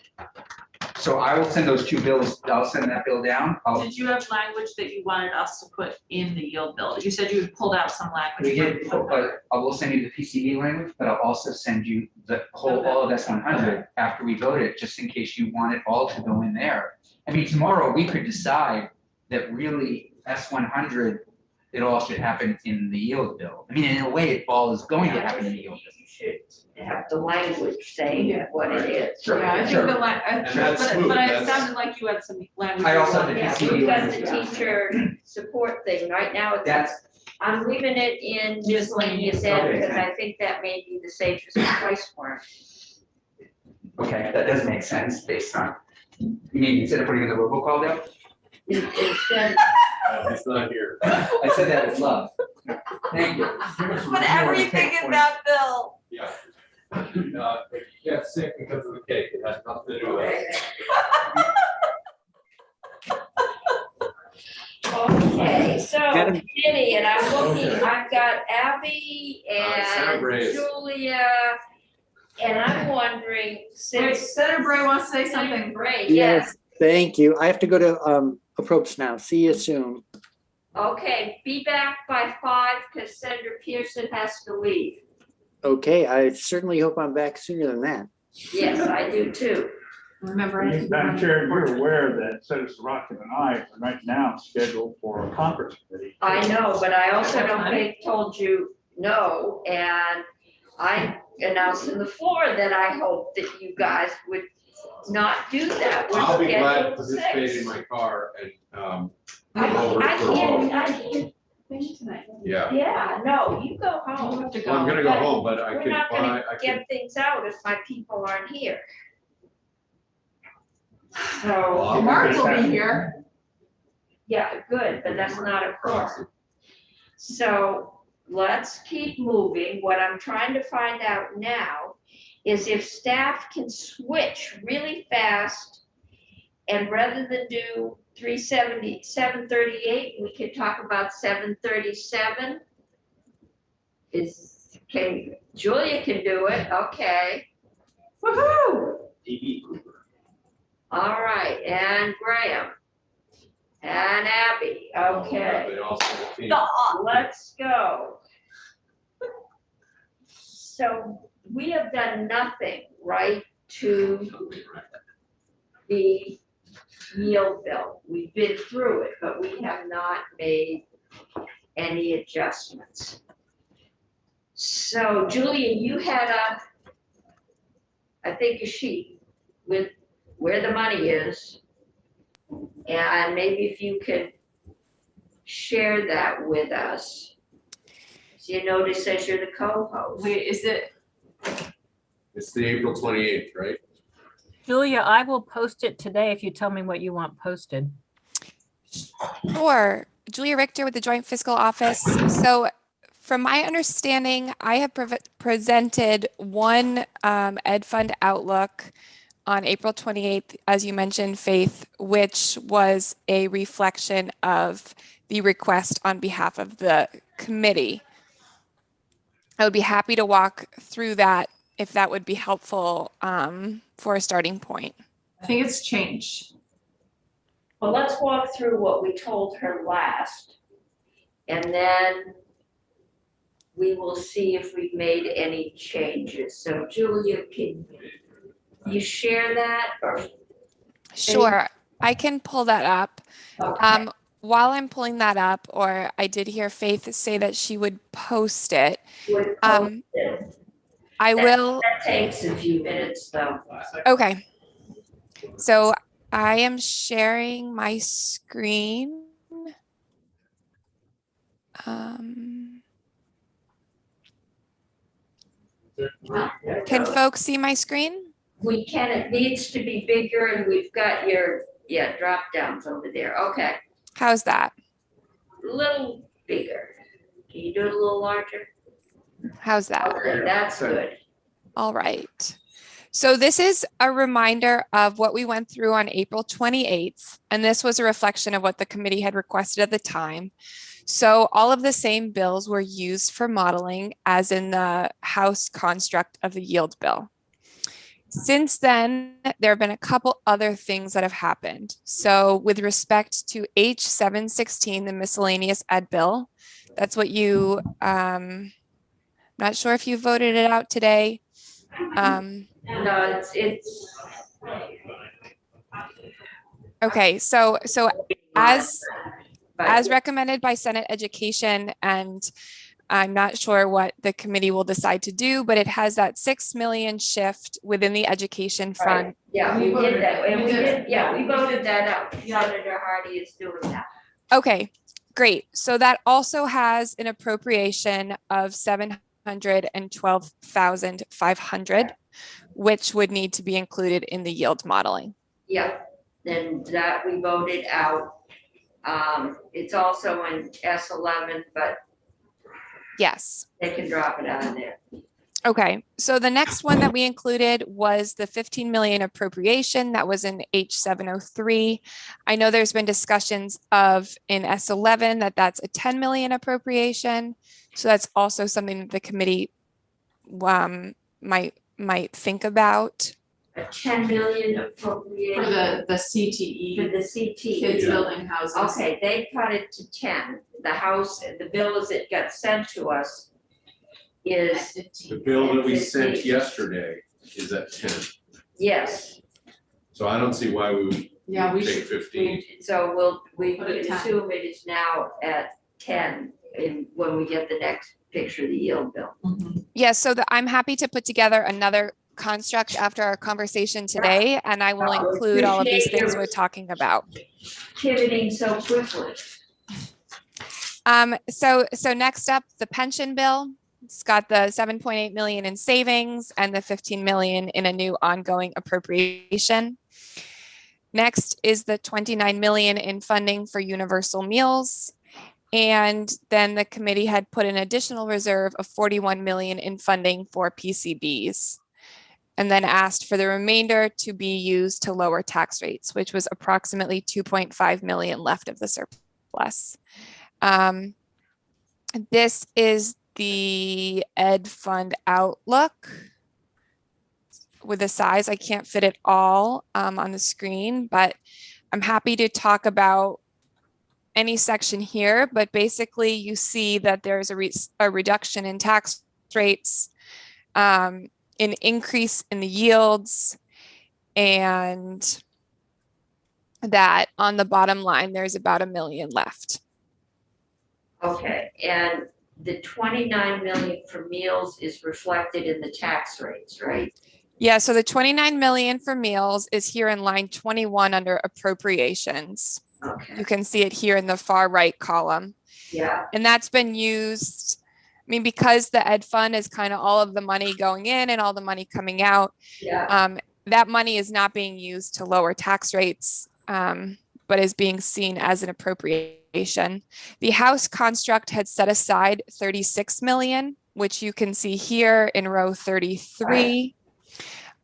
So I will send those two bills, I'll send that bill down. Did you have language that you wanted us to put in the yield bill? You said you had pulled out some language. We did, but I will send you the PCD language, but I'll also send you the whole, all of S100 after we vote it, just in case you want it all to go in there. I mean, tomorrow we could decide that really S100, it all should happen in the yield bill. I mean, in a way, it all is going to happen in the yield bill. You should have the language saying what it is. Sure, Yeah, I think sure. the And that's smooth, but it that's- sounded like you had some language. I also you had wanted. the Yeah, we've got language, the yeah. teacher support thing. Right now, That's, I'm leaving it in miscellaneous ed Okay. because I think that may be the safest place for it. okay, that does make sense based on, you mean, instead of putting in the robocall though? Instead, He's not here. I said that with love. Thank you. Put everything in that bill. Yeah. You got sick because of the cake. It has nothing to do with it. okay, so Madam- committee, and I'm looking, I've got Abby Senator and Bray. Julia, and I'm wondering, Wait, since. Senator Bray wants to say Senator something. Bray, yes. Yes, thank you. I have to go to approach now. See you soon. Okay, be back by 5 because Senator Pearson has to leave. Okay, I certainly hope I'm back sooner than that. Yes, I do too. Remember. Madam Chair, you're aware that Senator Sorokin and I are right now scheduled for a conference committee. I know, but I also don't think told you no, and I announced on the floor that I hope that you guys would not do that. We're I'll be glad to scheduled participate 6. in my car and, I over I for a can't, walk. I can't, Yeah. yeah, no, you go home. You have to Well, I'm gonna go But home, but I We're could not buy, gonna I could, get things out if my people aren't here. Well, I'll So, Mark will be here. yeah, good, but that's not a quorum. So let's keep moving. What I'm trying to find out now is if staff can switch really fast and rather than do 370, 738, we could talk about 737. Julia can do it, okay. Woo-hoo! All right, and Graham. And Abby, okay. they all sing a theme. Let's go. So we have done nothing, right, to the yield bill. We've been through it, but we have not made any adjustments. So Julia, you had I think a sheet with where the money is. And maybe if you could share that with us. So you notice says you're the co-host. Wait, is it, It's the April 28th, right? Julia, I will post it today if you tell me what you want posted. Sure. Julia Richter with the Joint Fiscal Office. So from my understanding, I have presented one Ed Fund Outlook on April 28th, as you mentioned, Faith, which was a reflection of the request on behalf of the committee. I would be happy to walk through that if that would be helpful for a starting point. I think it's changed. Well, let's walk through what we told her last. And then we will see if we've made any changes. So Julia, can you share that or? Sure, I can pull that up. Okay. While I'm pulling that up, or I did hear Faith say that she would post it. Would I post it. will. That takes a few minutes though. Okay. So I am sharing my screen. Can folks see my screen? We can, it needs to be bigger and we've got your, drop downs over there. Okay, How's that? a little bigger. Can you do it a little larger? How's that? Okay, that's good. All right. So this is a reminder of what we went through on April 28th, and this was a reflection of what the committee had requested at the time. So all of the same bills were used for modeling as in the House construct of the yield bill. Since then, there have been a couple other things that have happened. So with respect to H716, the miscellaneous ed bill, that's what you, not sure if you voted it out today. No, it's. Okay, so as recommended by Senate Education, and I'm not sure what the committee will decide to do, but it has that 6 million shift within the education fund. Right. Yeah, we did that, and we did, yeah, we voted that out. Senator Hardy is doing that. Okay, great. So that also has an appropriation of 712,500, which would need to be included in the yield modeling. Yeah, then that we voted out. It's also in S11, but yes, they can drop it out of there. Okay, so the next one that we included was the 15 million appropriation that was in H703. I know there's been discussions of in S11 that's a 10 million appropriation. So that's also something that the committee might think about. A 10 million appropriation. For the CTE. For the CTE. Kids building houses. Okay, they cut it to 10. The house, the bill as it got sent to us is. The bill that we sent 15. yesterday is at 10. Yes. So I don't see why we would we take 15. So we Put it can 10. assume it is now at 10 when we get the next picture of the yield bill. Yes, so I'm happy to put together another construct after our conversation today, and I will include all of these things we're talking about. Pivoting so quickly. So next up, the pension bill. It's got the 7.8 million in savings and the 15 million in a new ongoing appropriation. Next is the 29 million in funding for universal meals. And then the committee had put an additional reserve of 41 million in funding for PCBs, and then asked for the remainder to be used to lower tax rates, which was approximately 2.5 million left of the surplus. This is the ed fund outlook with the size. I can't fit it all on the screen, but I'm happy to talk about any section here. But basically you see that there's a reduction in tax rates, an increase in the yields, and that on the bottom line, there's about 1 million left. Okay, and the 29 million for meals is reflected in the tax rates, right? Yeah, so the 29 million for meals is here in line 21 under appropriations. Okay. You can see it here in the far right column. Yeah. And that's been used, I mean, because the ed fund is kind of all of the money going in and all the money coming out. Yeah. That money is not being used to lower tax rates, but is being seen as an appropriation. The House construct had set aside 36 million, which you can see here in row 33.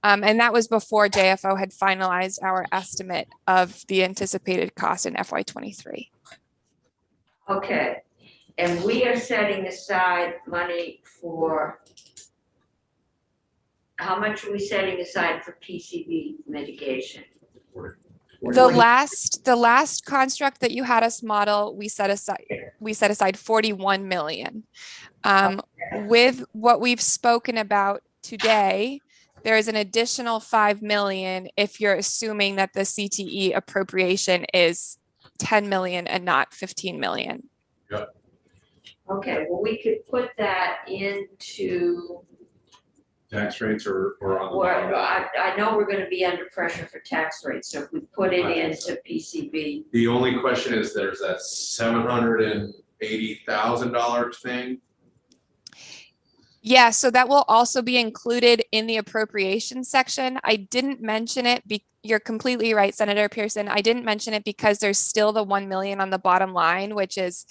And that was before JFO had finalized our estimate of the anticipated cost in FY23. Okay, and we are setting aside money for, how much are we setting aside for PCB mitigation? The last construct that you had us model, we set aside 41 million. With what we've spoken about today, there is an additional 5 million if you're assuming that the CTE appropriation is 10 million and not 15 million. Yep. Okay, well, we could put that into, Tax rates or on the or bottom line. I know we're gonna be under pressure for tax rates, so if we put it into PCB. The only question is there's that $780,000 thing. Yeah, so that will also be included in the appropriation section. I didn't mention it. You're completely right, Senator Pearson. I didn't mention it because there's still the 1 million on the bottom line, which is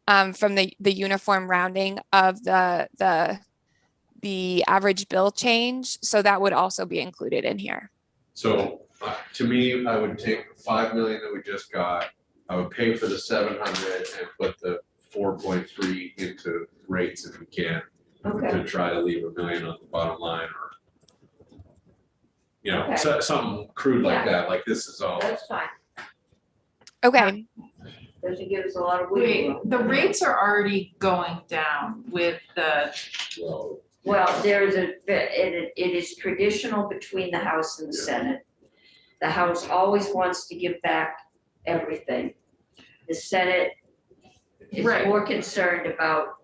from the uniform rounding of the average bill change. So that would also be included in here. So to me, I would take the 5 million that we just got. I would pay for the 700 and put the 4.3 into rates if we can. Okay. To try to leave 1 million on the bottom line, You know, Okay. something crude like Yeah. that, like this is all. That's fine. Okay, Doesn't give us a lot of wiggle Wait, room. the rates are already going down with the, Well, there's it is traditional between the House and the Senate. The House always wants to give back everything. The Senate is Right. more concerned about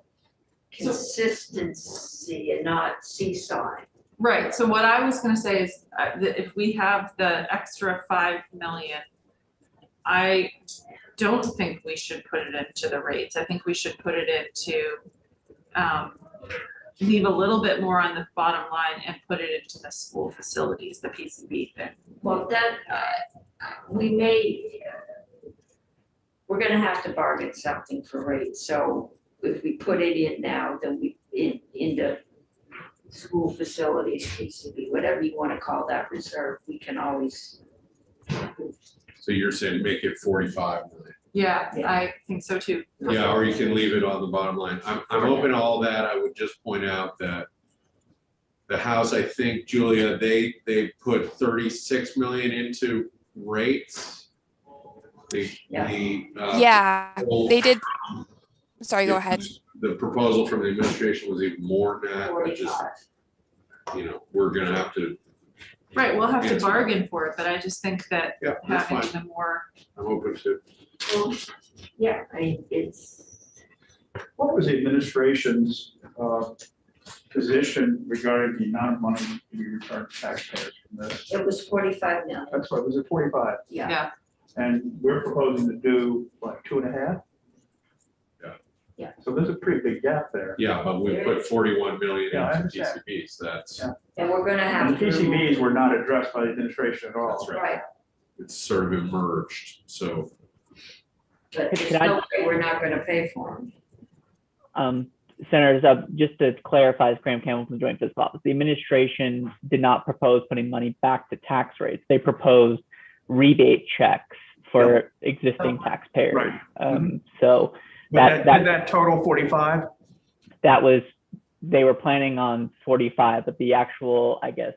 consistency and not seesawing. right, so what I was gonna say is, that if we have the extra 5 million, I don't think we should put it into the rates. I think we should put it into, leave a little bit more on the bottom line and put it into the school facilities, the PCB thing. Well, that, we may, we're gonna have to bargain something for rates, so if we put it in now, then we, into school facilities, PCB, whatever you wanna call that reserve, we can always. So you're saying make it 45 million. Yeah, I think so too. Yeah, or you can leave it on the bottom line. I'm open to all that. I would just point out that the House, I think, Julia, they put 36 million into rates. yeah, they did. Sorry, go ahead. The proposal from the administration was even more than that, but just, you know, we're gonna have to. Right, we'll have to Answer. bargain for it, but I just think that Yeah, that's having fine. the more, I'm open to. Well, yeah, I mean, it's, What was the administration's position regarding the amount of money to be returned to taxpayers from this? it was 45 million, That's what, was it 45? yeah. yeah, And we're proposing to do, what, 2.5? Yeah. Yeah. So there's a pretty big gap there. Yeah, but we put 41 million Yeah, I into understand. PCBs. That's, Yeah. And we're gonna And have the to. PCBs were not addressed by the administration at all. that's right. Right, It's sort of emerged, so. but there's Can I- no way we're not gonna pay for them. Senators, just to clarify, as Graham Campbell from the Joint Fiscal Office, the administration did not propose putting money back to tax rates. They proposed rebate checks for existing taxpayers. Right. So But that total 45? that was, they were planning on 45, but the actual, I guess,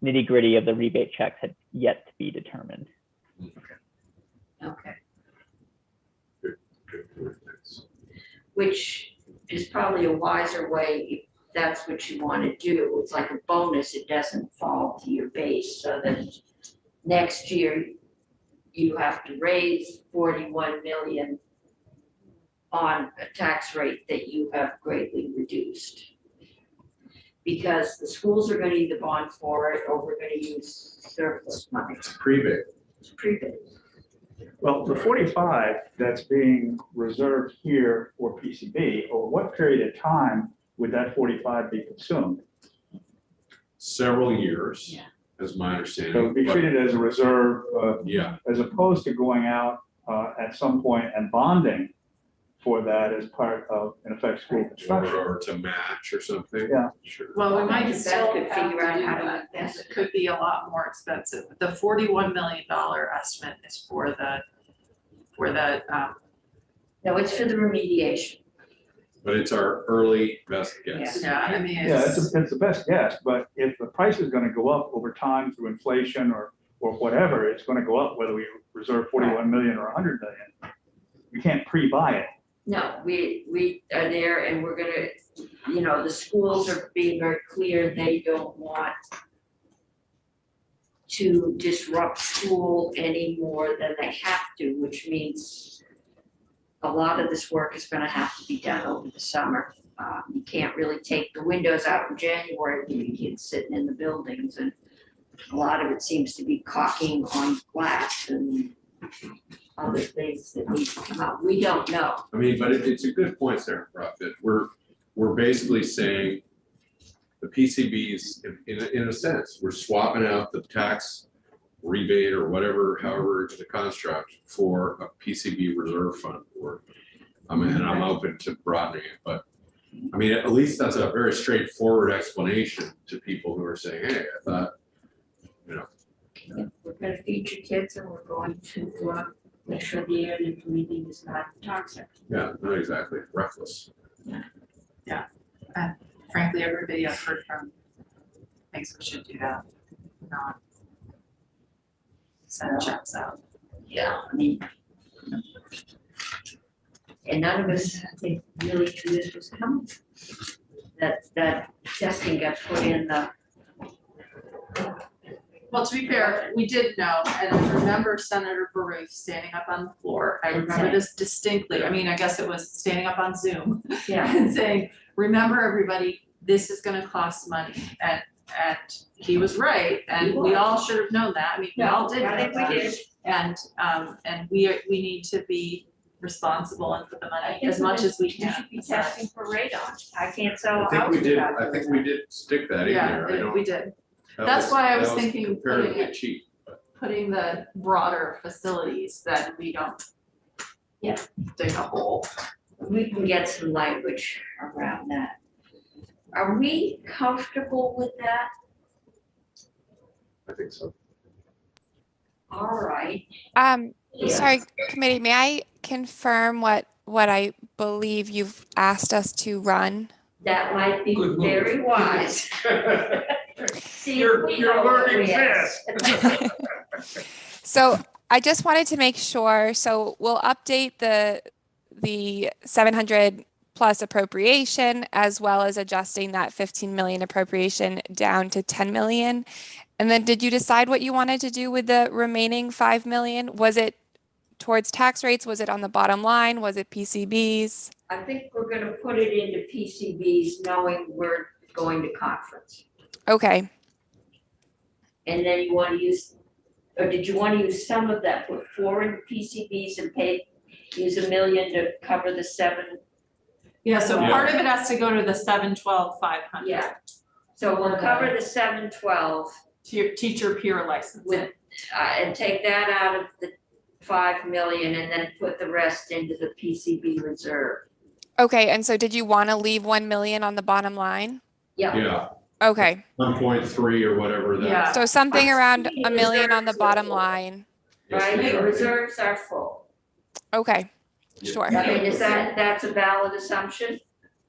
nitty gritty of the rebate checks had yet to be determined. Okay, Good, thanks. which is probably a wiser way, if that's what you wanna do. It's like a bonus, it doesn't fall to your base, so that next year you have to raise 41 million on a tax rate that you have greatly reduced. Because the schools are gonna either bond for it or we're gonna use surplus money. It's pre-bid. It's pre-bid. Well, the 45 that's being reserved here for PCB, over what period of time would that 45 be consumed? Several years, is my So understanding. it'd be but- treated as a reserve, Yeah, as opposed to going out at some point and bonding for that as part of, in effect, school construction. or to match or something. Yeah. Sure. well, we might Beth still could have to do figure out how to that, and invest it could be a lot more expensive. The $41 million estimate is for the, No, it's for the remediation. But it's our early best guess. yeah, I mean, Yeah, it's the best guess, but if the price is gonna go up over time through inflation or whatever, it's gonna go up whether we reserve 41 million or 100 million. We can't pre-buy it. No, we are there and we're gonna, you know, the schools are being very clear, they don't want to disrupt school any more than they have to, which means a lot of this work is gonna have to be done over the summer. You can't really take the windows out in January with the kids sitting in the buildings, and a lot of it seems to be caulking on glass and other things that need to come out. We don't know. I mean, but it's a good point, Sarah, that we're basically saying the PCBs, in a sense, we're swapping out the tax rebate or whatever, however it's the construct for a PCB reserve fund. Or, I mean, and I'm open to broadening it, but I mean, at least that's a very straightforward explanation to people who are saying, hey, I thought, you know. We're gonna feed your kids and we're going to make sure the air they're breathing is not toxic. Yeah, not exactly, reckless. yeah. And frankly, everybody I've heard from thinks we should do that, not send checks out. Yeah, I mean. And none of us, I think, really knew this was coming. That testing got put in the. Well, to be fair, we did know, and I remember Senator Baruch standing up on the floor. I remember this distinctly. I mean, I guess it was standing up on Zoom Yeah. and saying, remember, everybody, this is gonna cost money. And he was right, and we all should have known that. I mean, we all did. I think know we that. did. And we need to be responsible and put the money as much as we can. Should be testing for radon. I can't sell a I think house we did, without I think we did stick that in Yeah, there. I don't- we did. that That's why I was that thinking comparatively putting it- cheap. Putting the broader facilities that we don't dig a hole. We can get some language around that. Are we comfortable with that? I think so. All right. Sorry, committee, may I confirm what I believe you've asked us to run? That might be Good move. very wise. See, You're we know what learning we asked. So I just wanted to make sure, so we'll update the 700 plus appropriation as well as adjusting that 15 million appropriation down to 10 million. And then did you decide what you wanted to do with the remaining 5 million? Was it towards tax rates? Was it on the bottom line? Was it PCBs? I think we're gonna put it into PCBs knowing we're going to conference. Okay. And then you wanna use, or did you wanna use some of that, put 4 in PCBs and use $1 million to cover the 7? Yeah, so part of it has to go to the 712,500. Yeah. So we'll cover the 712. To your teacher peer license. With, and take that out of the 5 million and then put the rest into the PCB reserve. Okay, and so did you want to leave 1 million on the bottom line? Yeah, Okay, 1.3 or whatever that. Yeah. so something around PCB 1 million on the reserves are bottom full. line. Right, Yes, the we are. reserves are full. Okay, Yeah. sure. I mean, that's a valid assumption?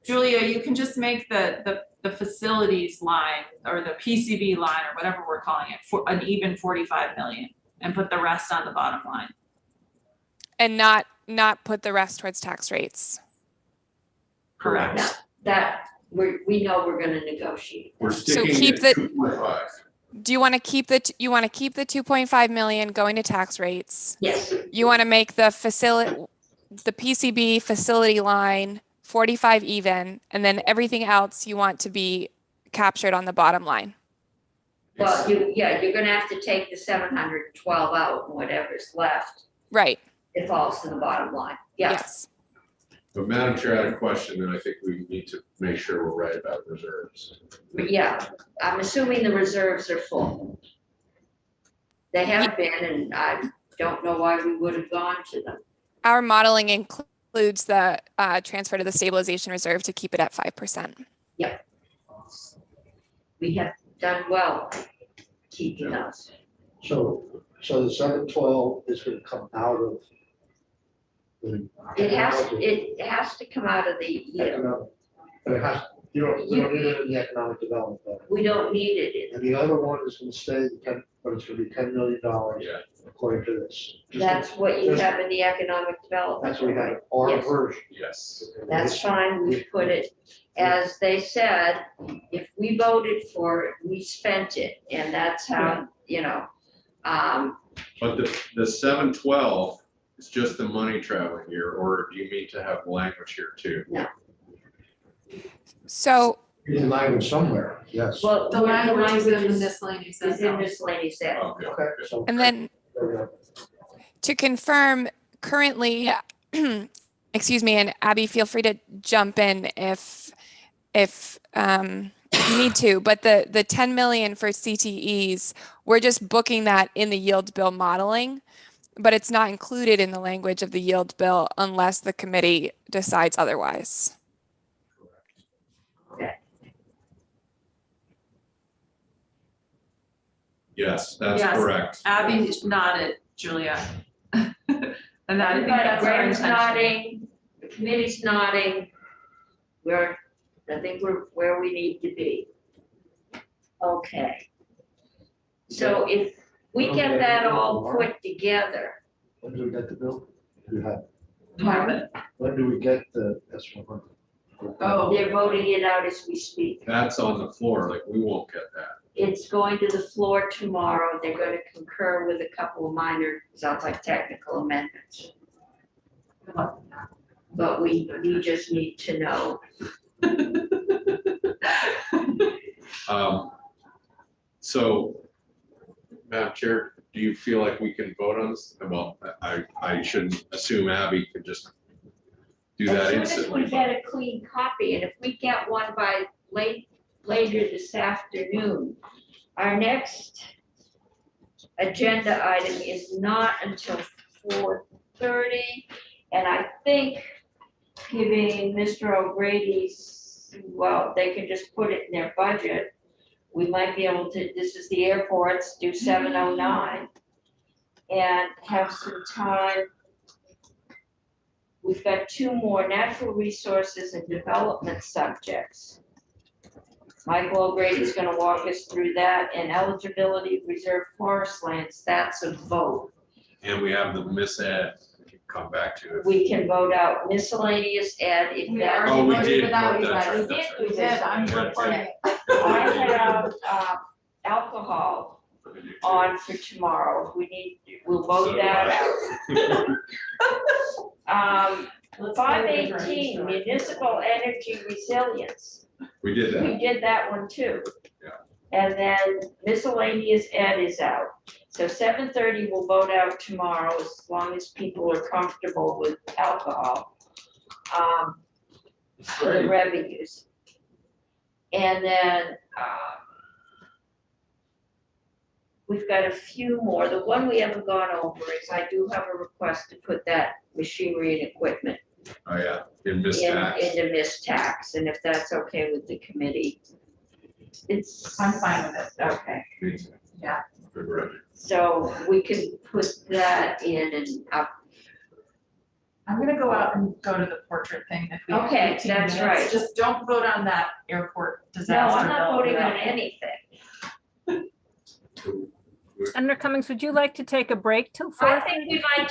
Julia, you can just make the facilities line or the PCB line or whatever we're calling it for an even 45 million and put the rest on the bottom line. And not put the rest towards tax rates. Correct. Now, that, we know we're gonna negotiate. We're So sticking keep at the- 2.5. Do you want to keep the 2.5 million going to tax rates? Yes, You want to make the PCB facility line 45 even, and then everything else you want to be captured on the bottom line. well, you're gonna have to take the 712 out and whatever's left, Right, it falls to the bottom line. Yeah, yes. But Madam Chair, I had a question, and I think we need to make sure we're right about reserves. but yeah, I'm assuming the reserves are full. They have been, and I don't know why we would have gone to them. Our modeling includes the transfer to the stabilization reserve to keep it at 5%. We have done well keeping those. So the 712 is gonna come out of the. It has to come out of the yield. Economic, but it has, we don't need it in the economic development. Plan. We don't need it in. And the other one is gonna stay but it's gonna be $10 million Yeah. according to this. That's what you just- have in the economic development. That's what we have, our Yes. version. Yes. That's fine, we put it, as they said, if we voted for it, we spent it, and that's how, But the 712 is just the money traveling here, or do you mean to have language here too? So In language somewhere, yes. well, The language is in the is miscellaneous. in miscellaneous ed. Okay. Okay, so. And then to confirm, currently, excuse me, and Abby, feel free to jump in if you need to, but the 10 million for CTEs, we're just booking that in the yield bill modeling, but it's not included in the language of the yield bill unless the committee decides otherwise. Yes, that's Yes. correct. Abby nodded, Julia. And I think that's our Graham's intention. nodding, the committee's nodding, I think we're where we need to be. Okay. So if we get that all put together. When do we get the bill? You have, Pardon? when do we get the S100? Oh. They're voting it out as we speak. That's on the floor, like, we won't get that. It's going to the floor tomorrow. They're gonna concur with a couple of minor, sounds like technical amendments. But we just need to know. So, Madam Chair, do you feel like we can vote on this? Well, I shouldn't assume Abby could just do that As soon instantly. as we get a clean copy, and if we get one by later this afternoon, our next agenda item is not until 4:30. And I think giving Mr. O'Grady's, well, they can just put it in their budget. We might be able to, this is the airports, do 709 and have some time. We've got two more natural resources and development subjects. Michael O'Grady's gonna walk us through that, and eligibility of reserved forest lands, that's a vote. And we have the mised, we can come back to it. We can vote out miscellaneous ed if We that. Oh, we already did voted it out, vote, you that's guys. right, We that's did, We did, I'm Yeah. reporting. I have, alcohol on for tomorrow. We'll So vote do that out. Let's go to the drainage 518 store. municipal energy resilience. We did We that. did that one too. Yeah. And then miscellaneous ed is out. So 7:30 we'll vote out tomorrow as long as people are comfortable with alcohol. For the revenues. And then, we've got a few more. The one we haven't gone over is I do have a request to put that machinery and equipment Oh, yeah, in Miss Tax. into Miss Tax, and if that's okay with the committee. It's. I'm fine with it. Okay, Yeah. Good revenue. so we can put that in and up. I'm gonna go out and go to the portrait thing if we have Okay, 15 that's minutes. right. Just don't vote on that airport No, disaster. I'm not bill voting on without- anything. Senator Cummings, would you like to take a break till 4? I think we might